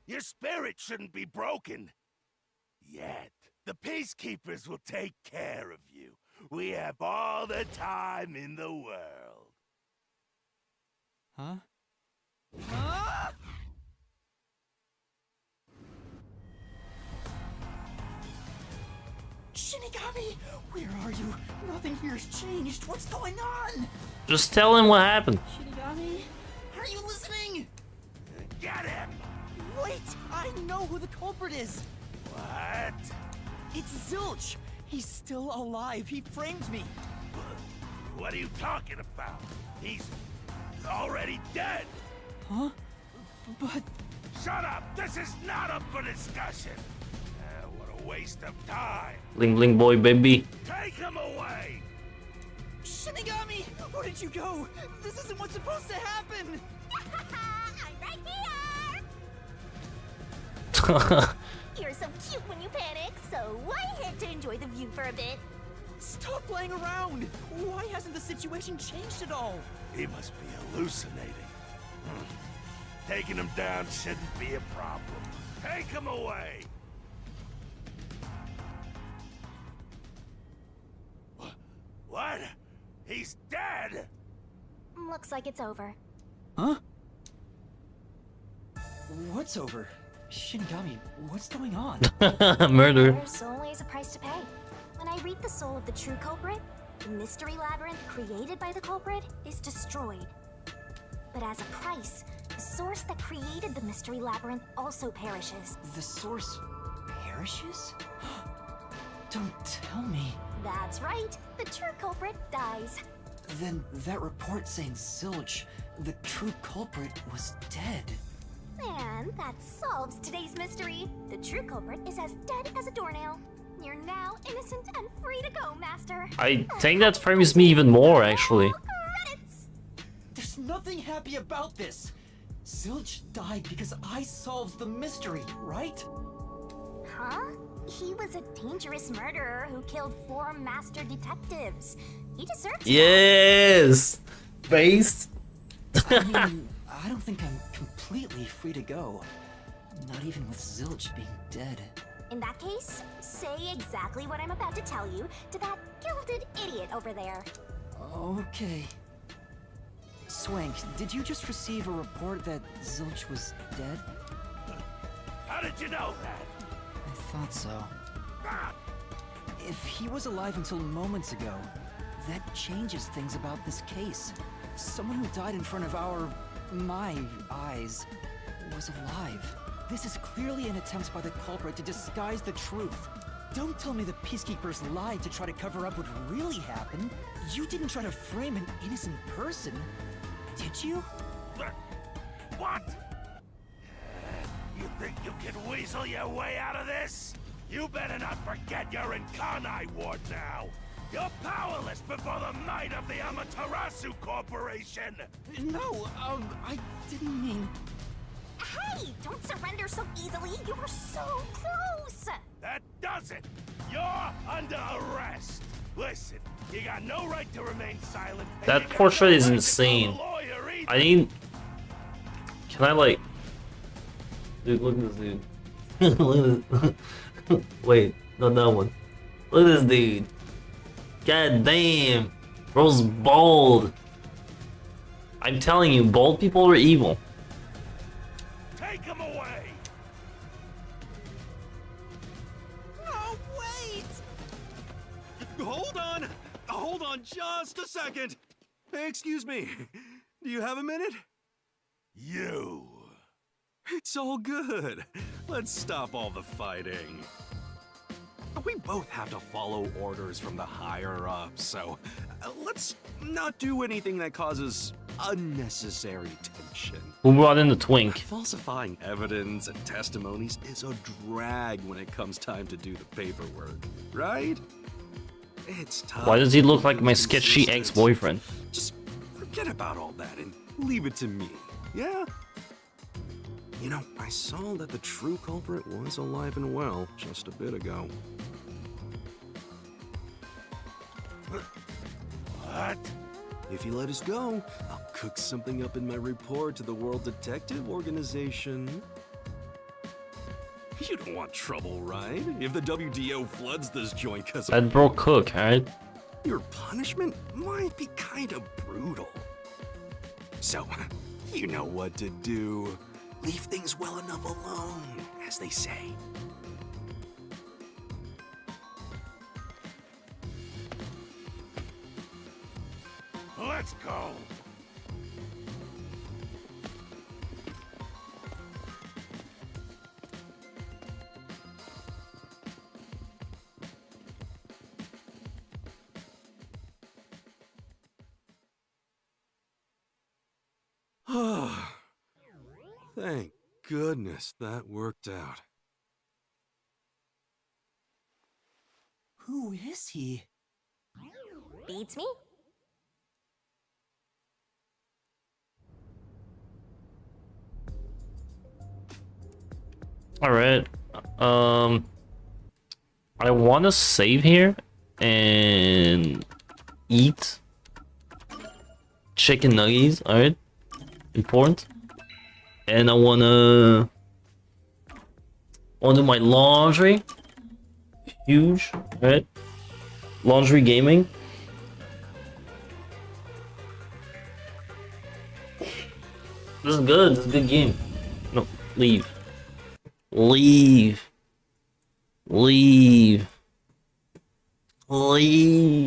Your spirit shouldn't be broken. Yet. The peacekeepers will take care of you. We have all the time in the world. Huh? Shinigami, where are you? Nothing here's changed. What's going on? Just tell him what happened. Shinigami, are you listening? Get him! Wait, I know who the culprit is. What? It's Zilch. He's still alive. He framed me. What are you talking about? He's already dead! Huh? But Shut up! This is not up for discussion! What a waste of time! Bling bling boy, baby. Take him away! Shinigami, where did you go? This isn't what's supposed to happen. I'm right here! You're so cute when you panic, so I had to enjoy the view for a bit. Stop playing around. Why hasn't the situation changed at all? He must be hallucinating. Taking him down shouldn't be a problem. Take him away! What? He's dead? Looks like it's over. Huh? What's over? Shinigami, what's going on? Murder. There's always a price to pay. When I reap the soul of the true culprit, the mystery labyrinth created by the culprit is destroyed. But as a price, the source that created the mystery labyrinth also perishes. The source perishes? Don't tell me. That's right, the true culprit dies. Then that report saying Zilch, the true culprit, was dead. And that solves today's mystery. The true culprit is as dead as a doornail. You're now innocent and free to go, Master. I think that frames me even more, actually. Credits! There's nothing happy about this. Zilch died because I solved the mystery, right? Huh? He was a dangerous murderer who killed 4 master detectives. He deserves it. Yes! Based. I mean, I don't think I'm completely free to go. Not even with Zilch being dead. In that case, say exactly what I'm about to tell you to that gilded idiot over there. Okay. Swank, did you just receive a report that Zilch was dead? How did you know that? I thought so. If he was alive until moments ago, that changes things about this case. Someone who died in front of my eyes, was alive. This is clearly an attempt by the culprit to disguise the truth. Don't tell me the Peacekeepers lied to try to cover up what really happened. You didn't try to frame an innocent person, did you? What? You think you can weasel your way out of this? You better not forget you're in Kanai Ward now. You're powerless before the might of the Amaterasu Corporation! No, I didn't mean... Hey, don't surrender so easily. You were so close. That does it! You're under arrest! Listen, you got no right to remain silent. and That you got portrait no is right to insane. call a lawyer either. I need... Can I, like... Dude, look at this dude. Look at this. Wait, not that one. Look at this dude. God damn. Bro's bald. I'm telling you, bald people are evil. Take him away! No, wait! Hold on just a second! Hey, excuse me. Do you have a minute? You! It's all good. Let's stop all the fighting. We both have to follow orders from the higher-ups, so let's not do anything that causes unnecessary tension. Who brought in the twink? Falsifying evidence and testimonies is a drag when it comes time to do the paperwork, right? It's tough. Why does he look like my sketchy ex-boyfriend? Just forget about all that and leave it to me, yeah? You know, I saw that the true culprit was alive and well just a bit ago. What? If you let us go, I'll cook something up in my report to the World Detective Organization. You don't want trouble, right? If the WDO floods this joint because That bro cook, alright? your punishment might be kind of brutal. So, you know what to do. Leave things well enough alone, as they say. Let's go! Thank goodness that worked out. Who is he? Beats me? Alright. I wanna save here and eat chicken nuggets, alright? Important. And I wanna do my laundry. Huge, right? Laundry gaming. This is good. This is a good game. No, leave. Leave. Leave. Leave.